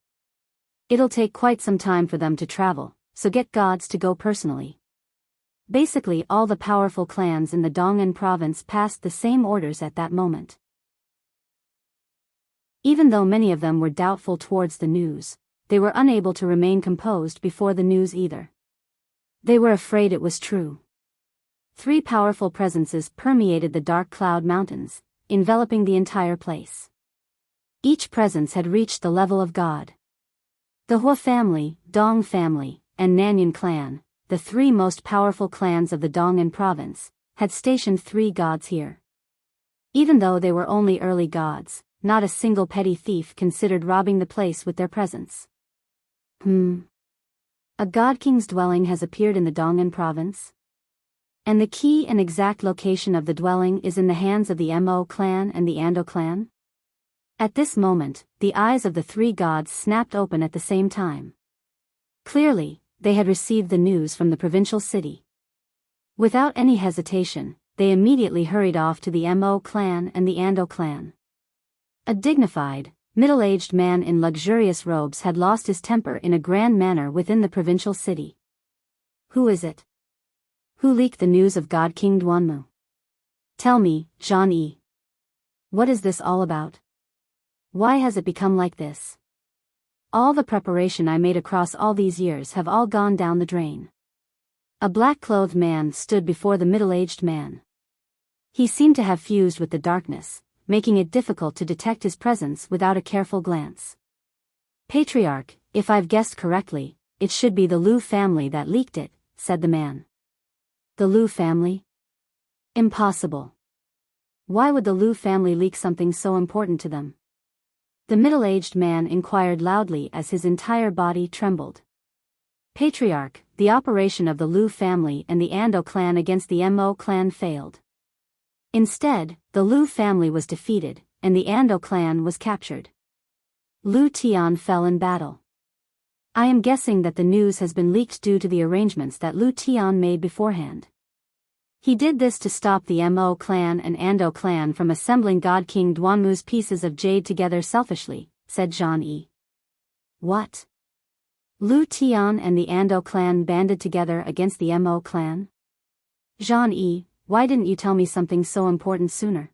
It'll take quite some time for them to travel, so get gods to go personally. Basically all the powerful clans in the Dong'an province passed the same orders at that moment. Even though many of them were doubtful towards the news, they were unable to remain composed before the news either. They were afraid it was true. 3 powerful presences permeated the dark cloud mountains, enveloping the entire place. Each presence had reached the level of God. The Hua family, Dong family, and Nanyan clan, the 3 most powerful clans of the Dong'an province, had stationed 3 gods here. Even though they were only early gods, not a single petty thief considered robbing the place with their presence. A god king's dwelling has appeared in the Dong'an province? And the key and exact location of the dwelling is in the hands of the Mo clan and the Ando clan? At this moment, the eyes of the 3 gods snapped open at the same time. Clearly, they had received the news from the provincial city. Without any hesitation, they immediately hurried off to the Mo clan and the Ando clan. A dignified, middle-aged man in luxurious robes had lost his temper in a grand manner within the provincial city. Who is it? Who leaked the news of God King Duanmu? Tell me, Zhan Yi. What is this all about? Why has it become like this? All the preparation I made across all these years have all gone down the drain. A black-clothed man stood before the middle-aged man. He seemed to have fused with the darkness, making it difficult to detect his presence without a careful glance. Patriarch, if I've guessed correctly, it should be the Lu family that leaked it, said the man. The Lu family? Impossible. Why would the Lu family leak something so important to them? The middle-aged man inquired loudly as his entire body trembled. Patriarch, the operation of the Lu family and the Ando clan against the Mo clan failed. Instead, the Lu family was defeated, and the Ando clan was captured. Lu Tian fell in battle. I am guessing that the news has been leaked due to the arrangements that Lu Tian made beforehand. He did this to stop the Mo clan and Ando clan from assembling God King Duanmu's pieces of jade together selfishly, said Zhan Yi. What? Lu Tian and the Ando clan banded together against the Mo clan? Zhan Yi, why didn't you tell me something so important sooner?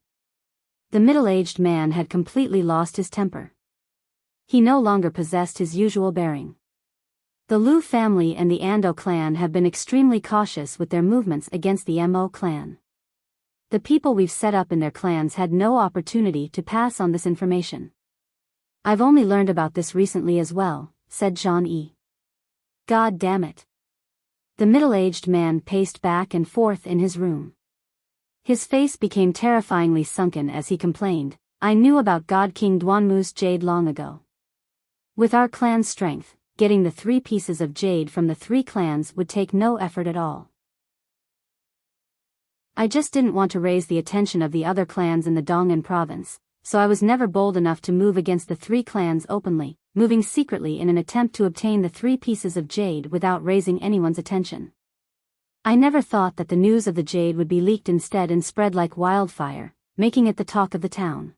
The middle-aged man had completely lost his temper. He no longer possessed his usual bearing. The Lu family and the Ando clan have been extremely cautious with their movements against the Mo clan. The people we've set up in their clans had no opportunity to pass on this information. I've only learned about this recently as well, said Zhan Yi. God damn it. The middle-aged man paced back and forth in his room. His face became terrifyingly sunken as he complained, I knew about God King Duanmu's jade long ago. With our clan's strength, getting the 3 pieces of jade from the 3 clans would take no effort at all. I just didn't want to raise the attention of the other clans in the Dong'an province, so I was never bold enough to move against the 3 clans openly, moving secretly in an attempt to obtain the 3 pieces of jade without raising anyone's attention. I never thought that the news of the jade would be leaked instead and spread like wildfire, making it the talk of the town.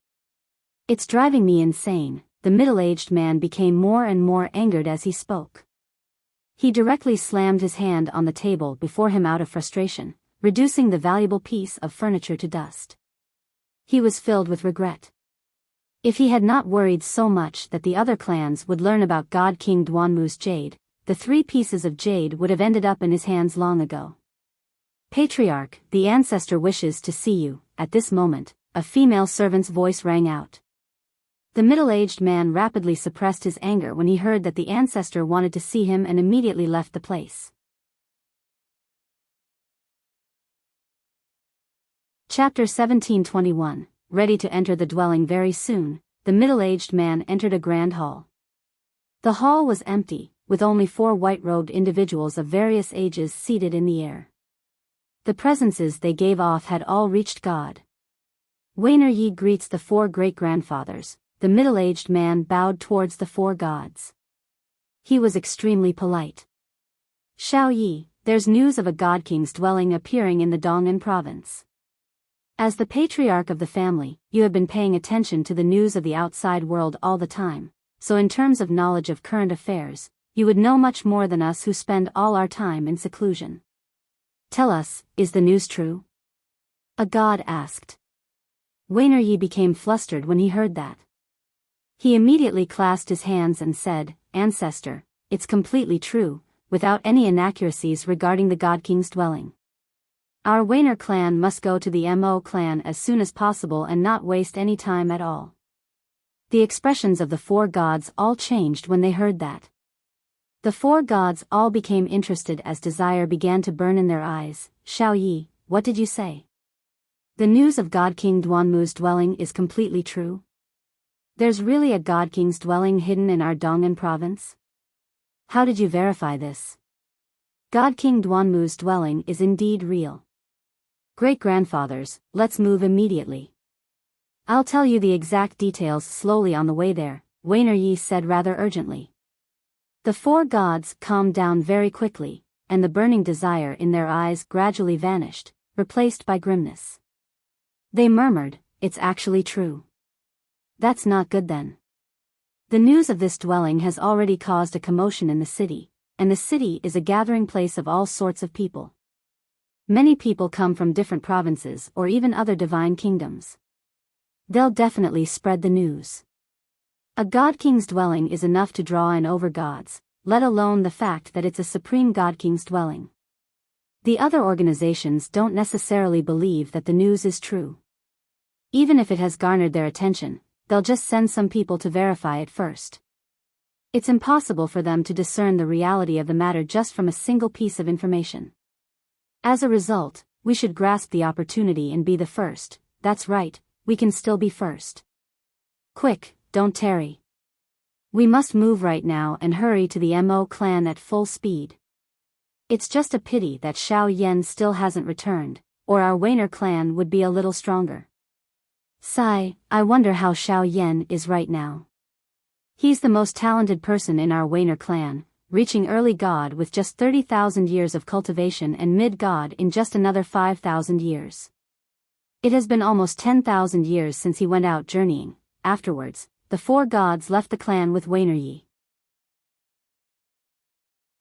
It's driving me insane. The middle-aged man became more and more angered as he spoke. He directly slammed his hand on the table before him out of frustration, reducing the valuable piece of furniture to dust. He was filled with regret. If he had not worried so much that the other clans would learn about God King Duanmu's jade, the 3 pieces of jade would have ended up in his hands long ago. Patriarch, the ancestor wishes to see you. At this moment, a female servant's voice rang out. The middle-aged man rapidly suppressed his anger when he heard that the ancestor wanted to see him and immediately left the place. Chapter 1721. Ready to enter the dwelling very soon, the middle-aged man entered a grand hall. The hall was empty, with only 4 white-robed individuals of various ages seated in the air. The presences they gave off had all reached God. Wainer Yi greets the 4 great-grandfathers. The middle-aged man bowed towards the 4 gods. He was extremely polite. Xiao Yi, there's news of a god king's dwelling appearing in the Dong'an province. As the patriarch of the family, you have been paying attention to the news of the outside world all the time, so in terms of knowledge of current affairs, you would know much more than us who spend all our time in seclusion. Tell us, is the news true? A god asked. Wainer Yi became flustered when he heard that. He immediately clasped his hands and said, ancestor, it's completely true, without any inaccuracies regarding the God King's dwelling. Our Wainer clan must go to the Mo clan as soon as possible and not waste any time at all. The expressions of the four gods all changed when they heard that. The four gods all became interested as desire began to burn in their eyes. Xiao Yi, what did you say? The news of God King Duanmu's dwelling is completely true? There's really a God King's dwelling hidden in our Dong'an province? How did you verify this? God King Duanmu's dwelling is indeed real. Great-grandfathers, let's move immediately. I'll tell you the exact details slowly on the way there, Wainer Yi said rather urgently. The four gods calmed down very quickly, and the burning desire in their eyes gradually vanished, replaced by grimness. They murmured, "It's actually true." That's not good then. The news of this dwelling has already caused a commotion in the city, and the city is a gathering place of all sorts of people. Many people come from different provinces or even other divine kingdoms. They'll definitely spread the news. A God King's dwelling is enough to draw in over gods, let alone the fact that it's a supreme God King's dwelling. The other organizations don't necessarily believe that the news is true. Even if it has garnered their attention, they'll just send some people to verify it first. It's impossible for them to discern the reality of the matter just from a single piece of information. As a result, we should grasp the opportunity and be the first. That's right, we can still be first. Quick, don't tarry. We must move right now and hurry to the Mo clan at full speed. It's just a pity that Xiao Yan still hasn't returned, or our Wainer clan would be a little stronger. Sigh, I wonder how Xiao Yan is right now. He's the most talented person in our Wainer clan, reaching early god with just 30,000 years of cultivation and mid-god in just another 5,000 years. It has been almost 10,000 years since he went out journeying. Afterwards, the four gods left the clan with Wainer Yi.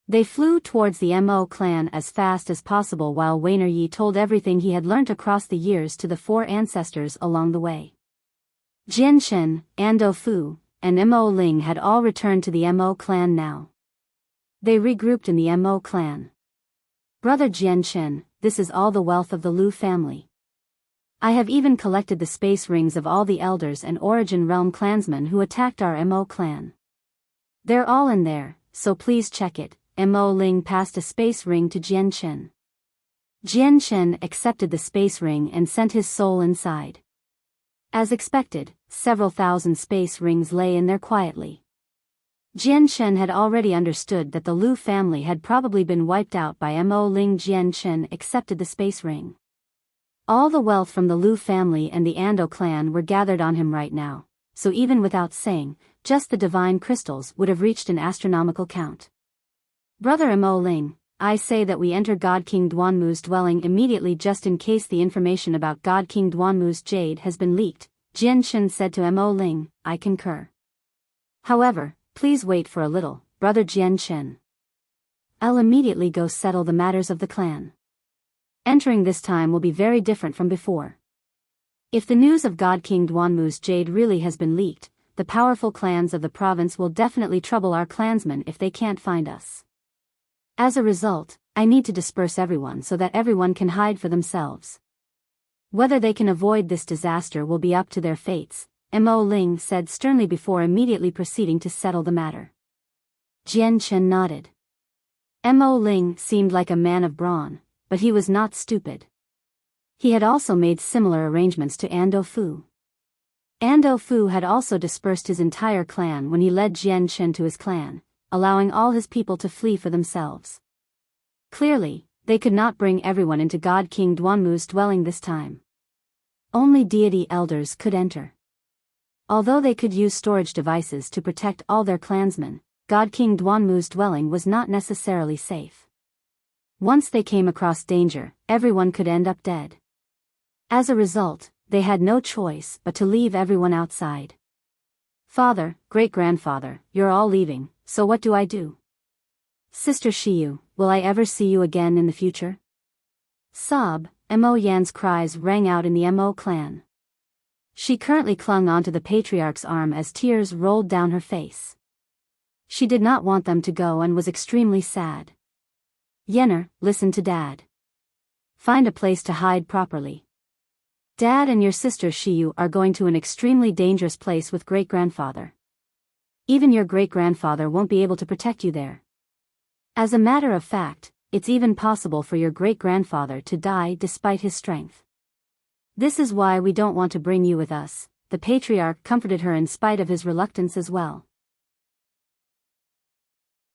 They flew towards the Mo clan as fast as possible while Wainer Yi told everything he had learnt across the years to the four ancestors along the way. Jian Shen, Ando Fu, and Mo Ling had all returned to the Mo clan now. They regrouped in the Mo clan. Brother Jian Shen, this is all the wealth of the Lu family. I have even collected the space rings of all the elders and Origin Realm clansmen who attacked our Mo clan. They're all in there, so please check it. Mo Ling passed a space ring to Jian Shen. Jian Shen accepted the space ring and sent his soul inside. As expected, several thousand space rings lay in there quietly. Jian Shen had already understood that the Lu family had probably been wiped out by Mo Ling. Jian Shen accepted the space ring. All the wealth from the Lu family and the Ando clan were gathered on him right now, so even without saying, just the divine crystals would have reached an astronomical count. Brother Mo Ling, I say that we enter God King Duanmu's dwelling immediately just in case the information about God King Duanmu's jade has been leaked, Jian Shen said to Mo Ling. I concur. However, please wait for a little, Brother Jian Shen. I'll immediately go settle the matters of the clan. Entering this time will be very different from before. If the news of God King Duanmu's jade really has been leaked, the powerful clans of the province will definitely trouble our clansmen if they can't find us. As a result, I need to disperse everyone so that everyone can hide for themselves. Whether they can avoid this disaster will be up to their fates, Mo Ling said sternly before immediately proceeding to settle the matter. Jian Shen nodded. Mo Ling seemed like a man of brawn, but he was not stupid. He had also made similar arrangements to Ando Fu. Ando Fu had also dispersed his entire clan when he led Jian Shen to his clan, allowing all his people to flee for themselves. Clearly, they could not bring everyone into God King Duanmu's dwelling this time. Only deity elders could enter. Although they could use storage devices to protect all their clansmen, God King Duanmu's dwelling was not necessarily safe. Once they came across danger, everyone could end up dead. As a result, they had no choice but to leave everyone outside. Father, great-grandfather, you're all leaving, so what do I do? Sister Shiyu, will I ever see you again in the future? Sob, Mo Yan's cries rang out in the Mo clan. She currently clung onto the patriarch's arm as tears rolled down her face. She did not want them to go and was extremely sad. Yenner, listen to Dad. Find a place to hide properly. Dad and your sister Shiyu are going to an extremely dangerous place with great-grandfather. Even your great-grandfather won't be able to protect you there. As a matter of fact, it's even possible for your great-grandfather to die despite his strength. This is why we don't want to bring you with us. The patriarch comforted her in spite of his reluctance as well.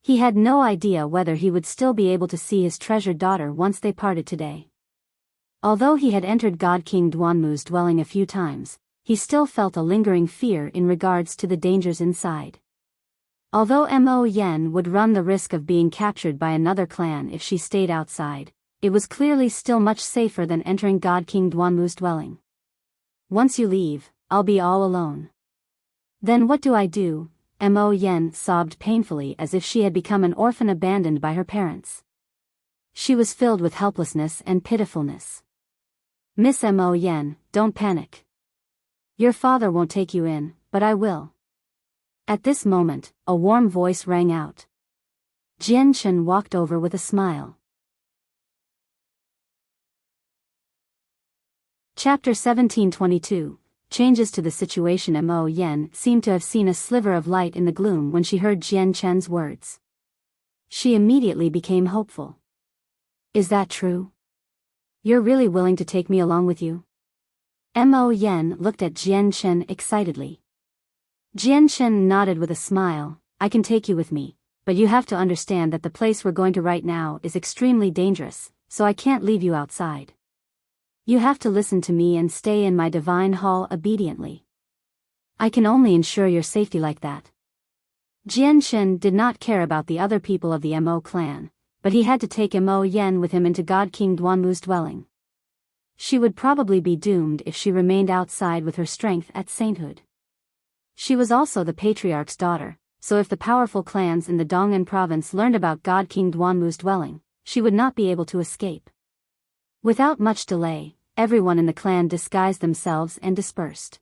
He had no idea whether he would still be able to see his treasured daughter once they parted today. Although he had entered God King Duanmu's dwelling a few times, he still felt a lingering fear in regards to the dangers inside. Although Mo Yen would run the risk of being captured by another clan if she stayed outside, it was clearly still much safer than entering God King Duanmu's dwelling. Once you leave, I'll be all alone. Then what do I do? Mo Yen sobbed painfully as if she had become an orphan abandoned by her parents. She was filled with helplessness and pitifulness. Miss Mo Yen, don't panic. Your father won't take you in, but I will. At this moment, a warm voice rang out. Jian Chen walked over with a smile. Chapter 1722. Changes to the situation. Mo Yen seemed to have seen a sliver of light in the gloom when she heard Jian Chen's words. She immediately became hopeful. Is that true? You're really willing to take me along with you? Mo Yen looked at Jian Chen excitedly. Jian Chen nodded with a smile. I can take you with me, but you have to understand that the place we're going to right now is extremely dangerous, so I can't leave you outside. You have to listen to me and stay in my divine hall obediently. I can only ensure your safety like that. Jian Chen did not care about the other people of the Mo clan, but he had to take Mo Yen with him into God King Duanmu's dwelling. She would probably be doomed if she remained outside with her strength at sainthood. She was also the patriarch's daughter, so if the powerful clans in the Dong'an province learned about God King Duanmu's dwelling, she would not be able to escape. Without much delay, everyone in the clan disguised themselves and dispersed.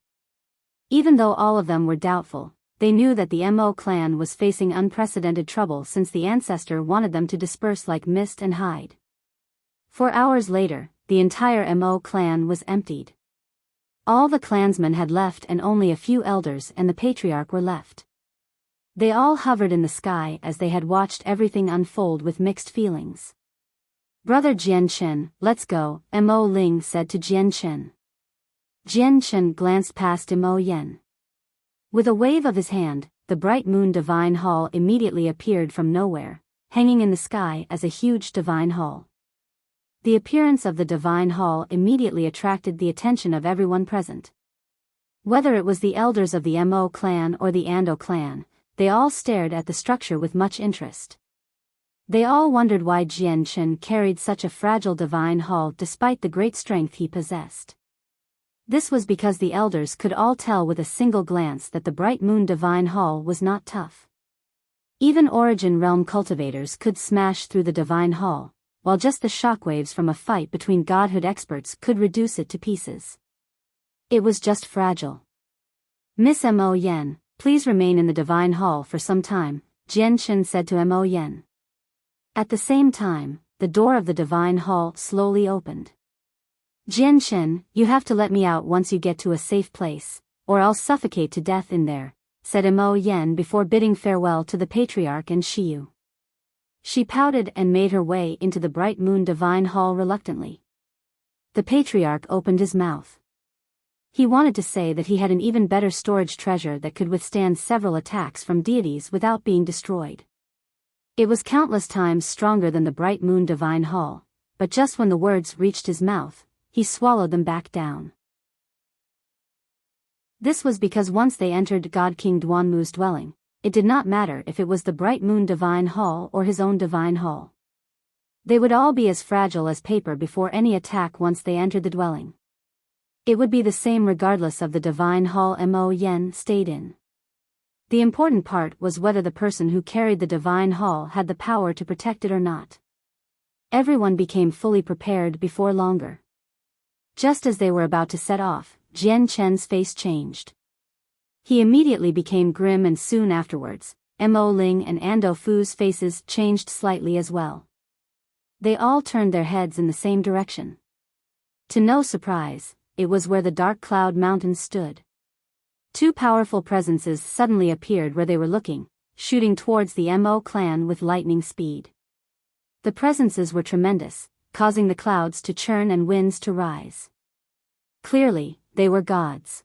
Even though all of them were doubtful, they knew that the Mo clan was facing unprecedented trouble since the ancestor wanted them to disperse like mist and hide. 4 hours later, the entire Mo clan was emptied. All the clansmen had left and only a few elders and the patriarch were left. They all hovered in the sky as they had watched everything unfold with mixed feelings. Brother Jian Chen, let's go, Mo Ling said to Jian Chen. Jian Chen glanced past Mo Yen. With a wave of his hand, the bright moon divine hall immediately appeared from nowhere, hanging in the sky as a huge divine hall. The appearance of the divine hall immediately attracted the attention of everyone present. Whether it was the elders of the Mo clan or the Ando clan, they all stared at the structure with much interest. They all wondered why Jian Chen carried such a fragile divine hall despite the great strength he possessed. This was because the elders could all tell with a single glance that the bright moon divine hall was not tough. Even origin realm cultivators could smash through the divine hall, while just the shockwaves from a fight between godhood experts could reduce it to pieces. It was just fragile. Miss Mo Yen, please remain in the divine hall for some time, Jian Chen said to Mo Yen. At the same time, the door of the divine hall slowly opened. Jian Chen, you have to let me out once you get to a safe place, or I'll suffocate to death in there, said Mo Yen before bidding farewell to the patriarch and Shiyu. She pouted and made her way into the bright moon divine hall reluctantly. The patriarch opened his mouth. He wanted to say that he had an even better storage treasure that could withstand several attacks from deities without being destroyed. It was countless times stronger than the bright moon divine hall, but just when the words reached his mouth, he swallowed them back down. This was because once they entered God King Duanmu's dwelling, it did not matter if it was the bright moon divine hall or his own divine hall. They would all be as fragile as paper before any attack once they entered the dwelling. It would be the same regardless of the divine hall Mo Yen stayed in. The important part was whether the person who carried the divine hall had the power to protect it or not. Everyone became fully prepared before longer. Just as they were about to set off, Jian Chen's face changed. He immediately became grim and soon afterwards, Mo Ling and Ando Fu's faces changed slightly as well. They all turned their heads in the same direction. To no surprise, it was where the dark cloud mountains stood. Two powerful presences suddenly appeared where they were looking, shooting towards the Mo clan with lightning speed. The presences were tremendous, causing the clouds to churn and winds to rise. Clearly, they were gods.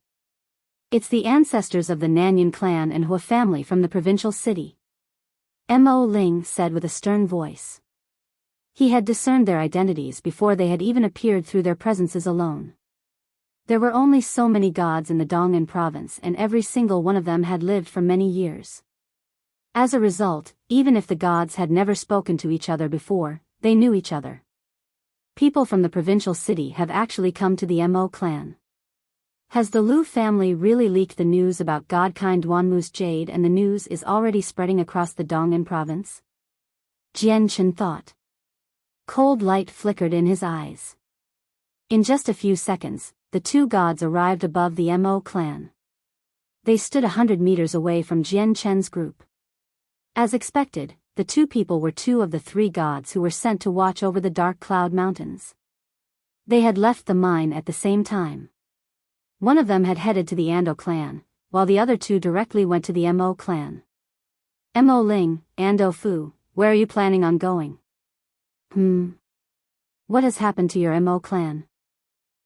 It's the ancestors of the Nanyan clan and Hua family from the provincial city. Mo Ling said with a stern voice. He had discerned their identities before they had even appeared through their presences alone. There were only so many gods in the Dong'an province, and every single one of them had lived for many years. As a result, even if the gods had never spoken to each other before, they knew each other. People from the provincial city have actually come to the Mo clan. Has the Lu family really leaked the news about godkind Duanmu's jade, and the news is already spreading across the Dong'an province? Jian Chen thought. Cold light flickered in his eyes. In just a few seconds, the two gods arrived above the Mo clan. They stood 100 meters away from Jian Chen's group. As expected, the two people were two of the three gods who were sent to watch over the Dark Cloud Mountains. They had left the mine at the same time. One of them had headed to the Ando clan, while the other two directly went to the Mo clan. Mo Ling, Ando Fu, where are you planning on going? What has happened to your Mo clan?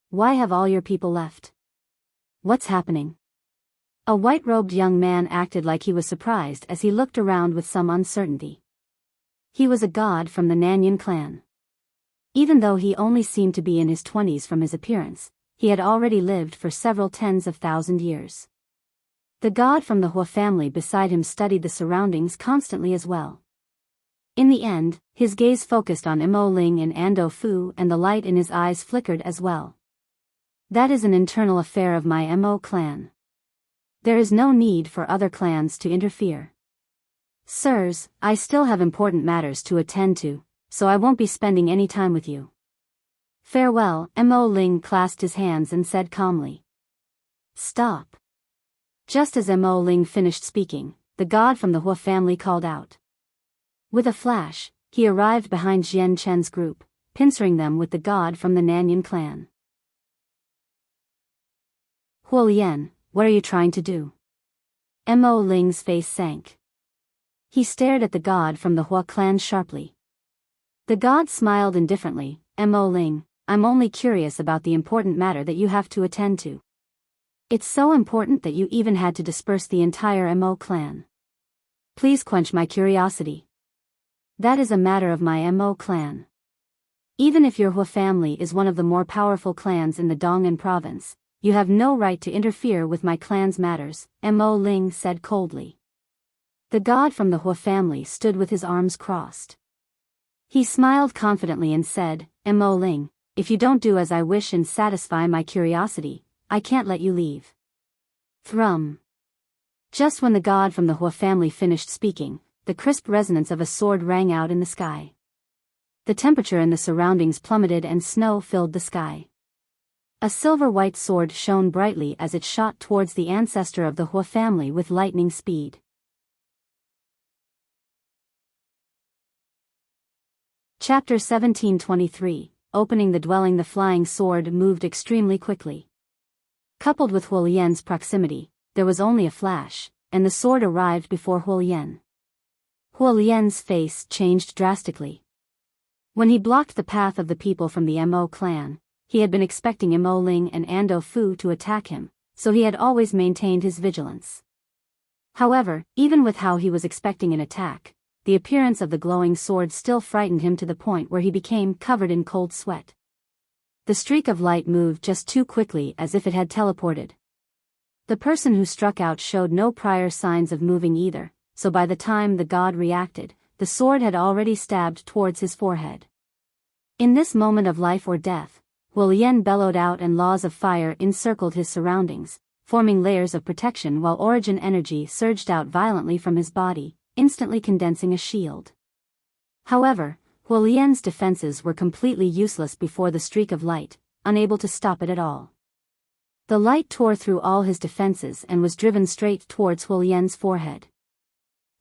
Why have all your people left? What's happening? A white-robed young man acted like he was surprised as he looked around with some uncertainty. He was a god from the Nanyan clan. Even though he only seemed to be in his 20s from his appearance, he had already lived for several tens of thousand years. The god from the Hua family beside him studied the surroundings constantly as well. In the end, his gaze focused on Mo Ling and Ando Fu, and the light in his eyes flickered as well. That is an internal affair of my Mo clan. There is no need for other clans to interfere. Sirs, I still have important matters to attend to, so I won't be spending any time with you. Farewell. Mo Ling clasped his hands and said calmly. Stop. Just as Mo Ling finished speaking, the god from the Hua family called out. With a flash, he arrived behind Jian Chen's group, pincering them with the god from the Nanyan clan. Huolian, what are you trying to do? Mo Ling's face sank. He stared at the god from the Hua clan sharply. The god smiled indifferently. Mo Ling, I'm only curious about the important matter that you have to attend to. It's so important that you even had to disperse the entire Mo clan. Please quench my curiosity. That is a matter of my Mo clan. Even if your Hua family is one of the more powerful clans in the Dong'an province, you have no right to interfere with my clan's matters, Mo Ling said coldly. The god from the Hua family stood with his arms crossed. He smiled confidently and said, Mo Ling, if you don't do as I wish and satisfy my curiosity, I can't let you leave. Thrum. Just when the god from the Hua family finished speaking, the crisp resonance of a sword rang out in the sky. The temperature in the surroundings plummeted and snow filled the sky. A silver-white sword shone brightly as it shot towards the ancestor of the Hua family with lightning speed. Chapter 1723, Opening the Dwelling. The flying sword moved extremely quickly. Coupled with Huolien's proximity, there was only a flash, and the sword arrived before Huolien. Huolien's face changed drastically. When he blocked the path of the people from the Mo clan, he had been expecting Mo Ling and Ando Fu to attack him, so he had always maintained his vigilance. However, even with how he was expecting an attack, the appearance of the glowing sword still frightened him to the point where he became covered in cold sweat. The streak of light moved just too quickly, as if it had teleported. The person who struck out showed no prior signs of moving either, so by the time the god reacted, the sword had already stabbed towards his forehead. In this moment of life or death, Huolien bellowed out and laws of fire encircled his surroundings, forming layers of protection while origin energy surged out violently from his body, instantly condensing a shield. However, Huolien's defenses were completely useless before the streak of light, unable to stop it at all. The light tore through all his defenses and was driven straight towards Huolien's forehead.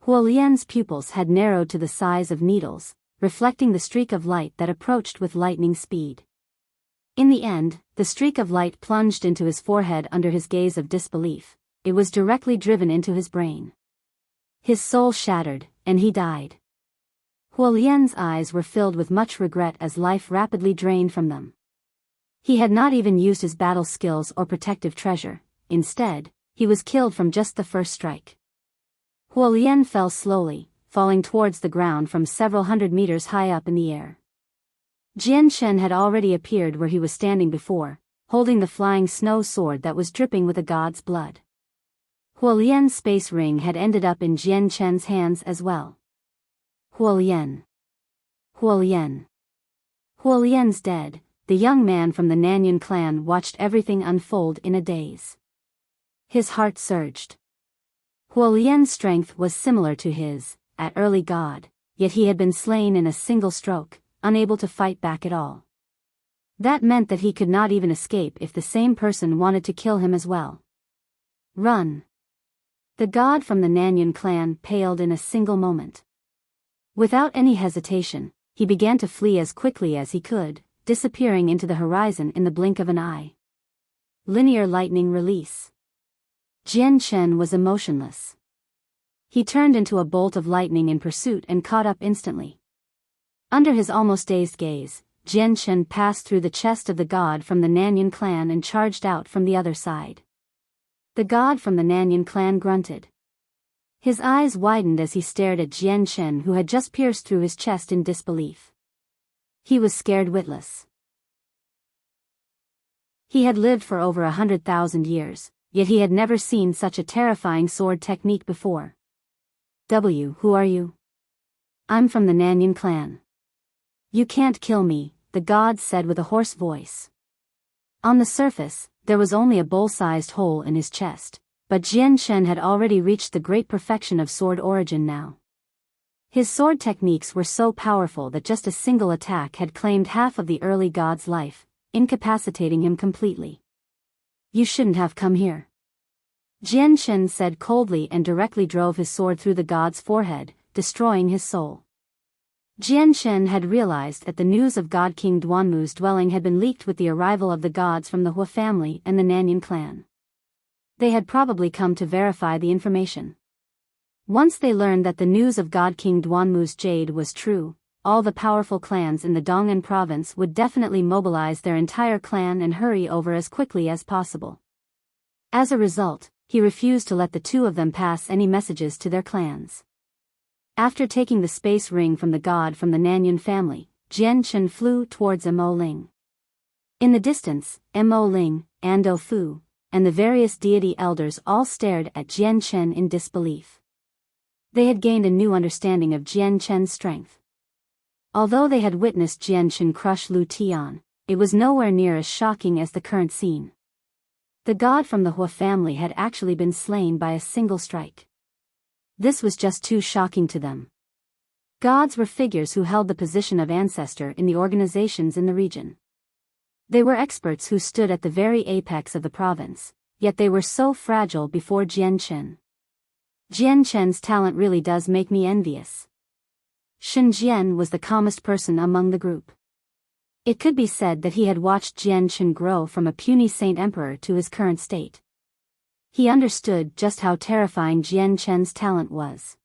Huolien's pupils had narrowed to the size of needles, reflecting the streak of light that approached with lightning speed. In the end, the streak of light plunged into his forehead under his gaze of disbelief. It was directly driven into his brain. His soul shattered, and he died. Huolien's eyes were filled with much regret as life rapidly drained from them. He had not even used his battle skills or protective treasure. Instead, he was killed from just the first strike. Huolien fell slowly, falling towards the ground from several hundred meters high up in the air. Jian Shen had already appeared where he was standing before, holding the flying snow sword that was dripping with a god's blood. Huolien's space ring had ended up in Jian Chen's hands as well. Huolien. Huolien. Huolien's dead. The young man from the Nanyan clan watched everything unfold in a daze. His heart surged. Huolien's strength was similar to his, at early god, yet he had been slain in a single stroke, unable to fight back at all. That meant that he could not even escape if the same person wanted to kill him as well. Run! The god from the Nanyan clan paled in a single moment. Without any hesitation, he began to flee as quickly as he could, disappearing into the horizon in the blink of an eye. Linear lightning release. Jian Chen was emotionless. He turned into a bolt of lightning in pursuit and caught up instantly. Under his almost dazed gaze, Jian Chen passed through the chest of the god from the Nanyan clan and charged out from the other side. The god from the Nanyan clan grunted. His eyes widened as he stared at Jian Chen, who had just pierced through his chest in disbelief. He was scared witless. He had lived for over 100,000 years, yet he had never seen such a terrifying sword technique before. Who are you? I'm from the Nanyan clan. You can't kill me, the god said with a hoarse voice. On the surface, there was only a bowl-sized hole in his chest, but Jian Chen had already reached the great perfection of sword origin now. His sword techniques were so powerful that just a single attack had claimed half of the early god's life, incapacitating him completely. You shouldn't have come here. Jian Chen said coldly and directly drove his sword through the god's forehead, destroying his soul. Jian Chen had realized that the news of God King Duanmu's dwelling had been leaked with the arrival of the gods from the Hua family and the Nanyan clan. They had probably come to verify the information. Once they learned that the news of God King Duanmu's jade was true, all the powerful clans in the Dong'an province would definitely mobilize their entire clan and hurry over as quickly as possible. As a result, he refused to let the two of them pass any messages to their clans. After taking the space ring from the god from the Nanyan family, Jian Chen flew towards Mo Ling. In the distance, Mo Ling, Ando Fu, and the various deity elders all stared at Jian Chen in disbelief. They had gained a new understanding of Jian Chen's strength. Although they had witnessed Jian Chen crush Lu Tian, it was nowhere near as shocking as the current scene. The god from the Hua family had actually been slain by a single strike. This was just too shocking to them. Gods were figures who held the position of ancestor in the organizations in the region. They were experts who stood at the very apex of the province, yet they were so fragile before Jian Chen. Jian Chen's talent really does make me envious. Shen Jian was the calmest person among the group. It could be said that he had watched Jian Chen grow from a puny saint emperor to his current state. He understood just how terrifying Jian Chen's talent was.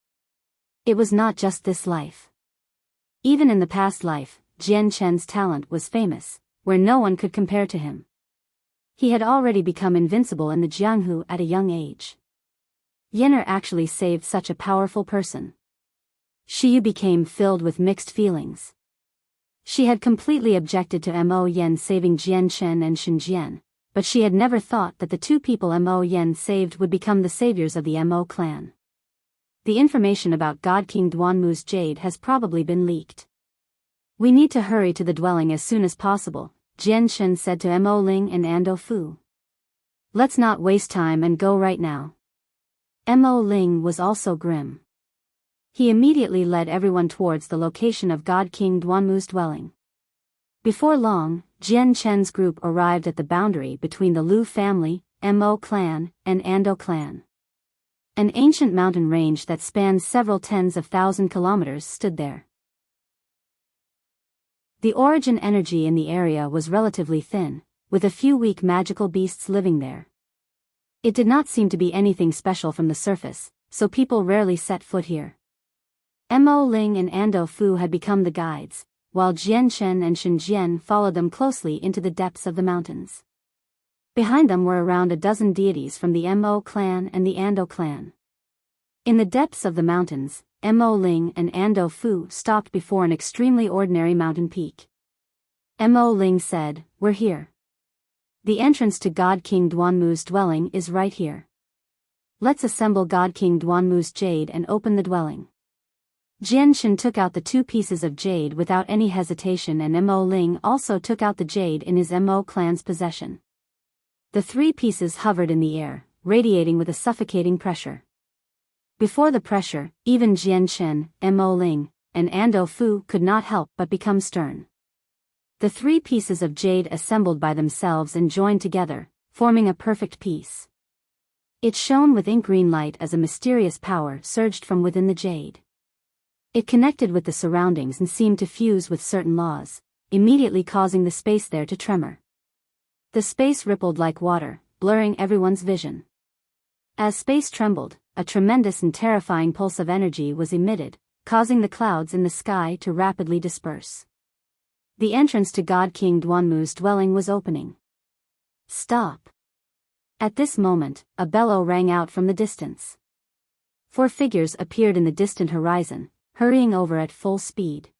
It was not just this life. Even in the past life, Jian Chen's talent was famous, where no one could compare to him. He had already become invincible in the Jianghu at a young age. Yenner actually saved such a powerful person. Shiyu became filled with mixed feelings. She had completely objected to Mo Yen saving Jian Chen and Shen Jian, but she had never thought that the two people Mo Yen saved would become the saviors of the Mo clan. The information about God King Duanmu's jade has probably been leaked. We need to hurry to the dwelling as soon as possible, Jian Shen said to Mo Ling and Ando Fu. Let's not waste time and go right now. Mo Ling was also grim. He immediately led everyone towards the location of God King Duanmu's dwelling. Before long, Jian Chen's group arrived at the boundary between the Lu family, Mo clan, and Ando clan. An ancient mountain range that spans several tens of thousand kilometers stood there. The origin energy in the area was relatively thin, with a few weak magical beasts living there. It did not seem to be anything special from the surface, so people rarely set foot here. Mo Ling and Ando Fu had become the guides, while Jian Chen and Shen Jian followed them closely into the depths of the mountains. Behind them were around a dozen deities from the Mo clan and the Ando clan. In the depths of the mountains, Mo Ling and Ando Fu stopped before an extremely ordinary mountain peak. Mo Ling said, "We're here. The entrance to God King Duanmu's dwelling is right here. Let's assemble God King Duanmu's jade and open the dwelling." Jian Shen took out the 2 pieces of jade without any hesitation, and Mo Ling also took out the jade in his Mo clan's possession. The 3 pieces hovered in the air, radiating with a suffocating pressure. Before the pressure, even Jian Shen, Mo Ling, and Ando Fu could not help but become stern. The 3 pieces of jade assembled by themselves and joined together, forming a perfect piece. It shone with ink-green light as a mysterious power surged from within the jade. It connected with the surroundings and seemed to fuse with certain laws, immediately causing the space there to tremor. The space rippled like water, blurring everyone's vision. As space trembled, a tremendous and terrifying pulse of energy was emitted, causing the clouds in the sky to rapidly disperse. The entrance to God King Duanmu's dwelling was opening. "Stop!" At this moment, a bellow rang out from the distance. 4 figures appeared in the distant horizon, hurrying over at full speed.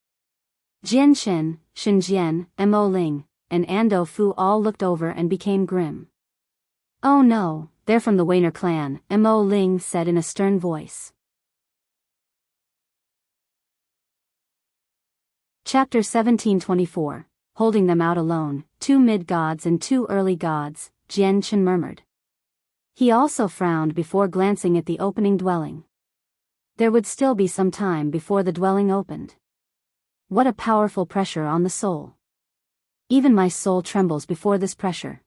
Jian Shen, Shen Jian, Mo Ling, and Ando Fu all looked over and became grim. "Oh no, they're from the Weiner clan," Mo Ling said in a stern voice. Chapter 1724, Holding them out alone, 2 mid-gods and 2 early gods, Jian Chen murmured. He also frowned before glancing at the opening dwelling. There would still be some time before the dwelling opened. What a powerful pressure on the soul. Even my soul trembles before this pressure.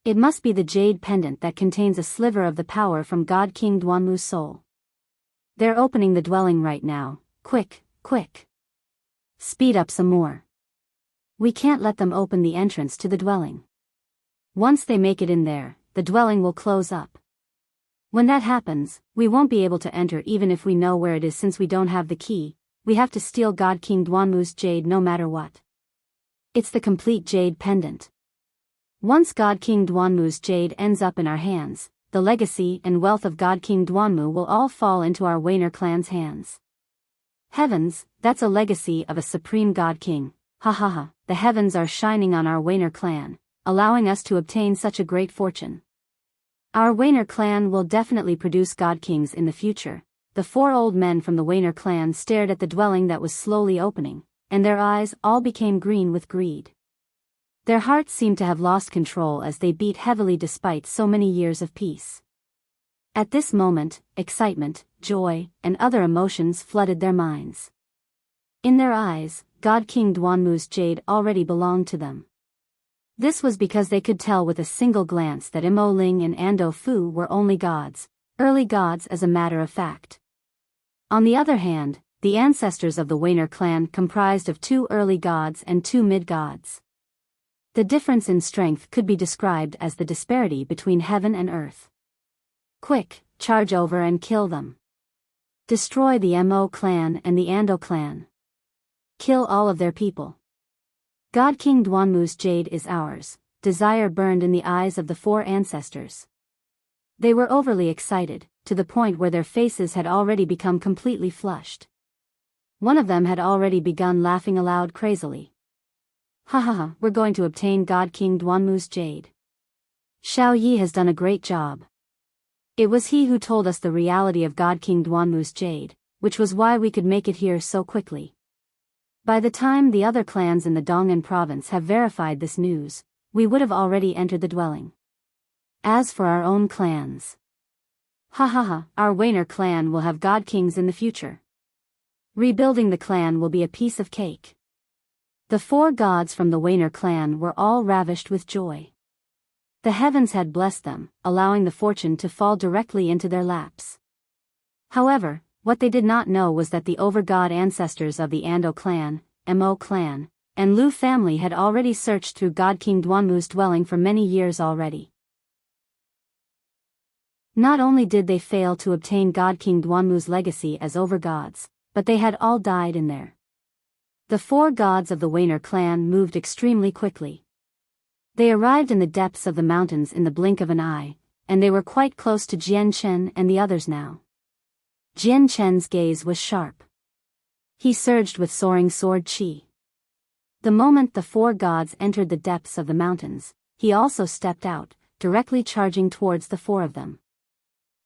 It must be the jade pendant that contains a sliver of the power from God King Duanmu's soul. They're opening the dwelling right now. Quick, quick. Speed up some more. We can't let them open the entrance to the dwelling. Once they make it in there, the dwelling will close up. When that happens, we won't be able to enter even if we know where it is, since we don't have the key. We have to steal God King Duanmu's jade no matter what. It's the complete jade pendant. Once God King Duanmu's jade ends up in our hands, the legacy and wealth of God King Duanmu will all fall into our Weiner clan's hands. Heavens, that's a legacy of a supreme God King. Ha ha ha, the heavens are shining on our Weiner clan, allowing us to obtain such a great fortune. Our Weiner clan will definitely produce God Kings in the future. The 4 old men from the Weiner clan stared at the dwelling that was slowly opening, and their eyes all became green with greed. Their hearts seemed to have lost control as they beat heavily despite so many years of peace. At this moment, excitement, joy, and other emotions flooded their minds. In their eyes, God King Duanmu's jade already belonged to them. This was because they could tell with a single glance that Mo Ling and Ando Fu were only gods, early gods as a matter of fact. On the other hand, the ancestors of the Weiner clan comprised of 2 early gods and 2 mid-gods. The difference in strength could be described as the disparity between heaven and earth. Quick, charge over and kill them. Destroy the Mo clan and the Ando clan. Kill all of their people. God King Duanmu's jade is ours, desire burned in the eyes of the 4 ancestors. They were overly excited, to the point where their faces had already become completely flushed. One of them had already begun laughing aloud crazily. Ha ha ha, we're going to obtain God King Duanmu's jade. Xiao Yi has done a great job. It was he who told us the reality of God King Duanmu's jade, which was why we could make it here so quickly. By the time the other clans in the Dong'an province have verified this news, we would have already entered the dwelling. As for our own clans. Ha ha ha, our Weiner clan will have God Kings in the future. Rebuilding the clan will be a piece of cake. The 4 gods from the Weiner clan were all ravished with joy. The heavens had blessed them, allowing the fortune to fall directly into their laps. However, what they did not know was that the over-god ancestors of the Ando clan, Mo clan, and Lu family had already searched through God King Duanmu's dwelling for many years already. Not only did they fail to obtain God King Duanmu's legacy as over-gods, but they had all died in there. The 4 gods of the Wainer clan moved extremely quickly. They arrived in the depths of the mountains in the blink of an eye, and they were quite close to Jian Chen and the others now. Jian Chen's gaze was sharp. He surged with soaring sword qi. The moment the 4 gods entered the depths of the mountains, he also stepped out, directly charging towards the 4 of them.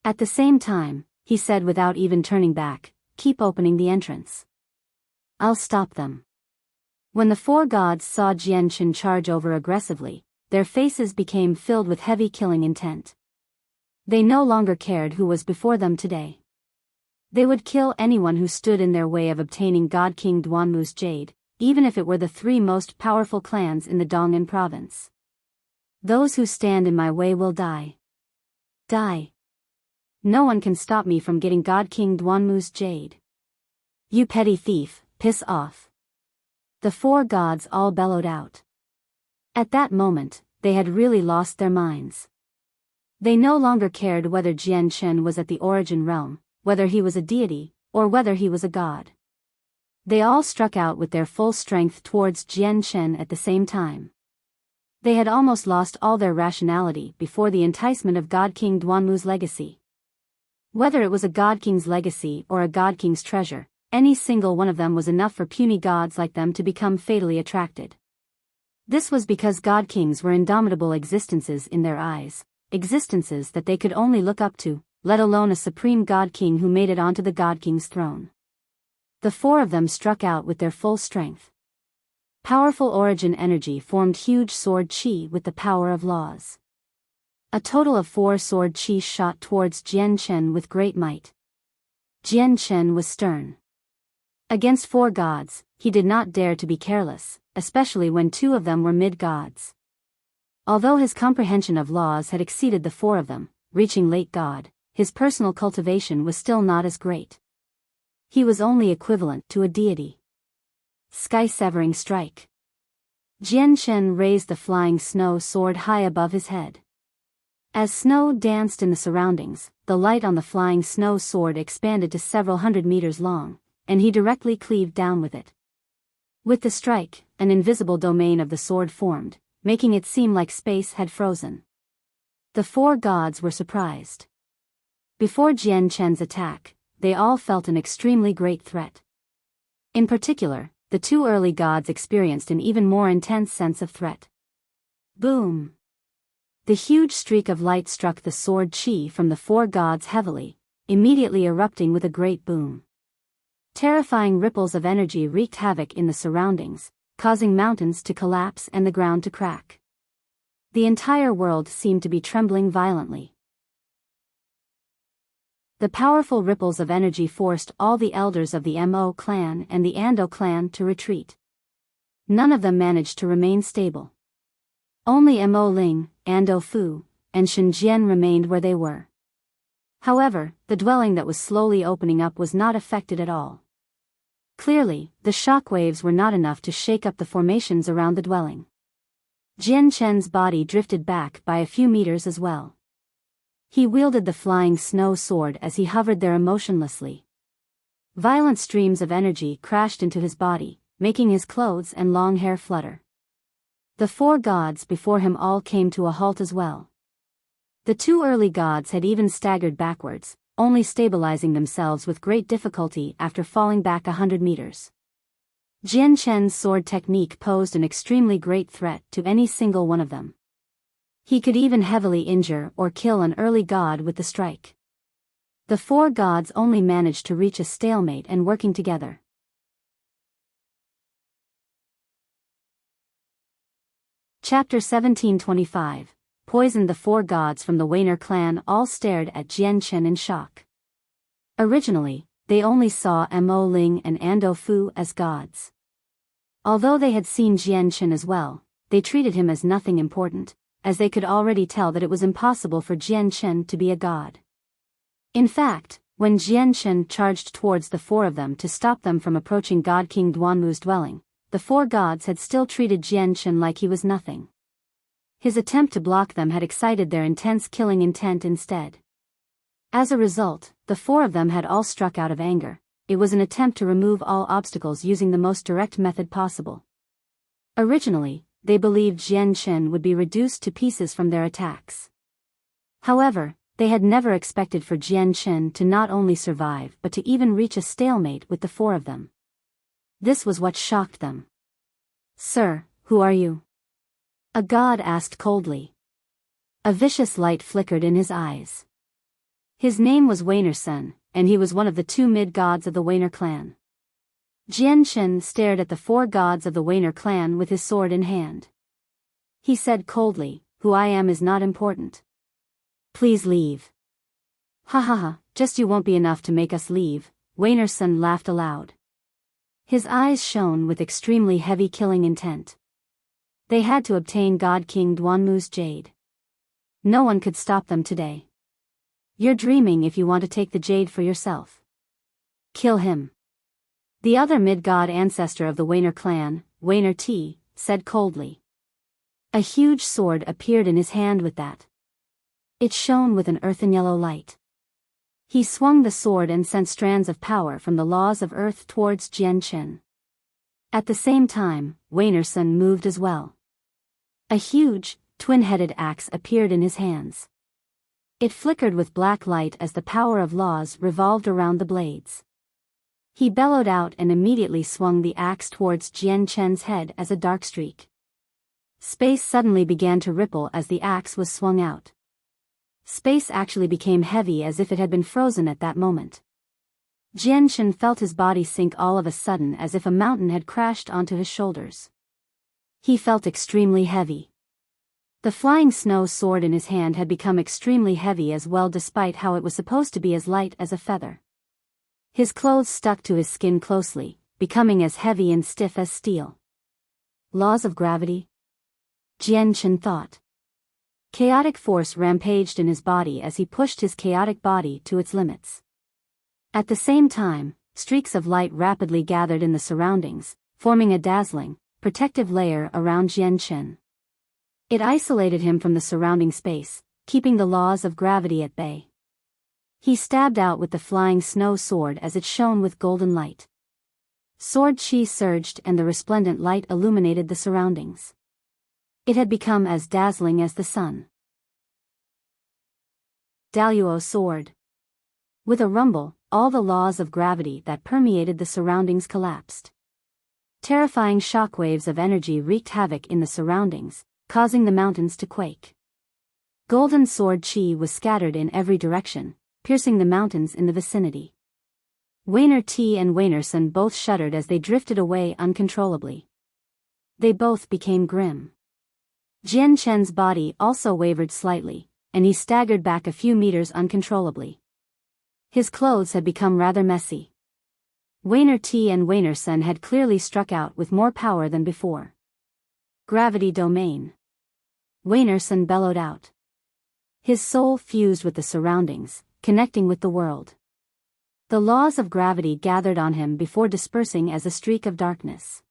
At the same time, he said without even turning back, "Keep opening the entrance. I'll stop them." When the 4 gods saw Jian Chen charge over aggressively, their faces became filled with heavy killing intent. They no longer cared who was before them today. They would kill anyone who stood in their way of obtaining God King Duanmu's jade, even if it were the 3 most powerful clans in the Dong'an province. Those who stand in my way will die. Die. No one can stop me from getting God King Duanmu's jade. You petty thief, piss off. The 4 gods all bellowed out. At that moment, they had really lost their minds. They no longer cared whether Jian Chen was at the origin realm, whether he was a deity, or whether he was a god. They all struck out with their full strength towards Jian Chen at the same time. They had almost lost all their rationality before the enticement of God King Duanmu's legacy. Whether it was a God King's legacy or a God King's treasure, any single one of them was enough for puny gods like them to become fatally attracted. This was because God Kings were indomitable existences in their eyes, existences that they could only look up to, let alone a supreme God King who made it onto the God King's throne. The 4 of them struck out with their full strength. Powerful origin energy formed huge sword qi with the power of laws. A total of 4 sword qi shot towards Jian Chen with great might. Jian Chen was stern. Against 4 gods, he did not dare to be careless, especially when 2 of them were mid-gods. Although his comprehension of laws had exceeded the 4 of them, reaching late god, his personal cultivation was still not as great. He was only equivalent to a deity. Sky-severing strike. Jian Chen raised the flying snow sword high above his head. As snow danced in the surroundings, the light on the flying snow sword expanded to several hundred meters long, and he directly cleaved down with it. With the strike, an invisible domain of the sword formed, making it seem like space had frozen. The 4 gods were surprised. Before Jian Chen's attack, they all felt an extremely great threat. In particular, the 2 early gods experienced an even more intense sense of threat. Boom! The huge streak of light struck the sword qi from the 4 gods heavily, immediately erupting with a great boom. Terrifying ripples of energy wreaked havoc in the surroundings, causing mountains to collapse and the ground to crack. The entire world seemed to be trembling violently. The powerful ripples of energy forced all the elders of the Mo clan and the Ando clan to retreat. None of them managed to remain stable. Only Mo Ling, Ando Fu, and Shen Jian remained where they were. However, the dwelling that was slowly opening up was not affected at all. Clearly, the shockwaves were not enough to shake up the formations around the dwelling. Jian Chen's body drifted back by a few meters as well. He wielded the flying snow sword as he hovered there emotionlessly. Violent streams of energy crashed into his body, making his clothes and long hair flutter. The 4 gods before him all came to a halt as well. The 2 early gods had even staggered backwards, only stabilizing themselves with great difficulty after falling back 100 meters. Jian Chen's sword technique posed an extremely great threat to any single one of them. He could even heavily injure or kill an early god with the strike. The 4 gods only managed to reach a stalemate and working together. Chapter 1725. Poisoned. The 4 gods from the Wainer clan all stared at Jian Chen in shock. Originally, they only saw Mo Ling and Ando Fu as gods. Although they had seen Jian Chen as well, they treated him as nothing important, as they could already tell that it was impossible for Jian Chen to be a god. In fact, when Jian Chen charged towards the four of them to stop them from approaching God King Duanmu's dwelling, the four gods had still treated Jian Chen like he was nothing. His attempt to block them had excited their intense killing intent instead. As a result, the four of them had all struck out of anger. It was an attempt to remove all obstacles using the most direct method possible. Originally, they believed Jian Chen would be reduced to pieces from their attacks. However, they had never expected for Jian Chen to not only survive but to even reach a stalemate with the four of them. This was what shocked them. "Sir, who are you?" a god asked coldly. A vicious light flickered in his eyes. His name was Waynerson, and he was one of the two mid-gods of the Wayner clan. Jian Chen stared at the four gods of the Wayner clan with his sword in hand. He said coldly, "Who I am is not important. Please leave." "Ha ha ha, just you won't be enough to make us leave," Waynerson laughed aloud. His eyes shone with extremely heavy killing intent. They had to obtain God King Duanmu's jade. No one could stop them today. "You're dreaming if you want to take the jade for yourself. Kill him." The other mid-god ancestor of the Wayner clan, Wayner T, said coldly. A huge sword appeared in his hand with that. It shone with an earthen yellow light. He swung the sword and sent strands of power from the laws of earth towards Jian Chen. At the same time, Waynerson moved as well. A huge, twin-headed axe appeared in his hands. It flickered with black light as the power of laws revolved around the blades. He bellowed out and immediately swung the axe towards Jian Chen's head as a dark streak. Space suddenly began to ripple as the axe was swung out. Space actually became heavy as if it had been frozen at that moment. Jian Chen felt his body sink all of a sudden as if a mountain had crashed onto his shoulders. He felt extremely heavy. The flying snow sword in his hand had become extremely heavy as well despite how it was supposed to be as light as a feather. His clothes stuck to his skin closely, becoming as heavy and stiff as steel. Laws of gravity? Jian Chen thought. Chaotic force rampaged in his body as he pushed his chaotic body to its limits. At the same time, streaks of light rapidly gathered in the surroundings, forming a dazzling, protective layer around Jian Chen. It isolated him from the surrounding space, keeping the laws of gravity at bay. He stabbed out with the flying snow sword as it shone with golden light. Sword chi surged and the resplendent light illuminated the surroundings. It had become as dazzling as the sun. Daluo sword. With a rumble, all the laws of gravity that permeated the surroundings collapsed. Terrifying shockwaves of energy wreaked havoc in the surroundings, causing the mountains to quake. Golden sword chi was scattered in every direction, piercing the mountains in the vicinity. Wayner T and Waynerson both shuddered as they drifted away uncontrollably. They both became grim. Jian Chen's body also wavered slightly, and he staggered back a few meters uncontrollably. His clothes had become rather messy. Wayner T and Waynerson had clearly struck out with more power than before. Gravity domain. Waynerson bellowed out. His soul fused with the surroundings, connecting with the world. The laws of gravity gathered on him before dispersing as a streak of darkness.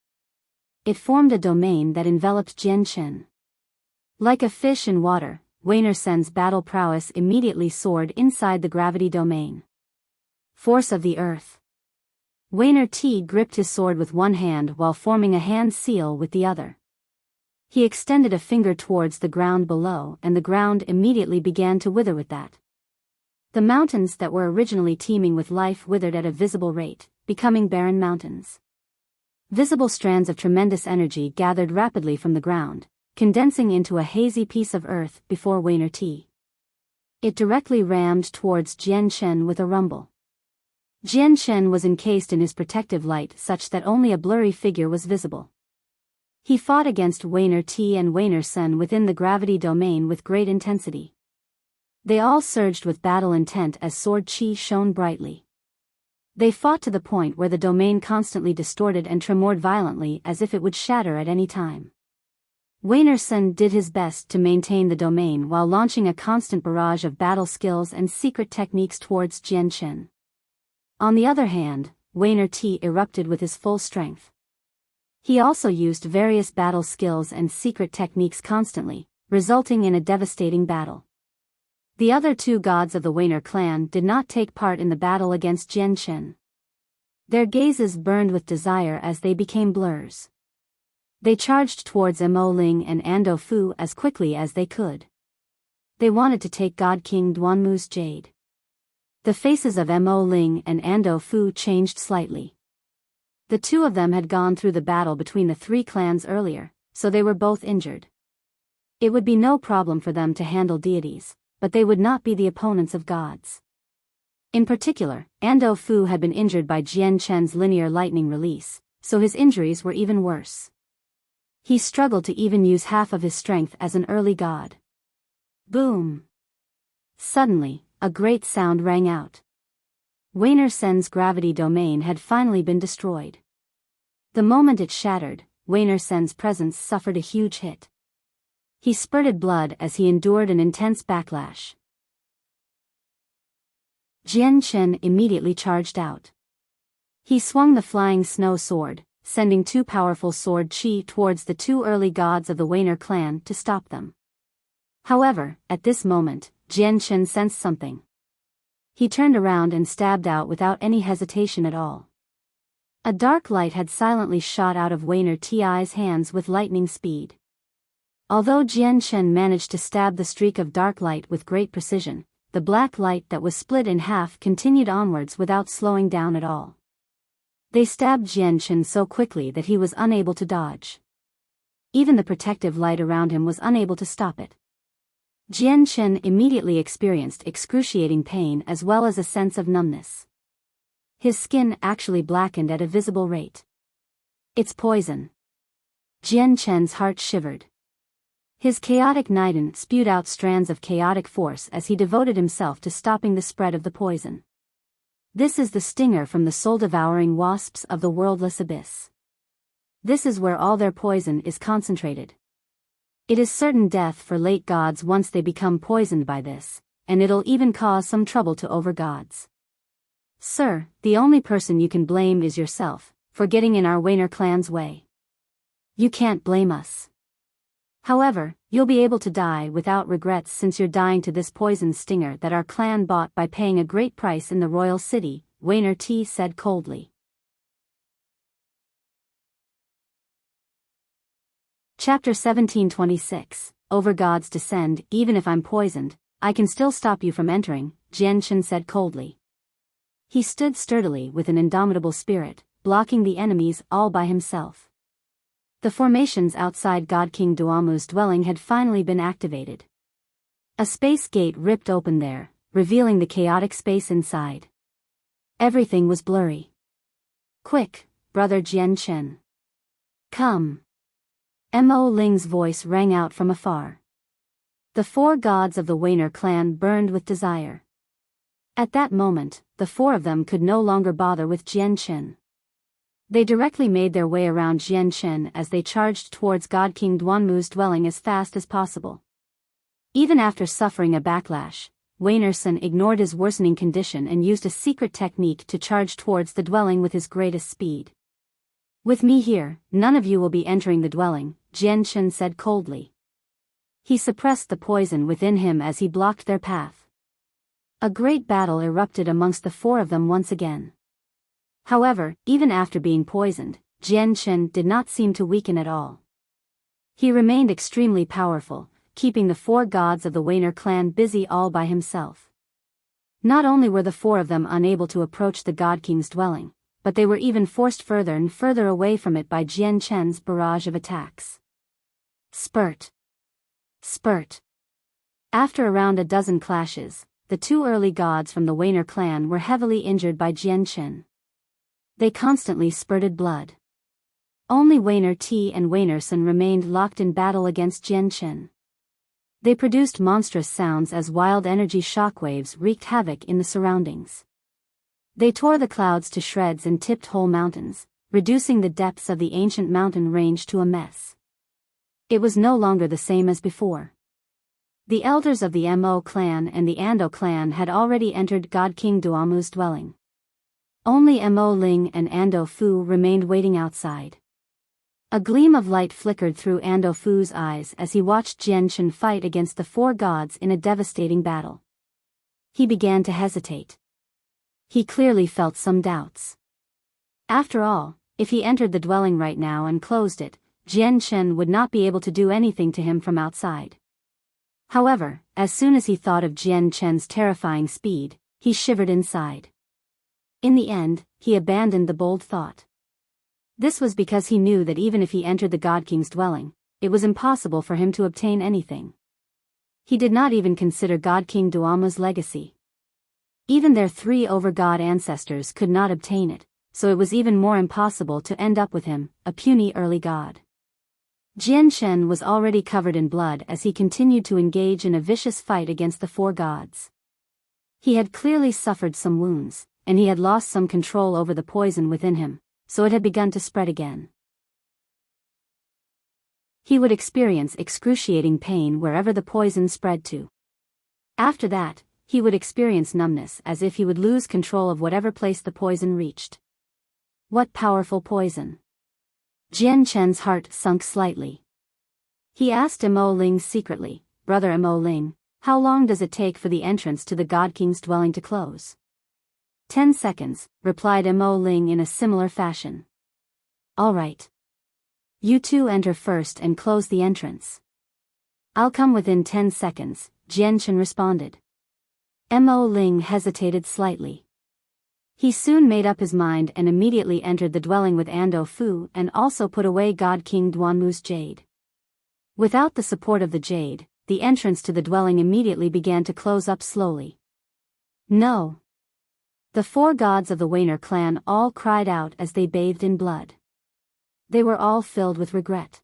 It formed a domain that enveloped Jian Chen. Like a fish in water, Waynerson's battle prowess immediately soared inside the gravity domain. Force of the earth. Wayner T gripped his sword with one hand while forming a hand seal with the other. He extended a finger towards the ground below and the ground immediately began to wither with that. The mountains that were originally teeming with life withered at a visible rate, becoming barren mountains. Visible strands of tremendous energy gathered rapidly from the ground, condensing into a hazy piece of earth before Wayner T. It directly rammed towards Jian Chen with a rumble. Jian Chen was encased in his protective light such that only a blurry figure was visible. He fought against Wayner T and Waynerson within the gravity domain with great intensity. They all surged with battle intent as sword chi shone brightly. They fought to the point where the domain constantly distorted and tremored violently as if it would shatter at any time. Sun did his best to maintain the domain while launching a constant barrage of battle skills and secret techniques towards Chen. On the other hand, T erupted with his full strength. He also used various battle skills and secret techniques constantly, resulting in a devastating battle. The other two gods of the Wainer clan did not take part in the battle against Chen. Their gazes burned with desire as they became blurs. They charged towards Mo Ling and Ando Fu as quickly as they could. They wanted to take God King Duanmu's jade. The faces of Mo Ling and Ando Fu changed slightly. The two of them had gone through the battle between the three clans earlier, so they were both injured. It would be no problem for them to handle deities, but they would not be the opponents of gods. In particular, Ando Fu had been injured by Jian Chen's linear lightning release, so his injuries were even worse. He struggled to even use half of his strength as an early god. Boom! Suddenly, a great sound rang out. Sun's gravity domain had finally been destroyed. The moment it shattered, Sun's presence suffered a huge hit. He spurted blood as he endured an intense backlash. Jian Chen immediately charged out. He swung the flying snow sword, sending two powerful sword chi towards the two early gods of the Wainer clan to stop them. However, at this moment, Jian Chen sensed something. He turned around and stabbed out without any hesitation at all. A dark light had silently shot out of Wainer Ti's hands with lightning speed. Although Jian Chen managed to stab the streak of dark light with great precision, the black light that was split in half continued onwards without slowing down at all. They stabbed Jian Chen so quickly that he was unable to dodge. Even the protective light around him was unable to stop it. Jian Chen immediately experienced excruciating pain as well as a sense of numbness. His skin actually blackened at a visible rate. It's poison. Jian Chen's heart shivered. His chaotic Niden spewed out strands of chaotic force as he devoted himself to stopping the spread of the poison. This is the stinger from the soul-devouring wasps of the worldless abyss. This is where all their poison is concentrated. It is certain death for late gods once they become poisoned by this, and it'll even cause some trouble to over-gods. Sir, the only person you can blame is yourself, for getting in our Wainer clan's way. You can't blame us. However, you'll be able to die without regrets since you're dying to this poison stinger that our clan bought by paying a great price in the royal city, Wainer T said coldly. Chapter 1726, Over Gods Descend. Even if I'm poisoned, I can still stop you from entering, Jian Chen said coldly. He stood sturdily with an indomitable spirit, blocking the enemies all by himself. The formations outside God King Duamu's dwelling had finally been activated. A space gate ripped open there, revealing the chaotic space inside. Everything was blurry. Quick, brother Jian Chen. Come. Mo Ling's voice rang out from afar. The four gods of the Wainer clan burned with desire. At that moment, the four of them could no longer bother with Jian Chen. They directly made their way around Jian Chen as they charged towards God King Duanmu's dwelling as fast as possible. Even after suffering a backlash, Sun ignored his worsening condition and used a secret technique to charge towards the dwelling with his greatest speed. With me here, none of you will be entering the dwelling, Jian Chen said coldly. He suppressed the poison within him as he blocked their path. A great battle erupted amongst the four of them once again. However, even after being poisoned, Jian Chen did not seem to weaken at all. He remained extremely powerful, keeping the four gods of the Wainer clan busy all by himself. Not only were the four of them unable to approach the God King's dwelling, but they were even forced further and further away from it by Jian Chen's barrage of attacks. Spurt. Spurt. After around a dozen clashes, the two early gods from the Wainer clan were heavily injured by Jian Chen. They constantly spurted blood. Only Wainer T and Sun remained locked in battle against Jian Chen. They produced monstrous sounds as wild energy shockwaves wreaked havoc in the surroundings. They tore the clouds to shreds and tipped whole mountains, reducing the depths of the ancient mountain range to a mess. It was no longer the same as before. The elders of the Mo clan and the Ando clan had already entered God King Duamu's dwelling. Only Mo Ling and Ando Fu remained waiting outside. A gleam of light flickered through Ando Fu's eyes as he watched Jian Chen fight against the four gods in a devastating battle. He began to hesitate. He clearly felt some doubts. After all, if he entered the dwelling right now and closed it, Jian Chen would not be able to do anything to him from outside. However, as soon as he thought of Jian Chen's terrifying speed, he shivered inside. In the end, he abandoned the bold thought. This was because he knew that even if he entered the God King's dwelling, it was impossible for him to obtain anything. He did not even consider God King Duamu's legacy. Even their 3 over-god ancestors could not obtain it, so it was even more impossible to end up with him, a puny early god. Jian Chen was already covered in blood as he continued to engage in a vicious fight against the four gods. He had clearly suffered some wounds, and he had lost some control over the poison within him, so it had begun to spread again. He would experience excruciating pain wherever the poison spread to. After that, he would experience numbness as if he would lose control of whatever place the poison reached. What powerful poison! Jian Chen's heart sunk slightly. He asked Mo Ling secretly, "Brother Mo Ling, how long does it take for the entrance to the God King's dwelling to close?" 10 seconds, replied Mo Ling in a similar fashion. All right. You two enter first and close the entrance. I'll come within 10 seconds, Jian Chen responded. Mo Ling hesitated slightly. He soon made up his mind and immediately entered the dwelling with Ando Fu and also put away God King Duanmu's jade. Without the support of the jade, the entrance to the dwelling immediately began to close up slowly. No! The four gods of the Weiner clan all cried out as they bathed in blood. They were all filled with regret.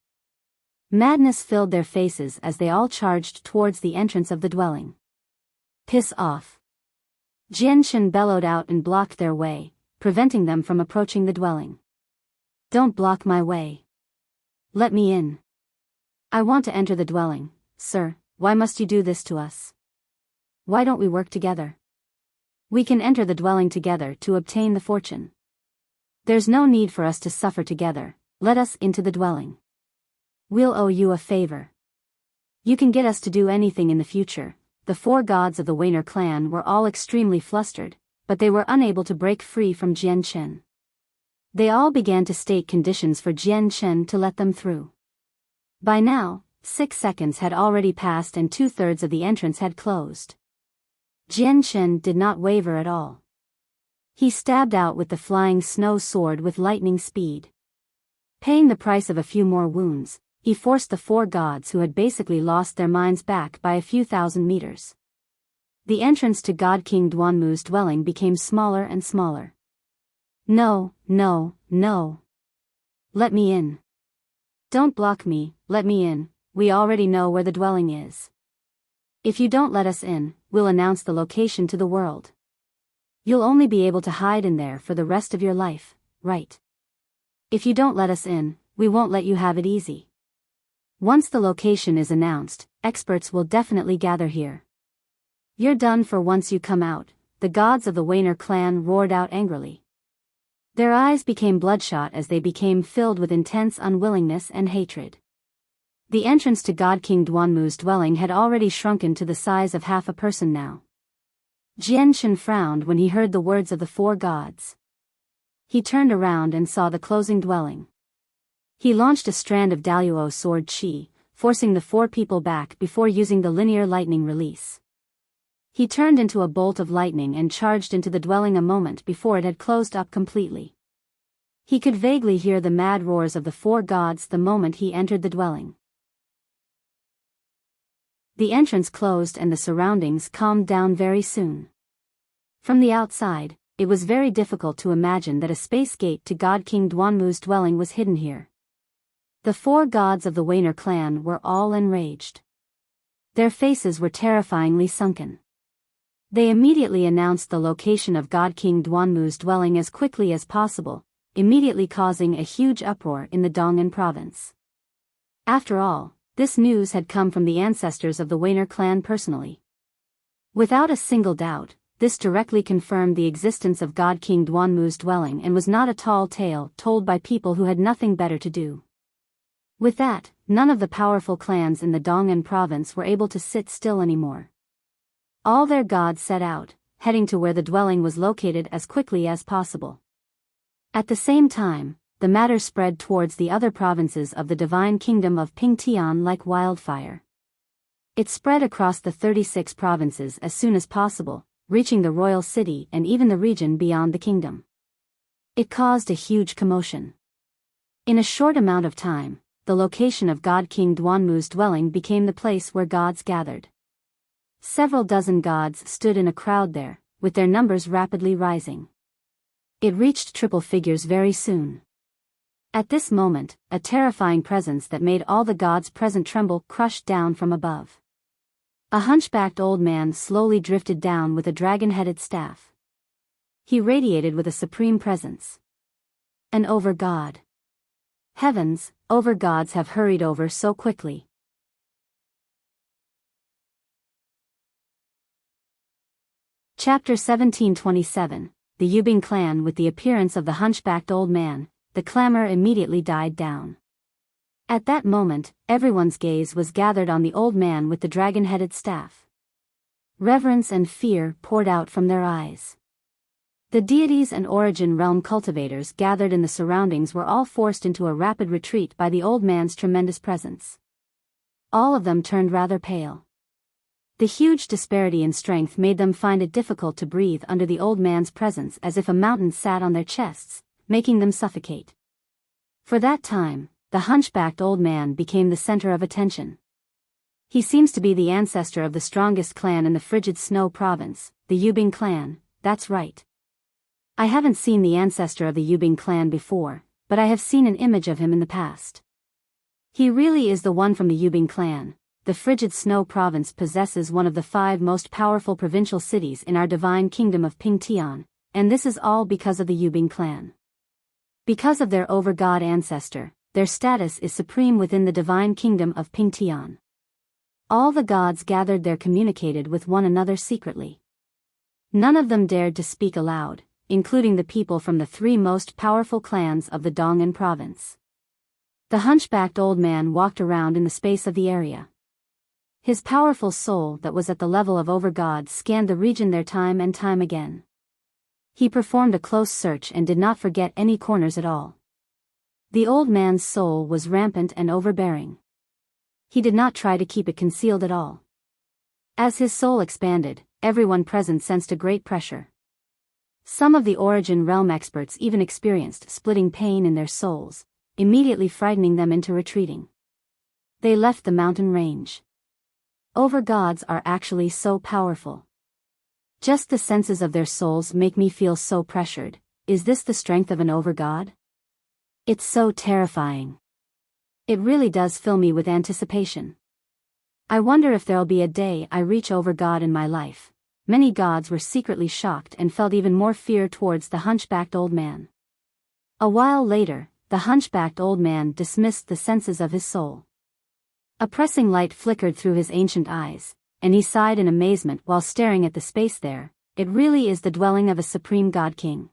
Madness filled their faces as they all charged towards the entrance of the dwelling. Piss off! Jian Chen bellowed out and blocked their way, preventing them from approaching the dwelling. Don't block my way. Let me in. I want to enter the dwelling, sir. Why must you do this to us? Why don't we work together? We can enter the dwelling together to obtain the fortune. There's no need for us to suffer together. Let us into the dwelling. We'll owe you a favor. You can get us to do anything in the future. The four gods of the Weiner clan were all extremely flustered, but they were unable to break free from Jian Chen. They all began to state conditions for Jian Chen to let them through. By now, 6 seconds had already passed and 2/3 of the entrance had closed. Jian Chen did not waver at all. He stabbed out with the flying snow sword with lightning speed. Paying the price of a few more wounds, he forced the four gods who had basically lost their minds back by a few thousand meters. The entrance to God King Duanmu's dwelling became smaller and smaller. No, no, no. Let me in. Don't block me, let me in, we already know where the dwelling is. If you don't let us in, we'll announce the location to the world. You'll only be able to hide in there for the rest of your life, right? If you don't let us in, we won't let you have it easy. Once the location is announced, experts will definitely gather here. You're done for once you come out, the gods of the Weiner clan roared out angrily. Their eyes became bloodshot as they became filled with intense unwillingness and hatred. The entrance to God King Duanmu's dwelling had already shrunken to the size of half a person now. Jian Chen frowned when he heard the words of the four gods. He turned around and saw the closing dwelling. He launched a strand of Daluo sword chi, forcing the four people back before using the linear lightning release. He turned into a bolt of lightning and charged into the dwelling a moment before it had closed up completely. He could vaguely hear the mad roars of the four gods the moment he entered the dwelling. The entrance closed and the surroundings calmed down very soon. From the outside, it was very difficult to imagine that a space gate to God King Duanmu's dwelling was hidden here. The four gods of the Weiner clan were all enraged. Their faces were terrifyingly sunken. They immediately announced the location of God King Duanmu's dwelling as quickly as possible, immediately causing a huge uproar in the Dong'an province. After all, this news had come from the ancestors of the Wainer clan personally. Without a single doubt, this directly confirmed the existence of God King Duanmu's dwelling and was not a tall tale told by people who had nothing better to do. With that, none of the powerful clans in the Dong'an province were able to sit still anymore. All their gods set out, heading to where the dwelling was located as quickly as possible. At the same time, the matter spread towards the other provinces of the divine kingdom of Pingtian like wildfire. It spread across the 36 provinces as soon as possible, reaching the royal city and even the region beyond the kingdom. It caused a huge commotion. In a short amount of time, the location of God King Duanmu's dwelling became the place where gods gathered. Several dozen gods stood in a crowd there, with their numbers rapidly rising. It reached triple figures very soon. At this moment, a terrifying presence that made all the gods present tremble crushed down from above. A hunchbacked old man slowly drifted down with a dragon-headed staff. He radiated with a supreme presence. An over-god. Heavens, over-gods have hurried over so quickly. Chapter 1727, The Yubing Clan. With the appearance of the hunchbacked old man, the clamor immediately died down. At that moment, everyone's gaze was gathered on the old man with the dragon-headed staff. Reverence and fear poured out from their eyes. The deities and origin realm cultivators gathered in the surroundings were all forced into a rapid retreat by the old man's tremendous presence. All of them turned rather pale. The huge disparity in strength made them find it difficult to breathe under the old man's presence, as if a mountain sat on their chests, making them suffocate. For that time, the hunchbacked old man became the center of attention. He seems to be the ancestor of the strongest clan in the frigid snow province, the Yubing clan. That's right. I haven't seen the ancestor of the Yubing clan before, but I have seen an image of him in the past. He really is the one from the Yubing clan. The frigid snow province possesses one of the 5 most powerful provincial cities in our divine kingdom of Pingtian, and this is all because of the Yubing clan. Because of their over-god ancestor, their status is supreme within the divine kingdom of Pingtian. All the gods gathered there communicated with one another secretly. None of them dared to speak aloud, including the people from the 3 most powerful clans of the Dong'an province. The hunchbacked old man walked around in the space of the area. His powerful soul that was at the level of over-god scanned the region there time and time again. He performed a close search and did not forget any corners at all. The old man's soul was rampant and overbearing. He did not try to keep it concealed at all. As his soul expanded, everyone present sensed a great pressure. Some of the origin realm experts even experienced splitting pain in their souls, immediately frightening them into retreating. They left the mountain range. Over-gods are actually so powerful. Just the senses of their souls make me feel so pressured. Is this the strength of an over-god? It's so terrifying. It really does fill me with anticipation. I wonder if there'll be a day I reach over-god in my life. Many gods were secretly shocked and felt even more fear towards the hunchbacked old man. A while later, the hunchbacked old man dismissed the senses of his soul. A pressing light flickered through his ancient eyes, and he sighed in amazement while staring at the space there. It really is the dwelling of a supreme god king.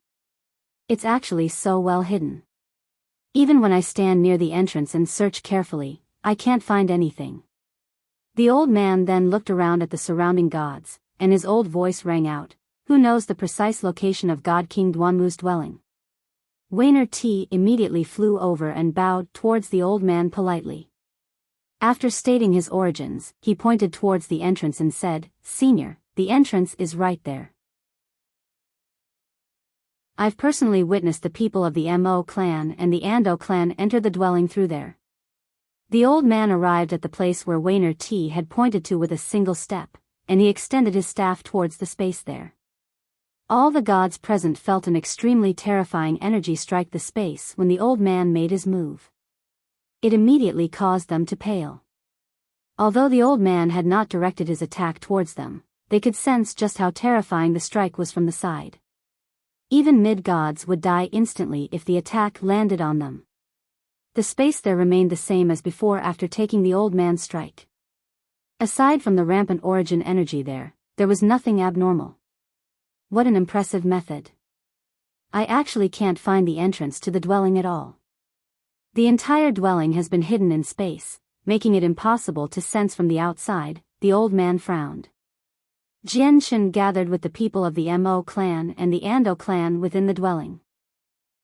It's actually so well hidden. Even when I stand near the entrance and search carefully, I can't find anything. The old man then looked around at the surrounding gods, and his old voice rang out, "Who knows the precise location of God King Duanmu's dwelling?" Wainer T immediately flew over and bowed towards the old man politely. After stating his origins, he pointed towards the entrance and said, "Senior, the entrance is right there. I've personally witnessed the people of the Mo clan and the Ando clan enter the dwelling through there." The old man arrived at the place where Wainer T had pointed to with a single step, and he extended his staff towards the space there. All the gods present felt an extremely terrifying energy strike the space when the old man made his move. It immediately caused them to pale. Although the old man had not directed his attack towards them, they could sense just how terrifying the strike was from the side. Even mid-gods would die instantly if the attack landed on them. The space there remained the same as before after taking the old man's strike. Aside from the rampant origin energy there was nothing abnormal. What an impressive method. I actually can't find the entrance to the dwelling at all. The entire dwelling has been hidden in space, making it impossible to sense from the outside, the old man frowned. Jian Shen gathered with the people of the Mo clan and the Ando clan within the dwelling.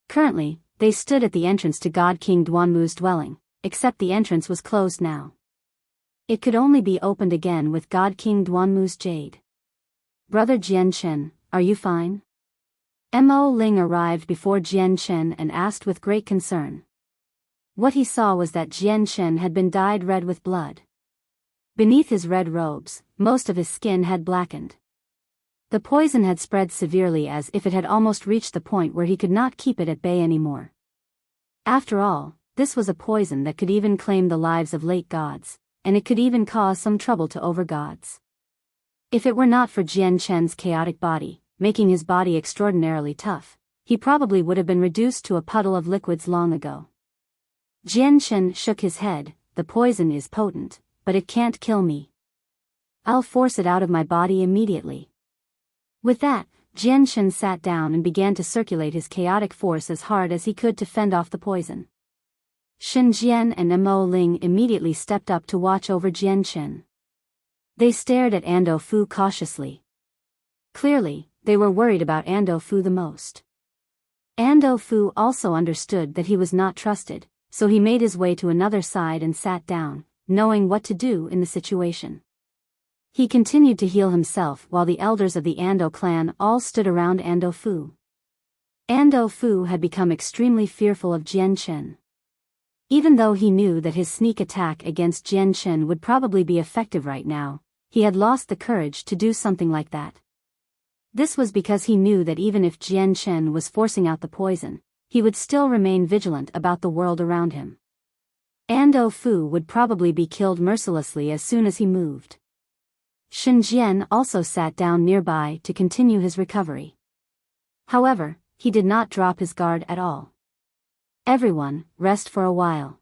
Currently, they stood at the entrance to God King Duanmu's dwelling, except the entrance was closed now. It could only be opened again with God King Duanmu's jade. Brother Jian Shen, are you fine? Mo Ling arrived before Jian Shen and asked with great concern. What he saw was that Jian Shen had been dyed red with blood. Beneath his red robes, most of his skin had blackened. The poison had spread severely as if it had almost reached the point where he could not keep it at bay anymore. After all, this was a poison that could even claim the lives of late gods, and it could even cause some trouble to overgods. If it were not for Jian Shen's chaotic body, making his body extraordinarily tough, he probably would have been reduced to a puddle of liquids long ago. Jian Shen shook his head. The poison is potent, but it can't kill me. I'll force it out of my body immediately. With that, Jian Shen sat down and began to circulate his chaotic force as hard as he could to fend off the poison. Shen Jian and Mo Ling immediately stepped up to watch over Jian Shen. They stared at Ando Fu cautiously. Clearly, they were worried about Ando Fu the most. Ando Fu also understood that he was not trusted, so he made his way to another side and sat down, knowing what to do in the situation. He continued to heal himself while the elders of the Ando clan all stood around Ando Fu. Ando Fu had become extremely fearful of Jian Shen. Even though he knew that his sneak attack against Jian Shen would probably be effective right now, he had lost the courage to do something like that. This was because he knew that even if Jian Shen was forcing out the poison, he would still remain vigilant about the world around him. Ando Fu would probably be killed mercilessly as soon as he moved. Shen Jian also sat down nearby to continue his recovery. However, he did not drop his guard at all. Everyone, rest for a while.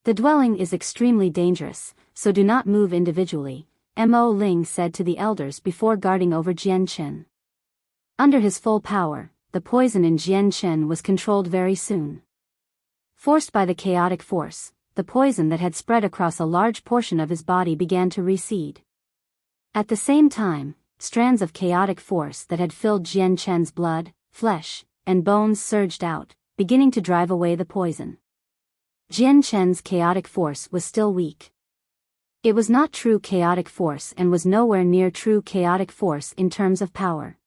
The dwelling is extremely dangerous, so do not move individually, Mo Ling said to the elders before guarding over Jian Shen. Under his full power, the poison in Jian Shen was controlled very soon. Forced by the chaotic force, the poison that had spread across a large portion of his body began to recede. At the same time, strands of chaotic force that had filled Jian Shen's blood, flesh, and bones surged out, beginning to drive away the poison. Jian Shen's chaotic force was still weak. It was not true chaotic force and was nowhere near true chaotic force in terms of power.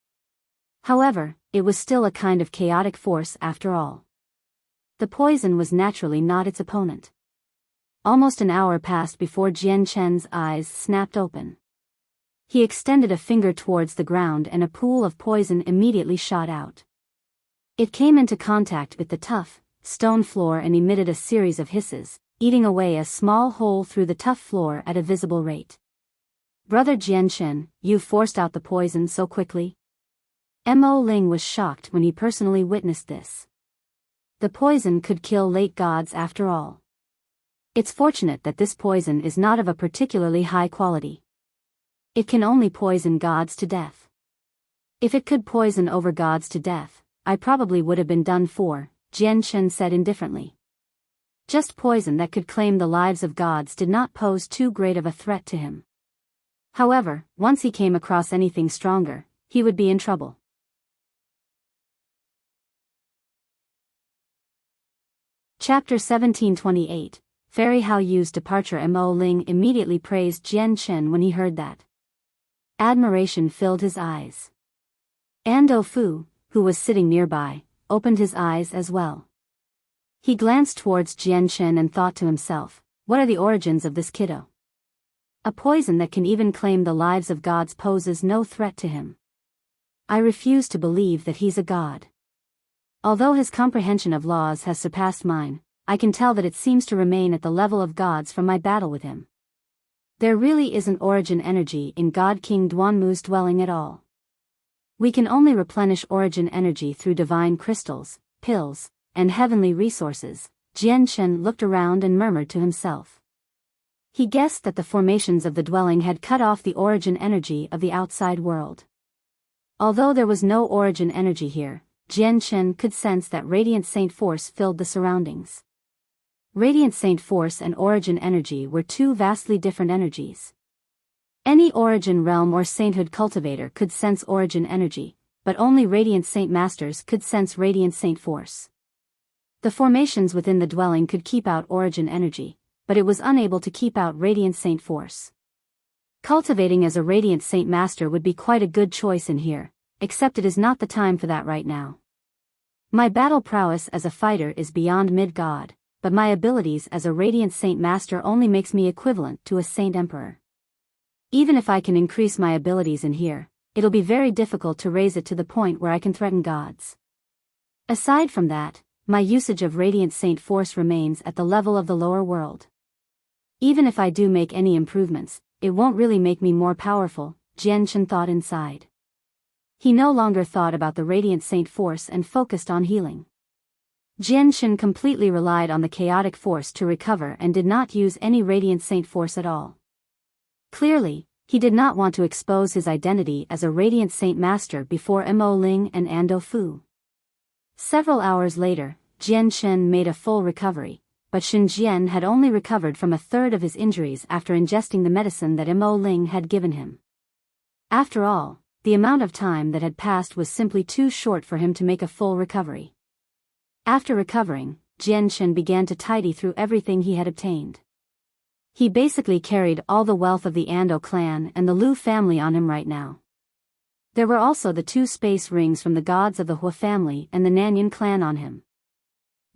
However, it was still a kind of chaotic force after all. The poison was naturally not its opponent. Almost an hour passed before Jian Shen's eyes snapped open. He extended a finger towards the ground and a pool of poison immediately shot out. It came into contact with the tough, stone floor and emitted a series of hisses, eating away a small hole through the tough floor at a visible rate. Brother Jian Shen, you forced out the poison so quickly? Mo Ling was shocked when he personally witnessed this. The poison could kill late gods after all. It's fortunate that this poison is not of a particularly high quality. It can only poison gods to death. If it could poison over gods to death, I probably would have been done for, Jian Shen said indifferently. Just poison that could claim the lives of gods did not pose too great of a threat to him. However, once he came across anything stronger, he would be in trouble. Chapter 1728, Fairy Hao Yu's departure. Mo Ling immediately praised Jian Shen when he heard that. Admiration filled his eyes. Ando Fu, who was sitting nearby, opened his eyes as well. He glanced towards Jian Shen and thought to himself, what are the origins of this kiddo? A poison that can even claim the lives of gods poses no threat to him. I refuse to believe that he's a god. Although his comprehension of laws has surpassed mine, I can tell that it seems to remain at the level of gods from my battle with him. There really isn't origin energy in God King Duanmu's dwelling at all. We can only replenish origin energy through divine crystals, pills, and heavenly resources, Jian Chen looked around and murmured to himself. He guessed that the formations of the dwelling had cut off the origin energy of the outside world. Although there was no origin energy here, Jian Chen could sense that Radiant Saint Force filled the surroundings. Radiant Saint Force and origin energy were two vastly different energies. Any origin realm or sainthood cultivator could sense origin energy, but only Radiant Saint Masters could sense Radiant Saint Force. The formations within the dwelling could keep out origin energy, but it was unable to keep out Radiant Saint Force. Cultivating as a Radiant Saint Master would be quite a good choice in here, except it is not the time for that right now. My battle prowess as a fighter is beyond mid-god, but my abilities as a Radiant Saint Master only makes me equivalent to a Saint Emperor. Even if I can increase my abilities in here, it'll be very difficult to raise it to the point where I can threaten gods. Aside from that, my usage of Radiant Saint Force remains at the level of the lower world. Even if I do make any improvements, it won't really make me more powerful, Jian Chen thought inside. He no longer thought about the Radiant Saint Force and focused on healing. Jian Chen completely relied on the chaotic force to recover and did not use any Radiant Saint Force at all. Clearly, he did not want to expose his identity as a Radiant Saint Master before Mo Ling and Ando Fu. Several hours later, Jian Chen made a full recovery, but Shen Jian had only recovered from a third of his injuries after ingesting the medicine that Mo Ling had given him. After all, the amount of time that had passed was simply too short for him to make a full recovery. After recovering, Jian Chen began to tidy through everything he had obtained. He basically carried all the wealth of the Ando clan and the Lu family on him right now. There were also the 2 space rings from the gods of the Hua family and the Nanyan clan on him.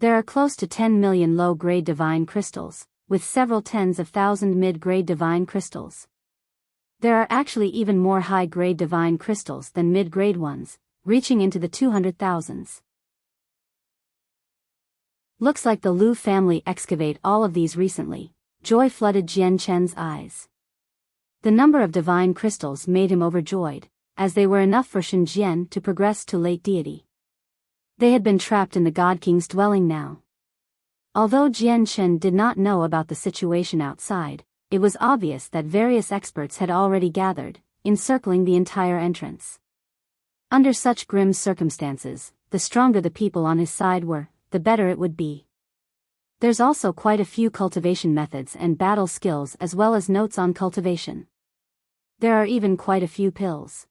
There are close to 10 million low-grade divine crystals, with several tens of thousand mid-grade divine crystals. There are actually even more high-grade divine crystals than mid-grade ones, reaching into the 200,000s. Looks like the Lu family excavate all of these recently. Joy flooded Jian Chen's eyes. The number of divine crystals made him overjoyed, as they were enough for Shen Jian to progress to late deity. They had been trapped in the God King's dwelling now. Although Jian Chen did not know about the situation outside, it was obvious that various experts had already gathered, encircling the entire entrance. Under such grim circumstances, the stronger the people on his side were, the better it would be. There's also quite a few cultivation methods and battle skills as well as notes on cultivation. There are even quite a few pills.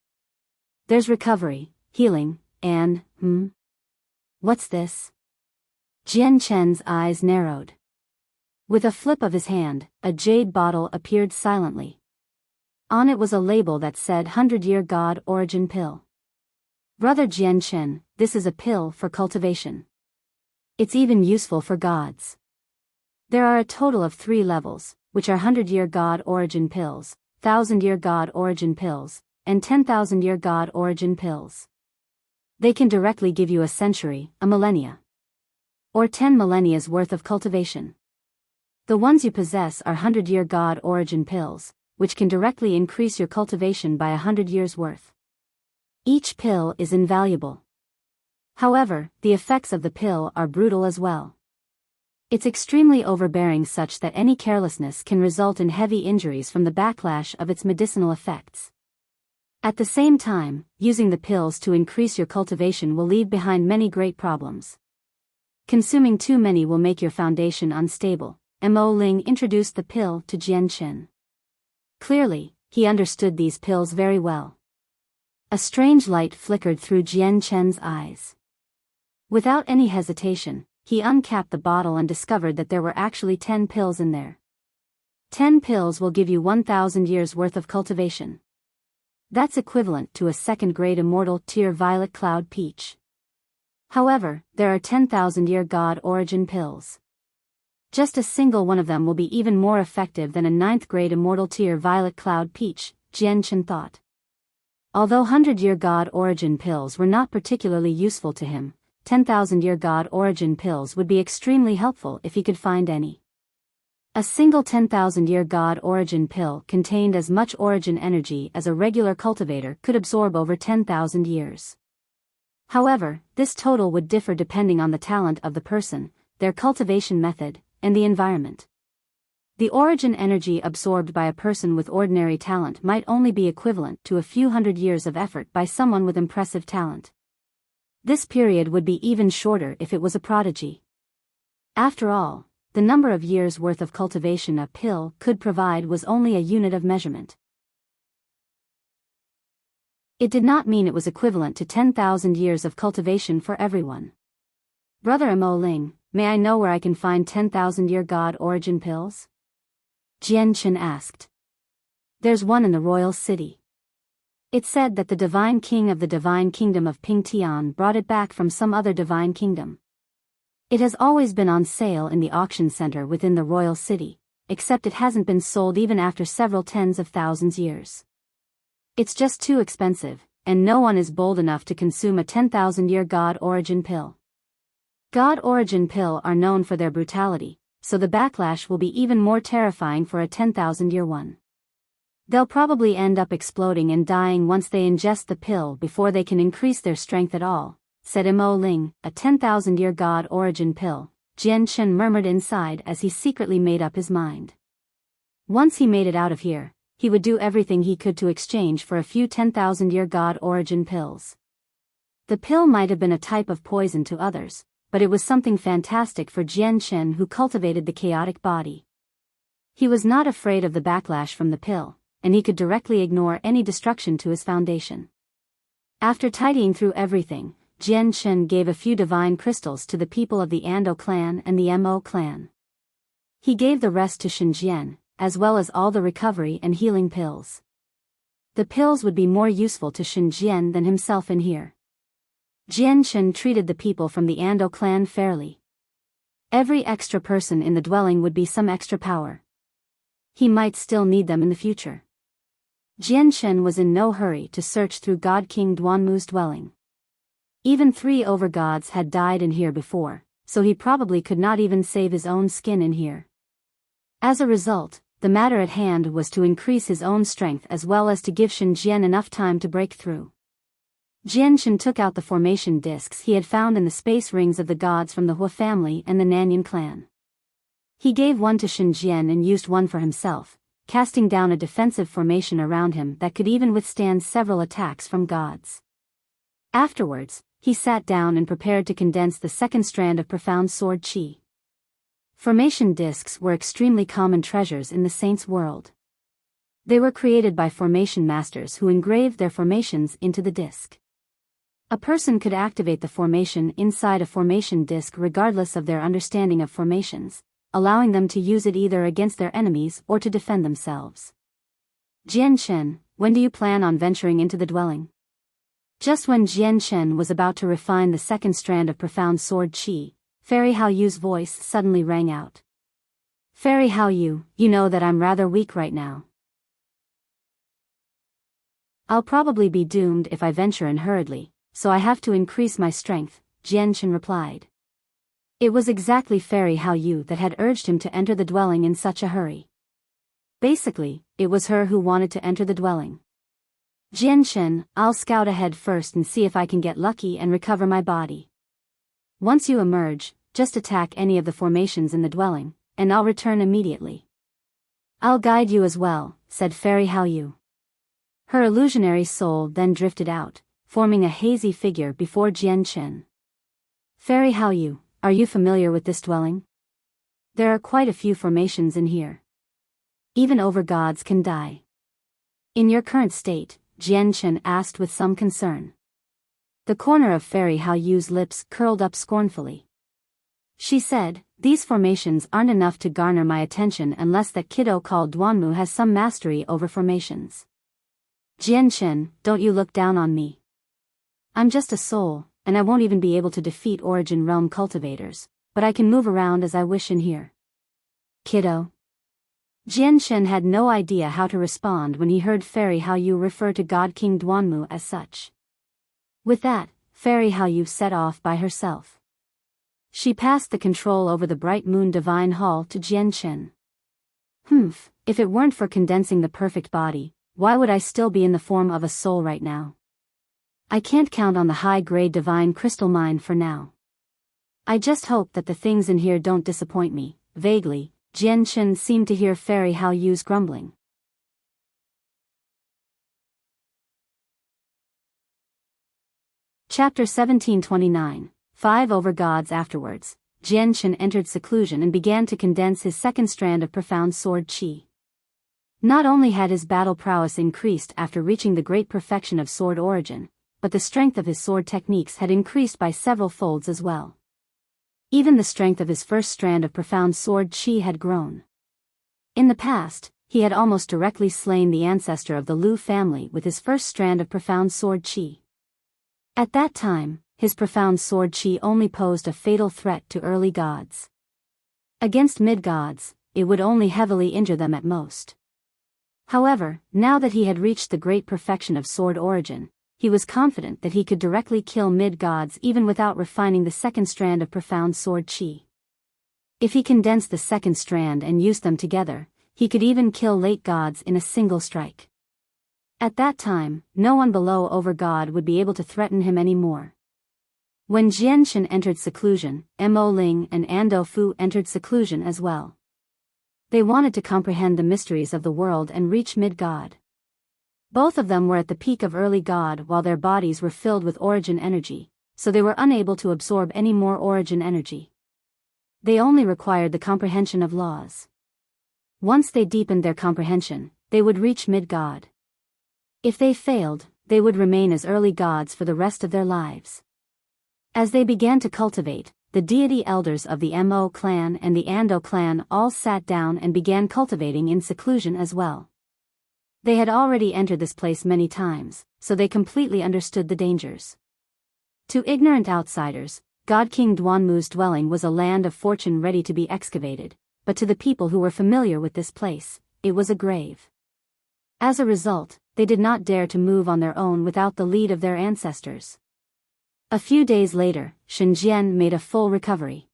There's recovery, healing, and, what's this? Jian Chen's eyes narrowed. With a flip of his hand, a jade bottle appeared silently. On it was a label that said 100-Year God Origin Pill. Brother Jian Chen, this is a pill for cultivation. It's even useful for gods. There are a total of 3 levels, which are 100-Year God Origin Pills, 1000-Year God Origin Pills, and 10,000-Year God Origin Pills. They can directly give you a century, a millennia, or 10 millennia's worth of cultivation. The ones you possess are 100-Year God Origin Pills, which can directly increase your cultivation by 100 years' worth. Each pill is invaluable. However, the effects of the pill are brutal as well. It's extremely overbearing such that any carelessness can result in heavy injuries from the backlash of its medicinal effects. At the same time, using the pills to increase your cultivation will leave behind many great problems. Consuming too many will make your foundation unstable. Mo Ling introduced the pill to Jian Chen. Clearly, he understood these pills very well. A strange light flickered through Jian Chen's eyes. Without any hesitation, he uncapped the bottle and discovered that there were actually 10 pills in there. 10 pills will give you 1,000 years worth of cultivation. That's equivalent to a second-grade immortal tier violet cloud peach. However, there are 10,000-year God Origin pills. Just a single one of them will be even more effective than a 9th-grade immortal tier violet cloud peach, Jian Chen thought. Although 100-year God Origin pills were not particularly useful to him, 10,000-year God Origin pills would be extremely helpful if he could find any. A single 10,000-year God Origin pill contained as much origin energy as a regular cultivator could absorb over 10,000 years. However, this total would differ depending on the talent of the person, their cultivation method, and the environment. The origin energy absorbed by a person with ordinary talent might only be equivalent to a few hundred years of effort by someone with impressive talent. This period would be even shorter if it was a prodigy. After all, the number of years' worth of cultivation a pill could provide was only a unit of measurement. It did not mean it was equivalent to 10,000 years of cultivation for everyone. Brother Mo Ling, may I know where I can find 10,000-year God origin pills? Jian Chen asked. There's one in the royal city. It said that the divine king of the divine kingdom of Pingtian brought it back from some other divine kingdom. It has always been on sale in the auction center within the royal city, except it hasn't been sold even after several tens of thousands years. It's just too expensive, and no one is bold enough to consume a 10,000-year God origin pill. God origin pill are known for their brutality, so the backlash will be even more terrifying for a 10,000-year one. They'll probably end up exploding and dying once they ingest the pill before they can increase their strength at all, said Mo Ling. A 10,000-year God origin pill, Jian Chen murmured inside as he secretly made up his mind. Once he made it out of here, he would do everything he could to exchange for a few 10,000-year God origin pills. The pill might have been a type of poison to others, but it was something fantastic for Jian Chen, who cultivated the chaotic body. He was not afraid of the backlash from the pill, and he could directly ignore any destruction to his foundation. After tidying through everything, Jian Chen gave a few divine crystals to the people of the Ando clan and the Mo clan. He gave the rest to Shenjian, as well as all the recovery and healing pills. The pills would be more useful to Shenjian than himself in here. Jian Chen treated the people from the Ando clan fairly. Every extra person in the dwelling would be some extra power. He might still need them in the future. Jian Chen was in no hurry to search through God King Duanmu's dwelling. Even 3 overgods had died in here before, so he probably could not even save his own skin in here. As a result, the matter at hand was to increase his own strength as well as to give Shenjian enough time to break through. Jian Chen took out the formation discs he had found in the space rings of the gods from the Hua family and the Nanyan clan. He gave one to Shenjian and used one for himself, casting down a defensive formation around him that could even withstand several attacks from gods. Afterwards, he sat down and prepared to condense the second strand of profound sword qi. Formation discs were extremely common treasures in the saints' world. They were created by formation masters who engraved their formations into the disc. A person could activate the formation inside a formation disc regardless of their understanding of formations, allowing them to use it either against their enemies or to defend themselves. Jian Chen, when do you plan on venturing into the dwelling? Just when Jian Chen was about to refine the second strand of profound sword qi, Fairy Hao Yu's voice suddenly rang out. Fairy Hao Yu, you know that I'm rather weak right now. I'll probably be doomed if I venture in hurriedly, so I have to increase my strength, Jian Chen replied. It was exactly Fairy Hao Yu that had urged him to enter the dwelling in such a hurry. Basically, it was her who wanted to enter the dwelling. Jian Chen, I'll scout ahead first and see if I can get lucky and recover my body. Once you emerge, just attack any of the formations in the dwelling, and I'll return immediately. I'll guide you as well, said Fairy Hao Yu. Her illusionary soul then drifted out, forming a hazy figure before Jian Chen. Fairy Hao Yu, are you familiar with this dwelling? There are quite a few formations in here. Even overgods can die. In your current state, Jian Chen asked with some concern. The corner of Fairy Hao Yu's lips curled up scornfully. She said, these formations aren't enough to garner my attention unless that kiddo called Duanmu has some mastery over formations. Jian Chen, don't you look down on me. I'm just a soul, and I won't even be able to defeat Origin Realm cultivators, but I can move around as I wish in here. Kiddo. Jian Chen had no idea how to respond when he heard Fairy Hao Yu refer to God King Duanmu as such. With that, Fairy Hao Yu set off by herself. She passed the control over the Bright Moon Divine Hall to Jian Chen. If it weren't for condensing the perfect body, why would I still be in the form of a soul right now? I can't count on the high-grade divine crystal mine for now. I just hope that the things in here don't disappoint me. Vaguely, Jian Chen seemed to hear Fairy Hao Yu's grumbling. Chapter 1729. 5 Over-Gods. Afterwards, Jian Chen entered seclusion and began to condense his second strand of profound sword qi. Not only had his battle prowess increased after reaching the great perfection of sword origin, but the strength of his sword techniques had increased by several folds as well. Even the strength of his first strand of profound sword qi had grown. In the past, he had almost directly slain the ancestor of the Lu family with his first strand of profound sword qi. At that time, his profound sword qi only posed a fatal threat to early gods. Against mid-gods, it would only heavily injure them at most. However, now that he had reached the great perfection of sword origin, he was confident that he could directly kill mid-gods even without refining the second strand of profound sword qi. If he condensed the second strand and used them together, he could even kill late gods in a single strike. At that time, no one below Over-God would be able to threaten him anymore. When Jian Chen entered seclusion, Mo Ling and Ando Fu entered seclusion as well. They wanted to comprehend the mysteries of the world and reach mid-god. Both of them were at the peak of early god while their bodies were filled with origin energy, so they were unable to absorb any more origin energy. They only required the comprehension of laws. Once they deepened their comprehension, they would reach mid-god. If they failed, they would remain as early gods for the rest of their lives. As they began to cultivate, the deity elders of the Mo clan and the Ando clan all sat down and began cultivating in seclusion as well. They had already entered this place many times, so they completely understood the dangers. To ignorant outsiders, God King Duanmu's dwelling was a land of fortune ready to be excavated, but to the people who were familiar with this place, it was a grave. As a result, they did not dare to move on their own without the lead of their ancestors. A few days later, Shen Jian made a full recovery.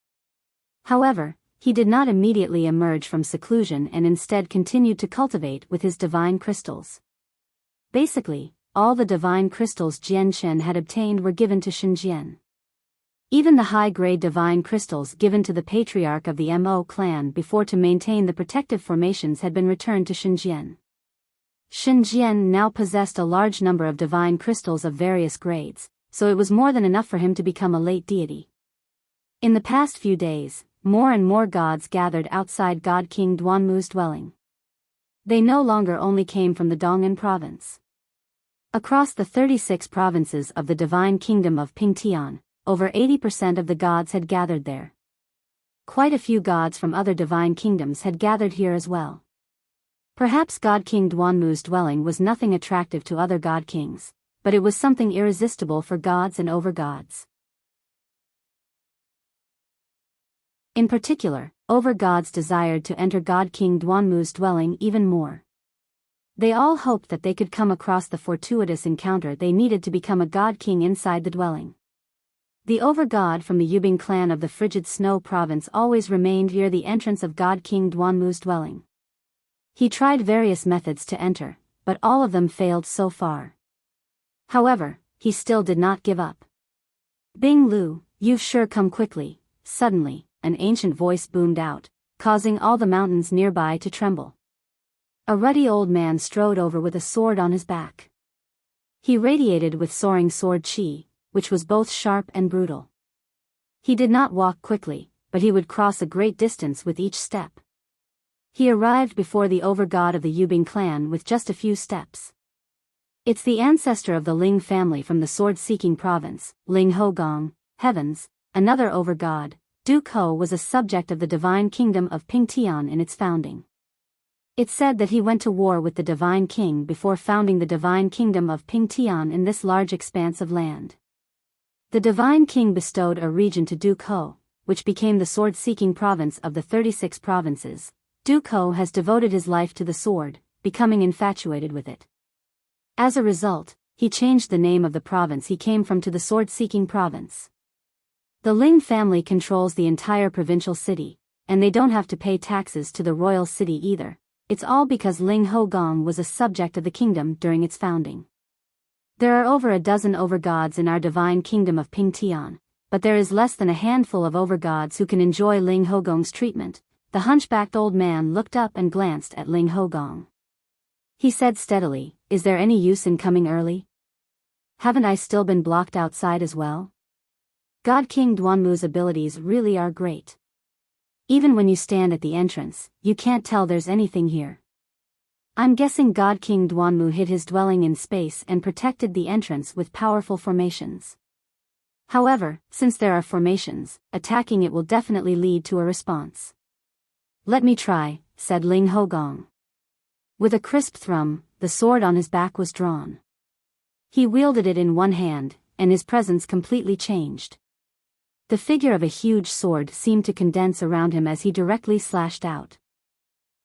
However, he did not immediately emerge from seclusion and instead continued to cultivate with his divine crystals. Basically, all the divine crystals Jian Chen had obtained were given to Shen Jian. Even the high-grade divine crystals given to the patriarch of the Mo clan before to maintain the protective formations had been returned to Shen Jian. Shen Jian now possessed a large number of divine crystals of various grades, so it was more than enough for him to become a late deity. In the past few days, more and more gods gathered outside God King Duanmu's dwelling. They no longer only came from the Dong'an province. Across the 36 provinces of the divine kingdom of Pingtian, over 80% of the gods had gathered there. Quite a few gods from other divine kingdoms had gathered here as well. Perhaps God King Duanmu's dwelling was nothing attractive to other god kings, but it was something irresistible for gods and over-gods. In particular, over-gods desired to enter God King Duanmu's dwelling even more. They all hoped that they could come across the fortuitous encounter they needed to become a god king inside the dwelling. The over-god from the Yubing clan of the frigid snow province always remained near the entrance of God King Duanmu's dwelling. He tried various methods to enter, but all of them failed so far. However, he still did not give up. Bing Lu, you've sure come quickly. Suddenly, an ancient voice boomed out, causing all the mountains nearby to tremble. A ruddy old man strode over with a sword on his back. He radiated with soaring sword qi, which was both sharp and brutal. He did not walk quickly, but he would cross a great distance with each step. He arrived before the over-god of the Yubing clan with just a few steps. It's the ancestor of the Ling family from the sword-seeking province, Ling Hogong, Heavens. Another over-god, Duke Ho, was a subject of the divine kingdom of Pingtian in its founding. It said that he went to war with the divine king before founding the divine kingdom of Pingtian in this large expanse of land. The divine king bestowed a region to Duke Ho, which became the sword-seeking province of the 36 provinces. Duke Ho has devoted his life to the sword, becoming infatuated with it. As a result, he changed the name of the province he came from to the sword-seeking province. The Ling family controls the entire provincial city, and they don't have to pay taxes to the royal city either. It's all because Ling Hogong was a subject of the kingdom during its founding. There are over a dozen overgods in our divine kingdom of Pingtian, but there is less than a handful of overgods who can enjoy Ling Hogong's treatment. The hunchbacked old man looked up and glanced at Ling Hogong. He said steadily, "Is there any use in coming early? Haven't I still been blocked outside as well? God King Duanmu's abilities really are great. Even when you stand at the entrance, you can't tell there's anything here. I'm guessing God King Duanmu hid his dwelling in space and protected the entrance with powerful formations. However, since there are formations, attacking it will definitely lead to a response." "Let me try," said Ling Hogong. With a crisp thrum, the sword on his back was drawn. He wielded it in one hand, and his presence completely changed. The figure of a huge sword seemed to condense around him as he directly slashed out.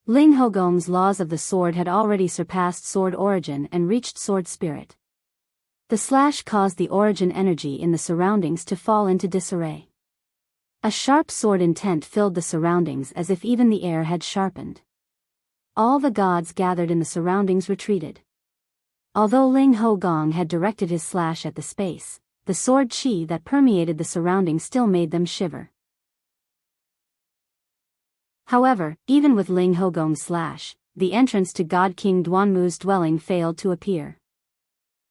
Ling Hogong's laws of the sword had already surpassed sword origin and reached sword spirit. The slash caused the origin energy in the surroundings to fall into disarray. A sharp sword intent filled the surroundings as if even the air had sharpened. All the gods gathered in the surroundings retreated. Although Ling Hogong had directed his slash at the space, the sword chi that permeated the surroundings still made them shiver. However, even with Ling Hogong's slash, the entrance to God King Duanmu's dwelling failed to appear.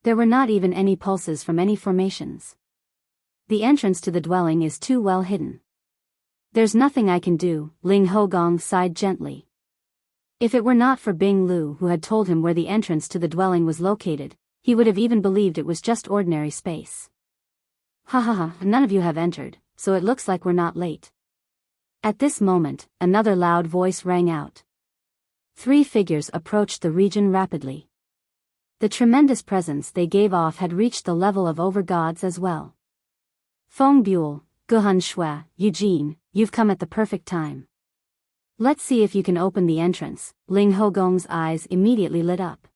There were not even any pulses from any formations. The entrance to the dwelling is too well hidden. "There's nothing I can do," Ling Hogong sighed gently. If it were not for Bing Lu who had told him where the entrance to the dwelling was located, he would have even believed it was just ordinary space. "Ha ha ha, none of you have entered, so it looks like we're not late." At this moment, another loud voice rang out. 3 figures approached the region rapidly. The tremendous presence they gave off had reached the level of overgods as well. "Feng Buell, Guhan Shui, Eugene, you've come at the perfect time. Let's see if you can open the entrance." Ling Hogong's eyes immediately lit up.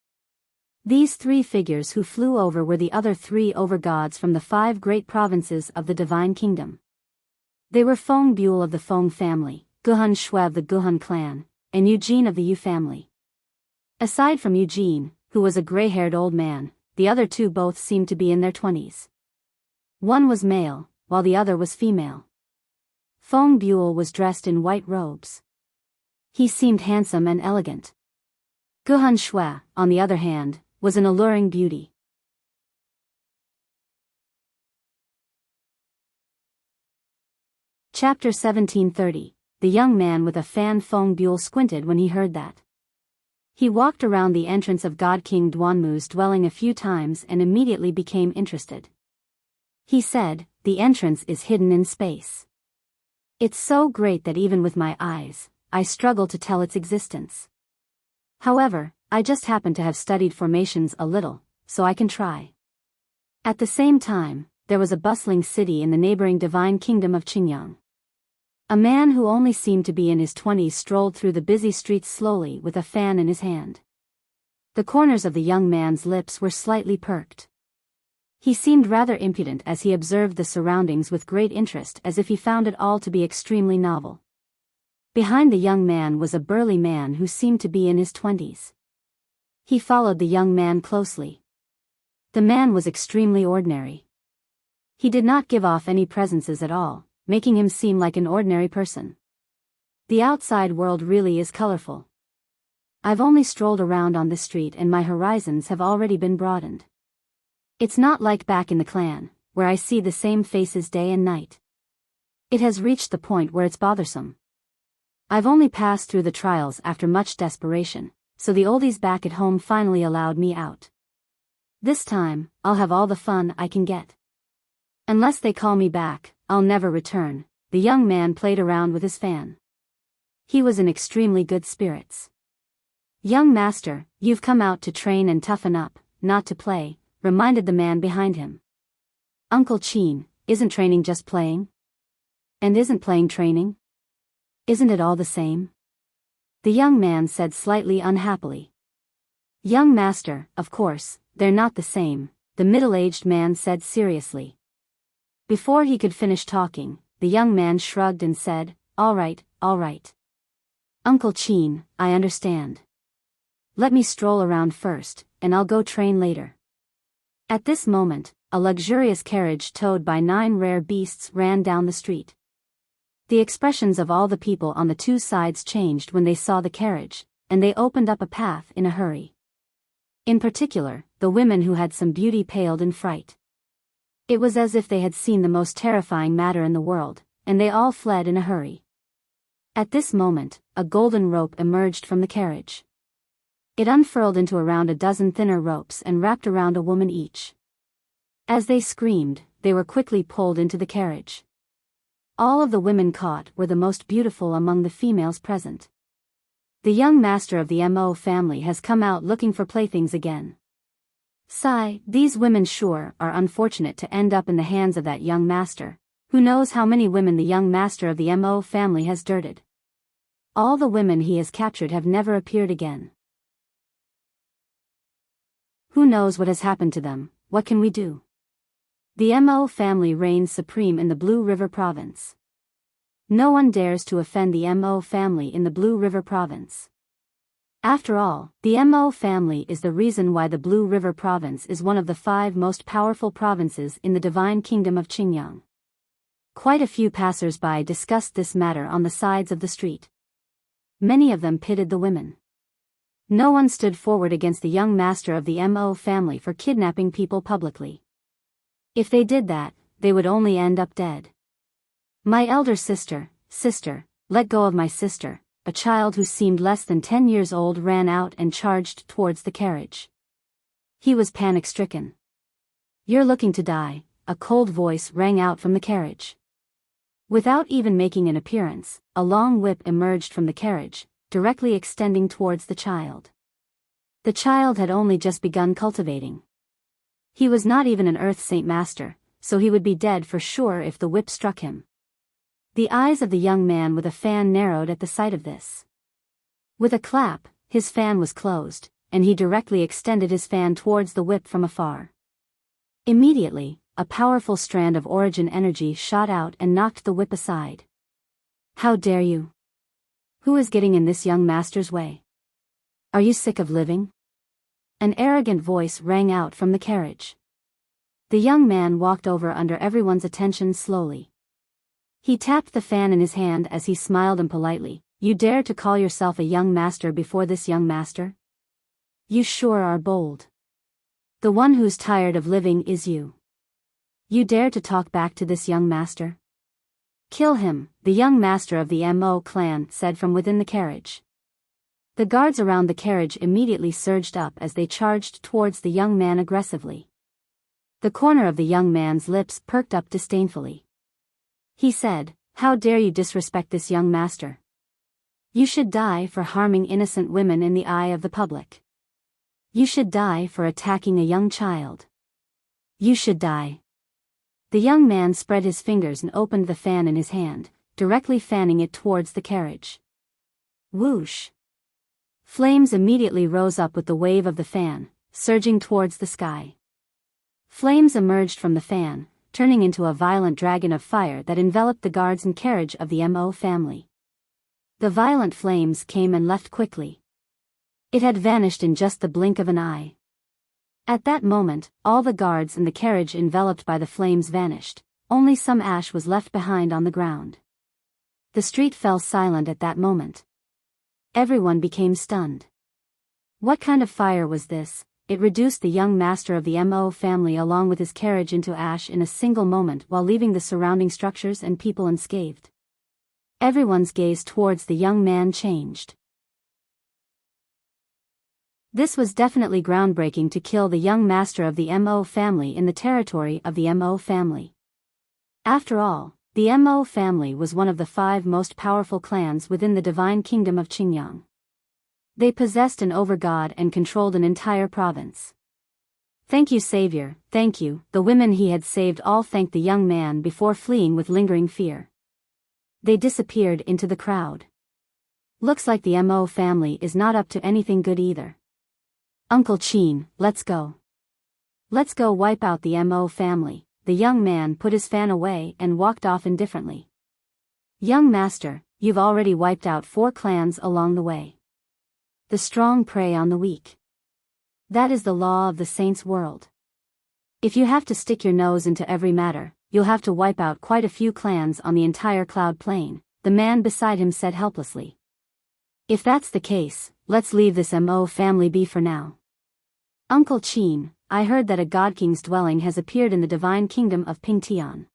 These 3 figures who flew over were the other 3 overgods from the 5 great provinces of the Divine Kingdom. They were Feng Buell of the Feng family, Guhan Shui of the Guhan clan, and Eugene of the Yu family. Aside from Eugene, who was a gray-haired old man, the other 2 both seemed to be in their 20s. One was male, while the other was female. Feng Buell was dressed in white robes. He seemed handsome and elegant. Guhan Shui, on the other hand, was an alluring beauty. Chapter 1730. The young man with a fan. Feng Buell squinted when he heard that. He walked around the entrance of God King Duanmu's dwelling a few times and immediately became interested. He said, "The entrance is hidden in space. It's so great that even with my eyes, I struggle to tell its existence. However, I just happen to have studied formations a little, so I can try." At the same time, there was a bustling city in the neighboring divine kingdom of Qingyang. A man who only seemed to be in his 20s strolled through the busy streets slowly with a fan in his hand. The corners of the young man's lips were slightly perked. He seemed rather impudent as he observed the surroundings with great interest, as if he found it all to be extremely novel. Behind the young man was a burly man who seemed to be in his 20s. He followed the young man closely. The man was extremely ordinary. He did not give off any presences at all, making him seem like an ordinary person. The outside world really is colorful. I've only strolled around on this street and my horizons have already been broadened. It's not like back in the clan, where I see the same faces day and night. It has reached the point where it's bothersome. I've only passed through the trials after much desperation, so the oldies back at home finally allowed me out. This time, I'll have all the fun I can get. Unless they call me back, I'll never return." The young man played around with his fan. He was in extremely good spirits. "Young master, you've come out to train and toughen up, not to play," reminded the man behind him. "Uncle Qin, isn't training just playing? And isn't playing training? Isn't it all the same?" The young man said slightly unhappily. "Young master, of course, they're not the same," the middle-aged man said seriously. Before he could finish talking, the young man shrugged and said, all right. Uncle Qin, I understand. Let me stroll around first, and I'll go train later." At this moment, a luxurious carriage towed by 9 rare beasts ran down the street. The expressions of all the people on the two sides changed when they saw the carriage, and they opened up a path in a hurry. In particular, the women who had some beauty paled in fright. It was as if they had seen the most terrifying matter in the world, and they all fled in a hurry. At this moment, a golden rope emerged from the carriage. It unfurled into around a dozen thinner ropes and wrapped around a woman each. As they screamed, they were quickly pulled into the carriage. All of the women caught were the most beautiful among the females present. The young master of the Mo family has come out looking for playthings again. Sigh, these women sure are unfortunate to end up in the hands of that young master. Who knows how many women the young master of the Mo family has dirted. All the women he has captured have never appeared again. Who knows what has happened to them? What can we do? The Mo family reigns supreme in the Blue River Province. No one dares to offend the Mo family in the Blue River Province. After all, the Mo family is the reason why the Blue River Province is one of the 5 most powerful provinces in the Divine Kingdom of Qingyang. Quite a few passers-by discussed this matter on the sides of the street. Many of them pitied the women. No one stood forward against the young master of the Mo family for kidnapping people publicly. If they did that, they would only end up dead. My elder sister, let go of my sister. A child who seemed less than 10 years old ran out and charged towards the carriage. He was panic-stricken. You're looking to die, a cold voice rang out from the carriage. Without even making an appearance, a long whip emerged from the carriage, directly extending towards the child. The child had only just begun cultivating. He was not even an Earth Saint Master, so he would be dead for sure if the whip struck him. The eyes of the young man with a fan narrowed at the sight of this. With a clap, his fan was closed, and he directly extended his fan towards the whip from afar. Immediately, a powerful strand of origin energy shot out and knocked the whip aside. How dare you? Who is getting in this young master's way? Are you sick of living? An arrogant voice rang out from the carriage. The young man walked over under everyone's attention slowly. He tapped the fan in his hand as he smiled and politely, You dare to call yourself a young master before this young master? You sure are bold. The one who's tired of living is you. You dare to talk back to this young master? Kill him, the young master of the Mo clan said from within the carriage. The guards around the carriage immediately surged up as they charged towards the young man aggressively. The corner of the young man's lips perked up disdainfully. He said, How dare you disrespect this young master? You should die for harming innocent women in the eye of the public. You should die for attacking a young child. You should die. The young man spread his fingers and opened the fan in his hand, directly fanning it towards the carriage. Whoosh! Flames immediately rose up with the wave of the fan, surging towards the sky. Flames emerged from the fan, turning into a violent dragon of fire that enveloped the guards and carriage of the Mo family. The violent flames came and left quickly. It had vanished in just the blink of an eye. At that moment, all the guards and the carriage enveloped by the flames vanished, only some ash was left behind on the ground. The street fell silent at that moment. Everyone became stunned. What kind of fire was this? It reduced the young master of the Mo family along with his carriage into ash in a single moment while leaving the surrounding structures and people unscathed. Everyone's gaze towards the young man changed. This was definitely groundbreaking to kill the young master of the Mo family in the territory of the Mo family. After all, the Mo family was one of the 5 most powerful clans within the Divine Kingdom of Qingyang. They possessed an overgod and controlled an entire province. Thank you, Savior, thank you. The women he had saved all thanked the young man before fleeing with lingering fear. They disappeared into the crowd. Looks like the Mo family is not up to anything good either. Uncle Chin, let's go. Let's go wipe out the Mo family. The young man put his fan away and walked off indifferently. Young master, you've already wiped out 4 clans along the way. The strong prey on the weak. That is the law of the saints' world. If you have to stick your nose into every matter, you'll have to wipe out quite a few clans on the entire Cloud Plain, the man beside him said helplessly. If that's the case, let's leave this Mo family be for now. Uncle Chin, I heard that a God King's dwelling has appeared in the divine kingdom of Pingtian.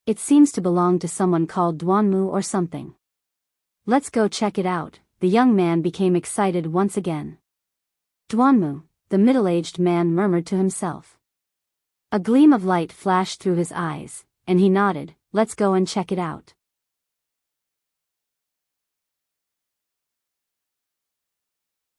It seems to belong to someone called Duanmu or something. Let's go check it out. The young man became excited once again. Duanmu, the middle-aged man murmured to himself. A gleam of light flashed through his eyes, and he nodded. Let's go and check it out.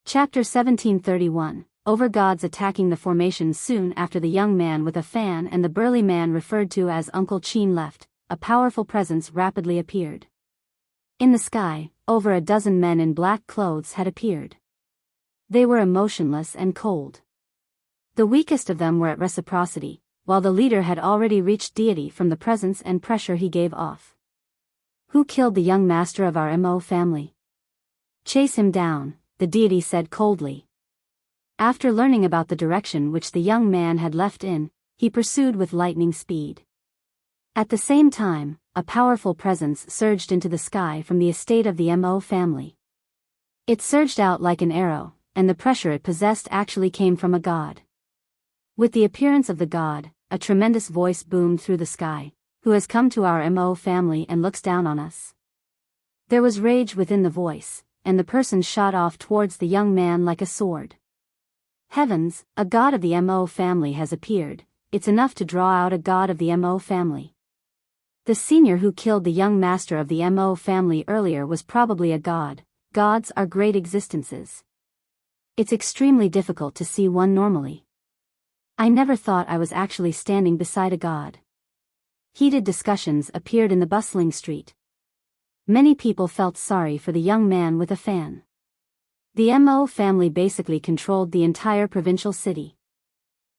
Chapter 1731, Overgods attacking the formation. Soon after the young man with a fan and the burly man referred to as Uncle Chin left, a powerful presence rapidly appeared. In the sky, over a dozen men in black clothes had appeared. They were emotionless and cold. The weakest of them were at reciprocity, while the leader had already reached deity from the presence and pressure he gave off. Who killed the young master of our Mo family? Chase him down, the deity said coldly. After learning about the direction which the young man had left in, he pursued with lightning speed. At the same time, a powerful presence surged into the sky from the estate of the Mo family. It surged out like an arrow, and the pressure it possessed actually came from a god. With the appearance of the god, a tremendous voice boomed through the sky. Who has come to our Mo family and looks down on us? There was rage within the voice, and the person shot off towards the young man like a sword. Heavens, a god of the Mo family has appeared. It's enough to draw out a god of the Mo family. The senior who killed the young master of the Mo family earlier was probably a god. Gods are great existences. It's extremely difficult to see one normally. I never thought I was actually standing beside a god. Heated discussions appeared in the bustling street. Many people felt sorry for the young man with a fan. The Mo family basically controlled the entire provincial city.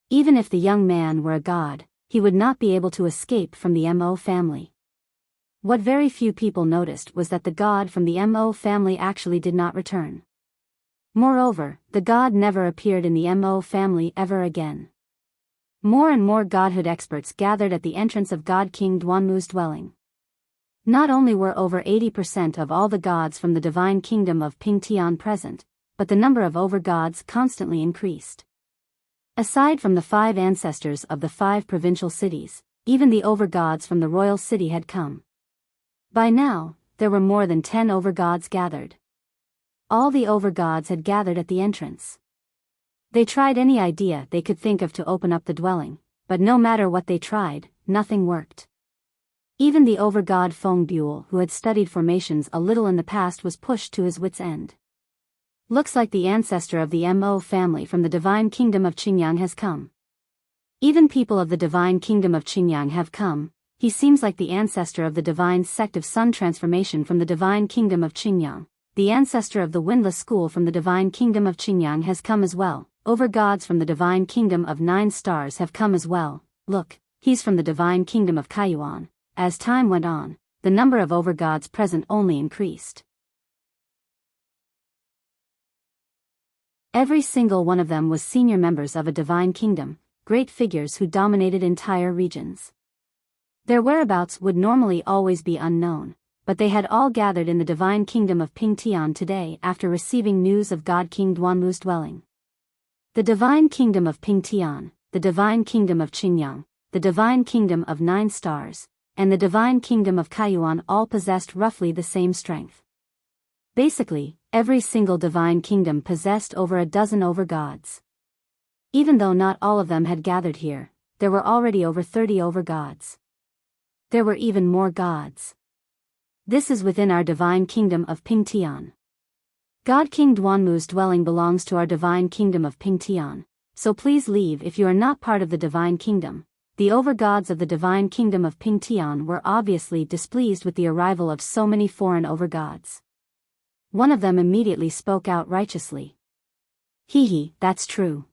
Even if the young man were a god, he would not be able to escape from the Mo family. What very few people noticed was that the god from the Mo family actually did not return. Moreover, the god never appeared in the Mo family ever again. More and more godhood experts gathered at the entrance of God King Duanmu's dwelling. Not only were over 80% of all the gods from the divine kingdom of Pingtian present, but the number of overgods constantly increased. Aside from the 5 ancestors of the 5 provincial cities, even the overgods from the royal city had come. By now, there were more than 10 overgods gathered. All the overgods had gathered at the entrance. They tried any idea they could think of to open up the dwelling, but no matter what they tried, nothing worked. Even the overgod Feng Buell, who had studied formations a little in the past, was pushed to his wits' end. Looks like the ancestor of the Mo family from the divine kingdom of Qingyang has come. Even people of the divine kingdom of Qingyang have come. He seems like the ancestor of the divine sect of sun transformation from the divine kingdom of Qingyang. The ancestor of the windless school from the divine kingdom of Qingyang has come as well. Overgods from the divine kingdom of 9 stars have come as well. Look, he's from the divine kingdom of Kaiyuan. As time went on, the number of overgods present only increased. Every single one of them was senior members of a divine kingdom, great figures who dominated entire regions. Their whereabouts would normally always be unknown, but they had all gathered in the divine kingdom of Pingtian today after receiving news of God King Duanmu's dwelling. The divine kingdom of Pingtian, the divine kingdom of Qingyang, the divine kingdom of 9 stars, and the divine kingdom of Kaiyuan all possessed roughly the same strength. Basically, every single divine kingdom possessed over a dozen overgods. Even though not all of them had gathered here, there were already over 30 overgods. There were even more gods. This is within our divine kingdom of Pingtian. God King Duanmu's dwelling belongs to our divine kingdom of Pingtian, so please leave if you are not part of the divine kingdom. The overgods of the divine kingdom of Pingtian were obviously displeased with the arrival of so many foreign overgods. One of them immediately spoke out righteously. Hee, that's true.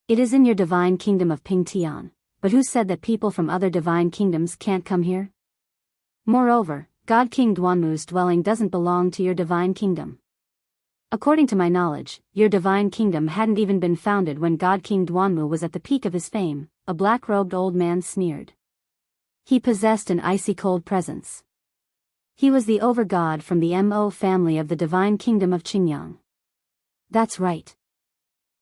It is in your divine kingdom of Pingtian, but who said that people from other divine kingdoms can't come here? Moreover, God King Duanmu's dwelling doesn't belong to your divine kingdom. According to my knowledge, your divine kingdom hadn't even been founded when God King Duanmu was at the peak of his fame, a black-robed old man sneered. He possessed an icy cold presence. He was the overgod from the Mo family of the divine kingdom of Qingyang. That's right.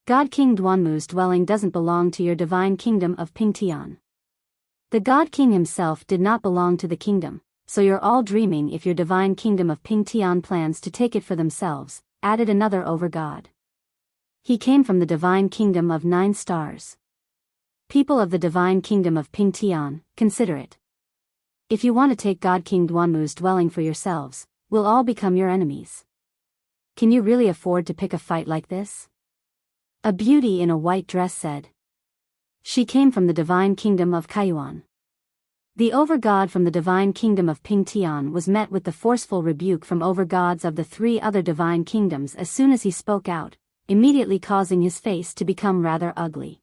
God King Duanmu's dwelling doesn't belong to your divine kingdom of Pingtian. The God King himself did not belong to the kingdom, so you're all dreaming if your divine kingdom of Pingtian plans to take it for themselves, added another overgod. He came from the divine kingdom of 9 stars. People of the divine kingdom of Pingtian, consider it. If you want to take God King Duanmu's dwelling for yourselves, we'll all become your enemies. Can you really afford to pick a fight like this? A beauty in a white dress said. She came from the divine kingdom of Kaiyuan. The overgod from the divine kingdom of Pingtian was met with the forceful rebuke from overgods of the 3 other divine kingdoms as soon as he spoke out, immediately causing his face to become rather ugly.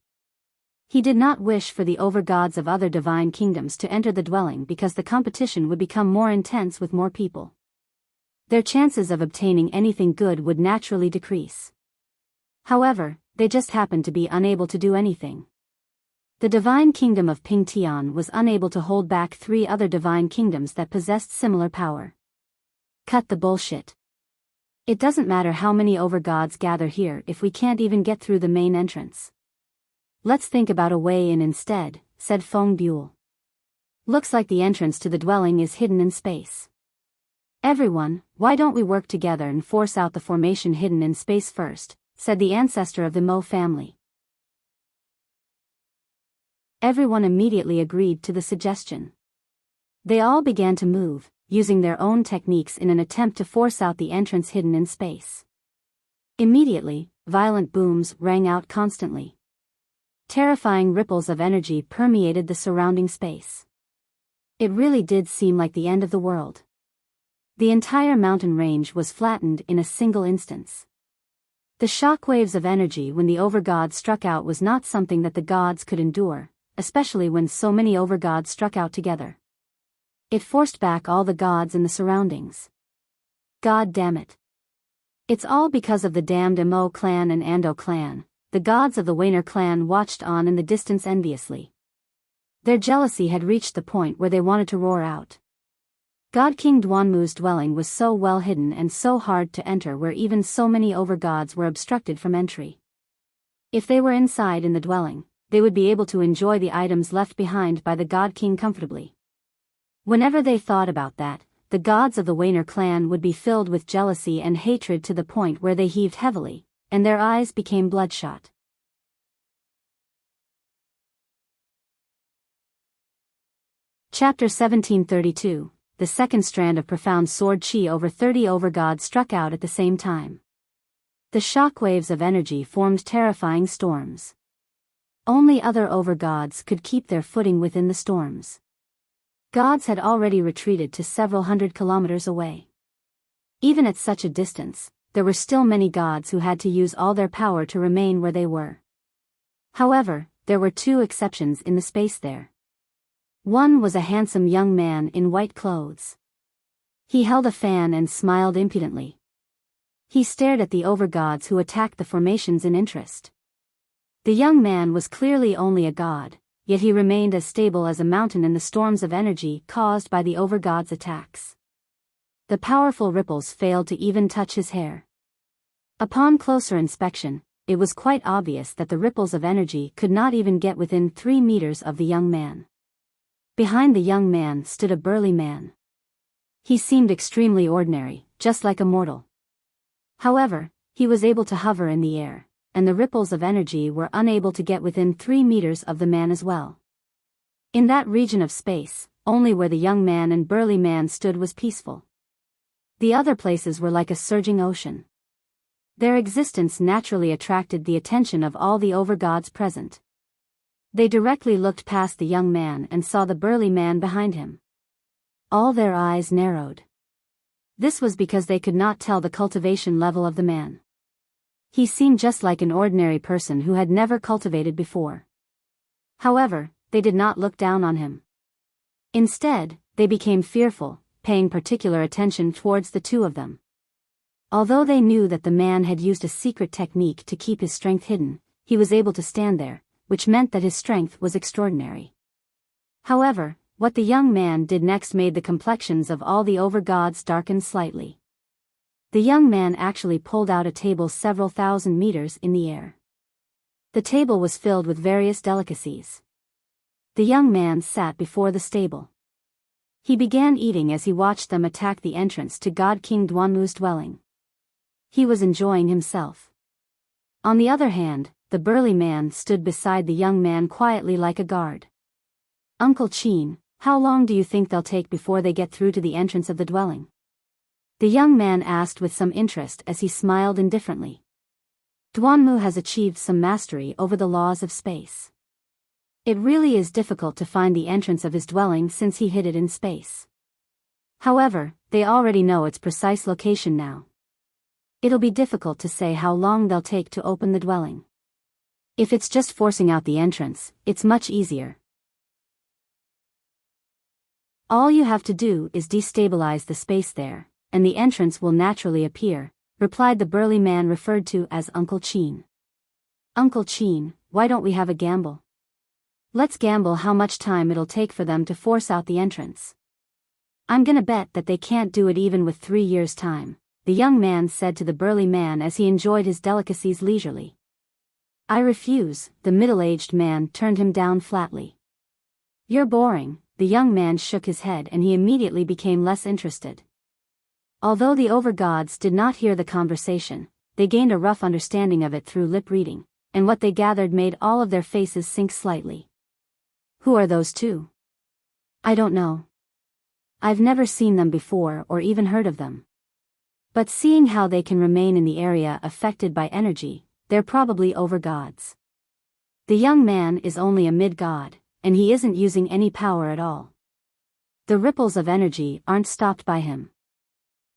He did not wish for the overgods of other divine kingdoms to enter the dwelling because the competition would become more intense with more people. Their chances of obtaining anything good would naturally decrease. However, they just happened to be unable to do anything. The divine kingdom of Pingtian was unable to hold back 3 other divine kingdoms that possessed similar power. Cut the bullshit. It doesn't matter how many overgods gather here if we can't even get through the main entrance. Let's think about a way in instead, said Feng Buell. Looks like the entrance to the dwelling is hidden in space. Everyone, why don't we work together and force out the formation hidden in space first, said the ancestor of the Mo family. Everyone immediately agreed to the suggestion. They all began to move, using their own techniques in an attempt to force out the entrance hidden in space. Immediately, violent booms rang out constantly. Terrifying ripples of energy permeated the surrounding space. It really did seem like the end of the world. The entire mountain range was flattened in a single instance. The shockwaves of energy when the overgod struck out was not something that the gods could endure, especially when so many overgods struck out together. It forced back all the gods in the surroundings. God damn it. It's all because of the damned Mo clan and Ando clan. The gods of the Weiner clan watched on in the distance enviously. Their jealousy had reached the point where they wanted to roar out. God King Duanmu's dwelling was so well hidden and so hard to enter where even so many overgods were obstructed from entry. If they were inside in the dwelling, they would be able to enjoy the items left behind by the God King comfortably. Whenever they thought about that, the gods of the Weiner clan would be filled with jealousy and hatred to the point where they heaved heavily, and their eyes became bloodshot. Chapter 1732. The second strand of profound sword chi over 30 overgods struck out at the same time. The shockwaves of energy formed terrifying storms. Only other overgods could keep their footing within the storms. Gods had already retreated to several hundred kilometers away. Even at such a distance, there were still many gods who had to use all their power to remain where they were. However, there were 2 exceptions in the space there. One was a handsome young man in white clothes. He held a fan and smiled impudently. He stared at the overgods who attacked the formations in interest. The young man was clearly only a god, yet he remained as stable as a mountain in the storms of energy caused by the overgods' attacks. The powerful ripples failed to even touch his hair. Upon closer inspection, it was quite obvious that the ripples of energy could not even get within 3 meters of the young man. Behind the young man stood a burly man. He seemed extremely ordinary, just like a mortal. However, he was able to hover in the air, and the ripples of energy were unable to get within 3 meters of the man as well. In that region of space, only where the young man and burly man stood was peaceful. The other places were like a surging ocean. Their existence naturally attracted the attention of all the overgods present. They directly looked past the young man and saw the burly man behind him. All their eyes narrowed. This was because they could not tell the cultivation level of the man. He seemed just like an ordinary person who had never cultivated before. However, they did not look down on him. Instead, they became fearful, paying particular attention towards the 2 of them. Although they knew that the man had used a secret technique to keep his strength hidden, he was able to stand there, which meant that his strength was extraordinary. However, what the young man did next made the complexions of all the over-gods darken slightly. The young man actually pulled out a table several thousand meters in the air. The table was filled with various delicacies. The young man sat before the table. He began eating as he watched them attack the entrance to God King Duanmu's dwelling. He was enjoying himself. On the other hand, the burly man stood beside the young man quietly like a guard. "Uncle Qin, how long do you think they'll take before they get through to the entrance of the dwelling?" The young man asked with some interest as he smiled indifferently. "Duanmu has achieved some mastery over the laws of space. It really is difficult to find the entrance of his dwelling since he hid it in space. However, they already know its precise location now. It'll be difficult to say how long they'll take to open the dwelling. If it's just forcing out the entrance, it's much easier. All you have to do is destabilize the space there, and the entrance will naturally appear," replied the burly man referred to as Uncle Qin. "Uncle Qin, why don't we have a gamble? Let's gamble how much time it'll take for them to force out the entrance. I'm gonna bet that they can't do it even with 3 years' time," the young man said to the burly man as he enjoyed his delicacies leisurely. "I refuse," the middle-aged man turned him down flatly. "You're boring," the young man shook his head and he immediately became less interested. Although the over-gods did not hear the conversation, they gained a rough understanding of it through lip reading, and what they gathered made all of their faces sink slightly. "Who are those two?" "I don't know. I've never seen them before or even heard of them. But seeing how they can remain in the area affected by energy, they're probably over-gods. The young man is only a mid-god, and he isn't using any power at all. The ripples of energy aren't stopped by him.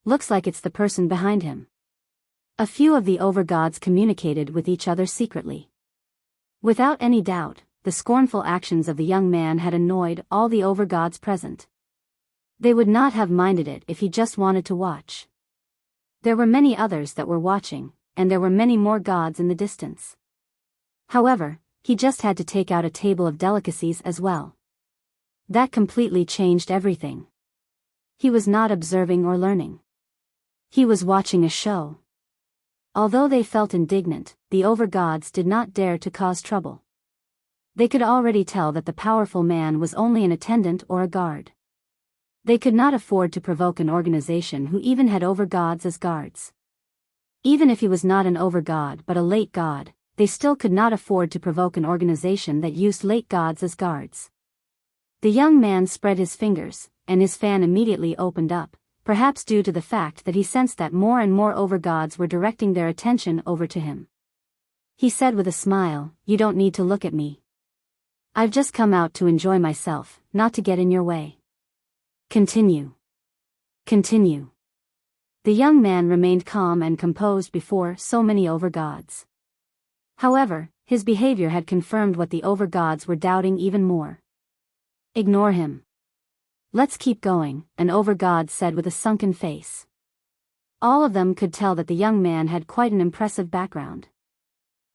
Looks like it's the person behind him." A few of the over-gods communicated with each other secretly. Without any doubt, the scornful actions of the young man had annoyed all the over-gods present. They would not have minded it if he just wanted to watch. There were many others that were watching, and there were many more gods in the distance. However, he just had to take out a table of delicacies as well. That completely changed everything. He was not observing or learning. He was watching a show. Although they felt indignant, the over-gods did not dare to cause trouble. They could already tell that the powerful man was only an attendant or a guard. They could not afford to provoke an organization who even had over-gods as guards. Even if he was not an over-god but a late god, they still could not afford to provoke an organization that used late gods as guards. The young man spread his fingers, and his fan immediately opened up, perhaps due to the fact that he sensed that more and more over-gods were directing their attention over to him. He said with a smile, "You don't need to look at me. I've just come out to enjoy myself, not to get in your way. Continue. Continue." The young man remained calm and composed before so many over-gods. However, his behavior had confirmed what the over-gods were doubting even more. "Ignore him. Let's keep going," an over-god said with a sunken face. All of them could tell that the young man had quite an impressive background.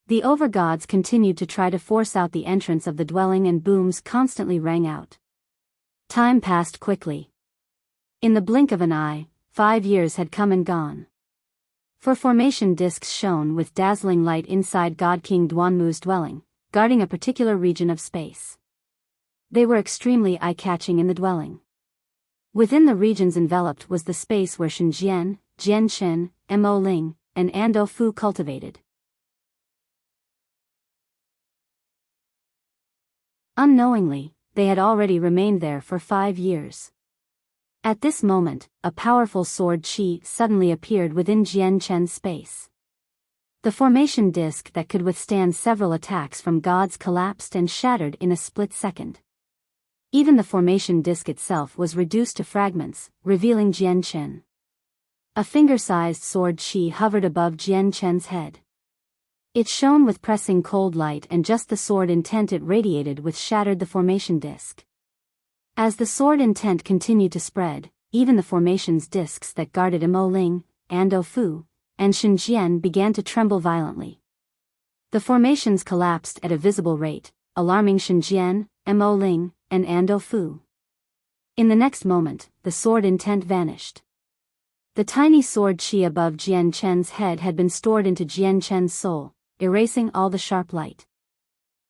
The over-gods continued to try to force out the entrance of the dwelling and booms constantly rang out. Time passed quickly. In the blink of an eye, 5 years had come and gone. For formation discs shone with dazzling light inside God King Duanmu's dwelling, guarding a particular region of space. They were extremely eye-catching in the dwelling. Within the regions enveloped was the space where Shenzhen, Jianchen, Mo Ling, and Ando Fu cultivated. Unknowingly, they had already remained there for 5 years. At this moment, a powerful sword chi suddenly appeared within Jianchen's space. The formation disk that could withstand several attacks from gods collapsed and shattered in a split second. Even the formation disk itself was reduced to fragments, revealing Jianchen. A finger-sized sword chi hovered above Jianchen's head. It shone with pressing cold light, and just the sword intent it radiated with shattered the formation disk. As the sword intent continued to spread, even the formation's discs that guarded Mo Ling, Ando Fu, and Xinjian began to tremble violently. The formations collapsed at a visible rate, alarming Xinjian, Mo Ling, and Ando Fu. In the next moment, the sword intent vanished. The tiny sword chi above Jian Chen's head had been stored into Jian Chen's soul, erasing all the sharp light.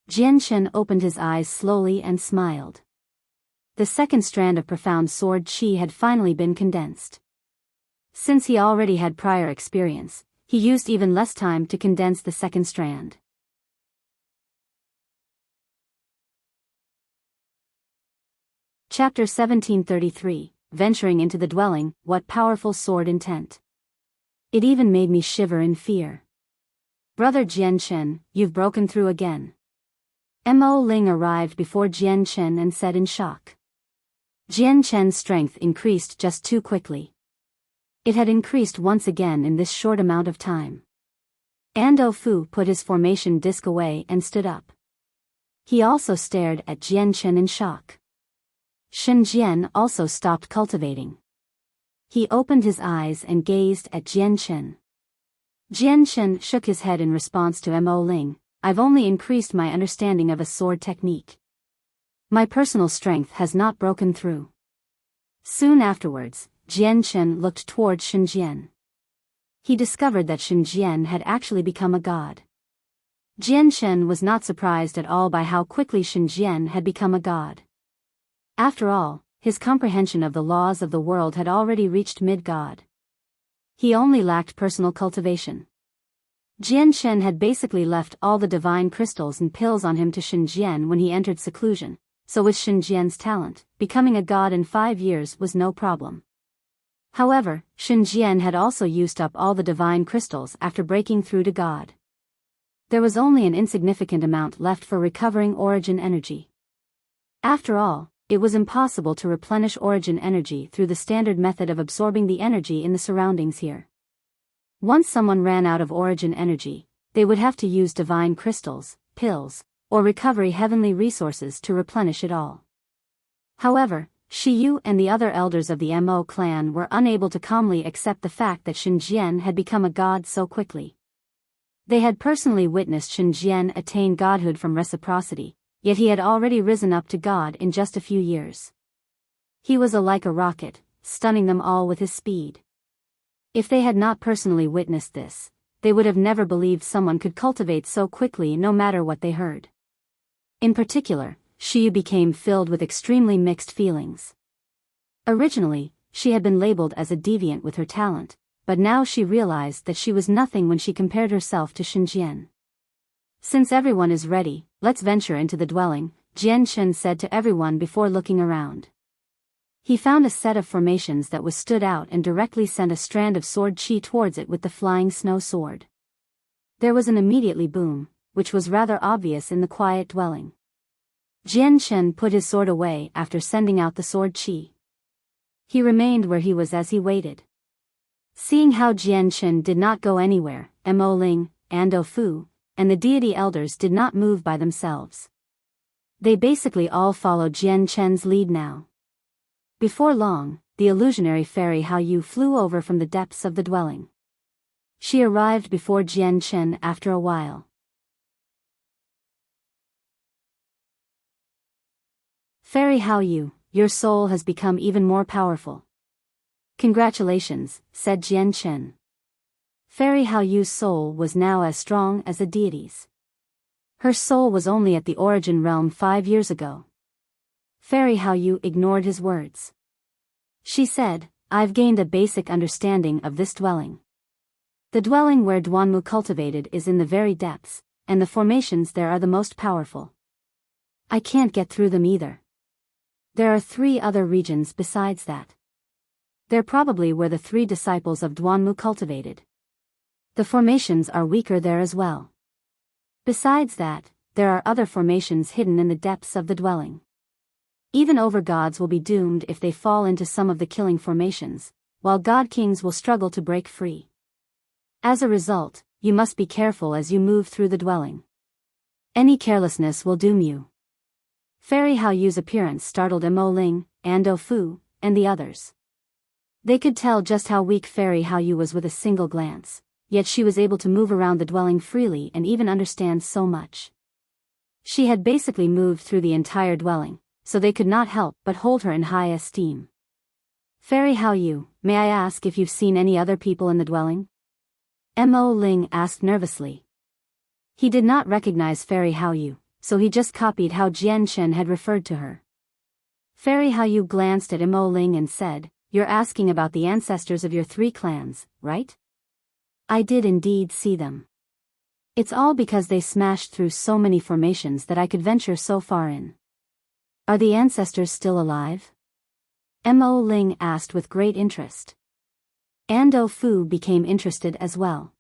Jian Chen opened his eyes slowly and smiled. The second strand of profound sword chi had finally been condensed. Since he already had prior experience, he used even less time to condense the second strand. Chapter 1733, Venturing into the Dwelling, What Powerful Sword Intent. It even made me shiver in fear. Brother Jian Chen, you've broken through again. Mo Ling arrived before Jian Chen and said in shock. Jian Chen's strength increased just too quickly. It had increased once again in this short amount of time. Ando Fu put his formation disc away and stood up. He also stared at Jian Chen in shock. Xinjian also stopped cultivating. He opened his eyes and gazed at Jian Chen. Jian Chen shook his head in response to Mo Ling. I've only increased my understanding of a sword technique. My personal strength has not broken through. Soon afterwards, Jian Chen looked toward Xinjian. He discovered that Xinjian had actually become a god. Jian Chen was not surprised at all by how quickly Xinjian had become a god. After all, his comprehension of the laws of the world had already reached mid-god. He only lacked personal cultivation. Jian Chen had basically left all the divine crystals and pills on him to Xinjian when he entered seclusion, so with Xinjian's talent, becoming a god in 5 years was no problem. However, Xinjian had also used up all the divine crystals after breaking through to god. There was only an insignificant amount left for recovering origin energy. After all, it was impossible to replenish origin energy through the standard method of absorbing the energy in the surroundings here. Once someone ran out of origin energy, they would have to use divine crystals, pills, or recovery heavenly resources to replenish it all. However, Shi Yu and the other elders of the Mo clan were unable to calmly accept the fact that Xinjian had become a god so quickly. They had personally witnessed Xinjian attain godhood from reciprocity, yet he had already risen up to God in just a few years. He was like a rocket, stunning them all with his speed. If they had not personally witnessed this, they would have never believed someone could cultivate so quickly no matter what they heard. In particular, Shi became filled with extremely mixed feelings. Originally, she had been labeled as a deviant with her talent, but now she realized that she was nothing when she compared herself to Xinjian. Since everyone is ready, let's venture into the dwelling, Jian Chen said to everyone before looking around. He found a set of formations that was stood out and directly sent a strand of sword chi towards it with the flying snow sword. There was an immediately boom, which was rather obvious in the quiet dwelling. Jian Chen put his sword away after sending out the sword chi. He remained where he was as he waited. Seeing how Jian Chen did not go anywhere, Mo Ling, Ando Fu, and the deity elders did not move by themselves. They basically all followed Jian Chen's lead now. Before long, the illusionary fairy Hao Yu flew over from the depths of the dwelling. She arrived before Jian Chen after a while. Fairy Hao Yu, your soul has become even more powerful. Congratulations, said Jian Chen. Fairy Hao Yu's soul was now as strong as a deity's. Her soul was only at the origin realm 5 years ago. Fairy Hao Yu ignored his words. She said, I've gained a basic understanding of this dwelling. The dwelling where Duanmu cultivated is in the very depths, and the formations there are the most powerful. I can't get through them either. There are 3 other regions besides that. They're probably where the 3 disciples of Duanmu cultivated. The formations are weaker there as well. Besides that, there are other formations hidden in the depths of the dwelling. Even overgods will be doomed if they fall into some of the killing formations, while god kings will struggle to break free. As a result, you must be careful as you move through the dwelling. Any carelessness will doom you. Fairy Hao Yu's appearance startled Mo Ling, Ando Fu, and the others. They could tell just how weak Fairy Hao Yu was with a single glance, yet she was able to move around the dwelling freely and even understand so much. She had basically moved through the entire dwelling, so they could not help but hold her in high esteem. Fairy Hao Yu, may I ask if you've seen any other people in the dwelling? Mo Ling asked nervously. He did not recognize Fairy Hao Yu, so he just copied how Jian Chen had referred to her. Fairy Hao Yu glanced at Mo Ling and said, "You're asking about the ancestors of your 3 clans, right?" "I did indeed see them. It's all because they smashed through so many formations that I could venture so far in." "Are the ancestors still alive?" Mo Ling asked with great interest. Ando Fu became interested as well.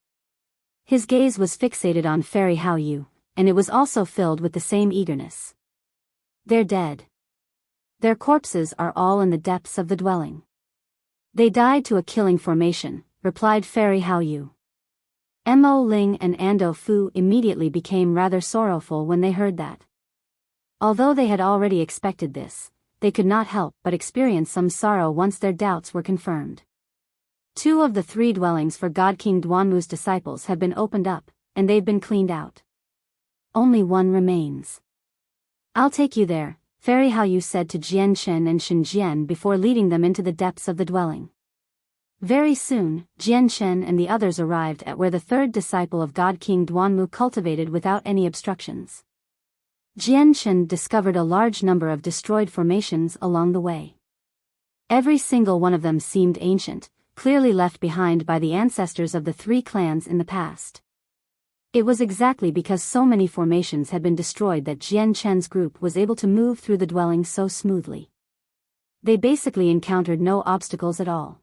His gaze was fixated on Fairy Hao Yu, and it was also filled with the same eagerness. "They're dead. Their corpses are all in the depths of the dwelling. They died to a killing formation," replied Fairy Hao Yu. Mo Ling and Ando Fu immediately became rather sorrowful when they heard that. Although they had already expected this, they could not help but experience some sorrow once their doubts were confirmed. 2 of the 3 dwellings for God King Duanmu's disciples have been opened up, and they've been cleaned out. Only 1 remains. "I'll take you there," Fairy Hao Yu said to Jian Chen and Shen Jian before leading them into the depths of the dwelling. Very soon, Jian Chen and the others arrived at where the 3rd disciple of God King Duanmu cultivated without any obstructions. Jian Chen discovered a large number of destroyed formations along the way. Every single one of them seemed ancient, clearly left behind by the ancestors of the 3 clans in the past. It was exactly because so many formations had been destroyed that Jian Chen's group was able to move through the dwelling so smoothly. They basically encountered no obstacles at all.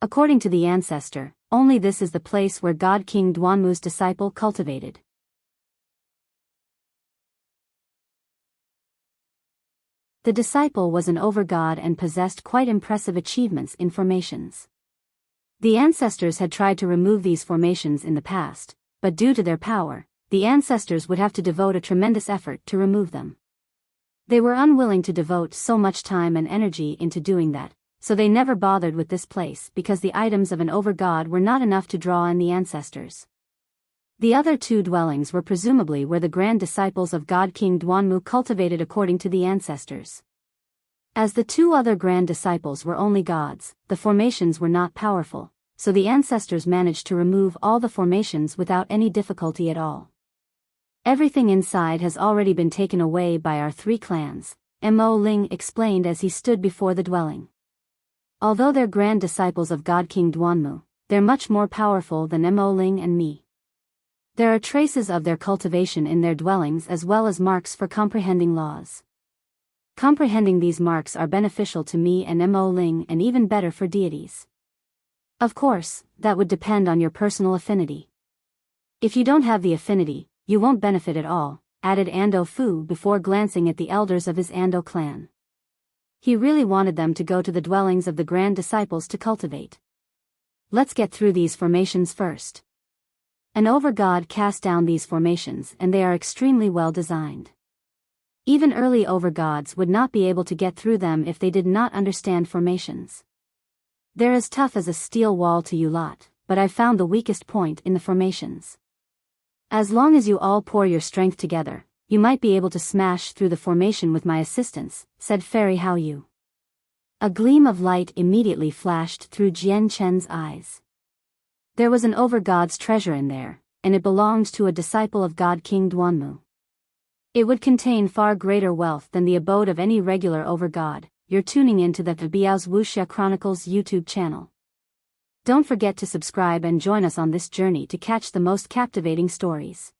According to the ancestor, only this is the place where God King Duanmu's disciple cultivated. The disciple was an overgod and possessed quite impressive achievements in formations. The ancestors had tried to remove these formations in the past, but due to their power, the ancestors would have to devote a tremendous effort to remove them. They were unwilling to devote so much time and energy into doing that, so they never bothered with this place because the items of an overgod were not enough to draw in the ancestors. The other 2 dwellings were presumably where the grand disciples of God King Duanmu cultivated according to the ancestors. As the 2 other grand disciples were only gods, the formations were not powerful, so the ancestors managed to remove all the formations without any difficulty at all. "Everything inside has already been taken away by our 3 clans," Mo Ling explained as he stood before the dwelling. "Although they're grand disciples of God King Duanmu, they're much more powerful than Mo Ling and me. There are traces of their cultivation in their dwellings as well as marks for comprehending laws. Comprehending these marks are beneficial to me and Mo Ling and even better for deities. Of course, that would depend on your personal affinity. If you don't have the affinity, you won't benefit at all," added Ando Fu before glancing at the elders of his Ando clan. He really wanted them to go to the dwellings of the grand disciples to cultivate. "Let's get through these formations first." An overgod cast down these formations and they are extremely well designed. Even early overgods would not be able to get through them if they did not understand formations. "They're as tough as a steel wall to you lot, but I've found the weakest point in the formations. As long as you all pour your strength together, you might be able to smash through the formation with my assistance," said Fairy Hao Yu. A gleam of light immediately flashed through Jian Chen's eyes. There was an overgod's treasure in there, and it belonged to a disciple of God King Duanmu. It would contain far greater wealth than the abode of any regular overgod. You're tuning into the Biyao's Wuxia Chronicles YouTube channel. Don't forget to subscribe and join us on this journey to catch the most captivating stories.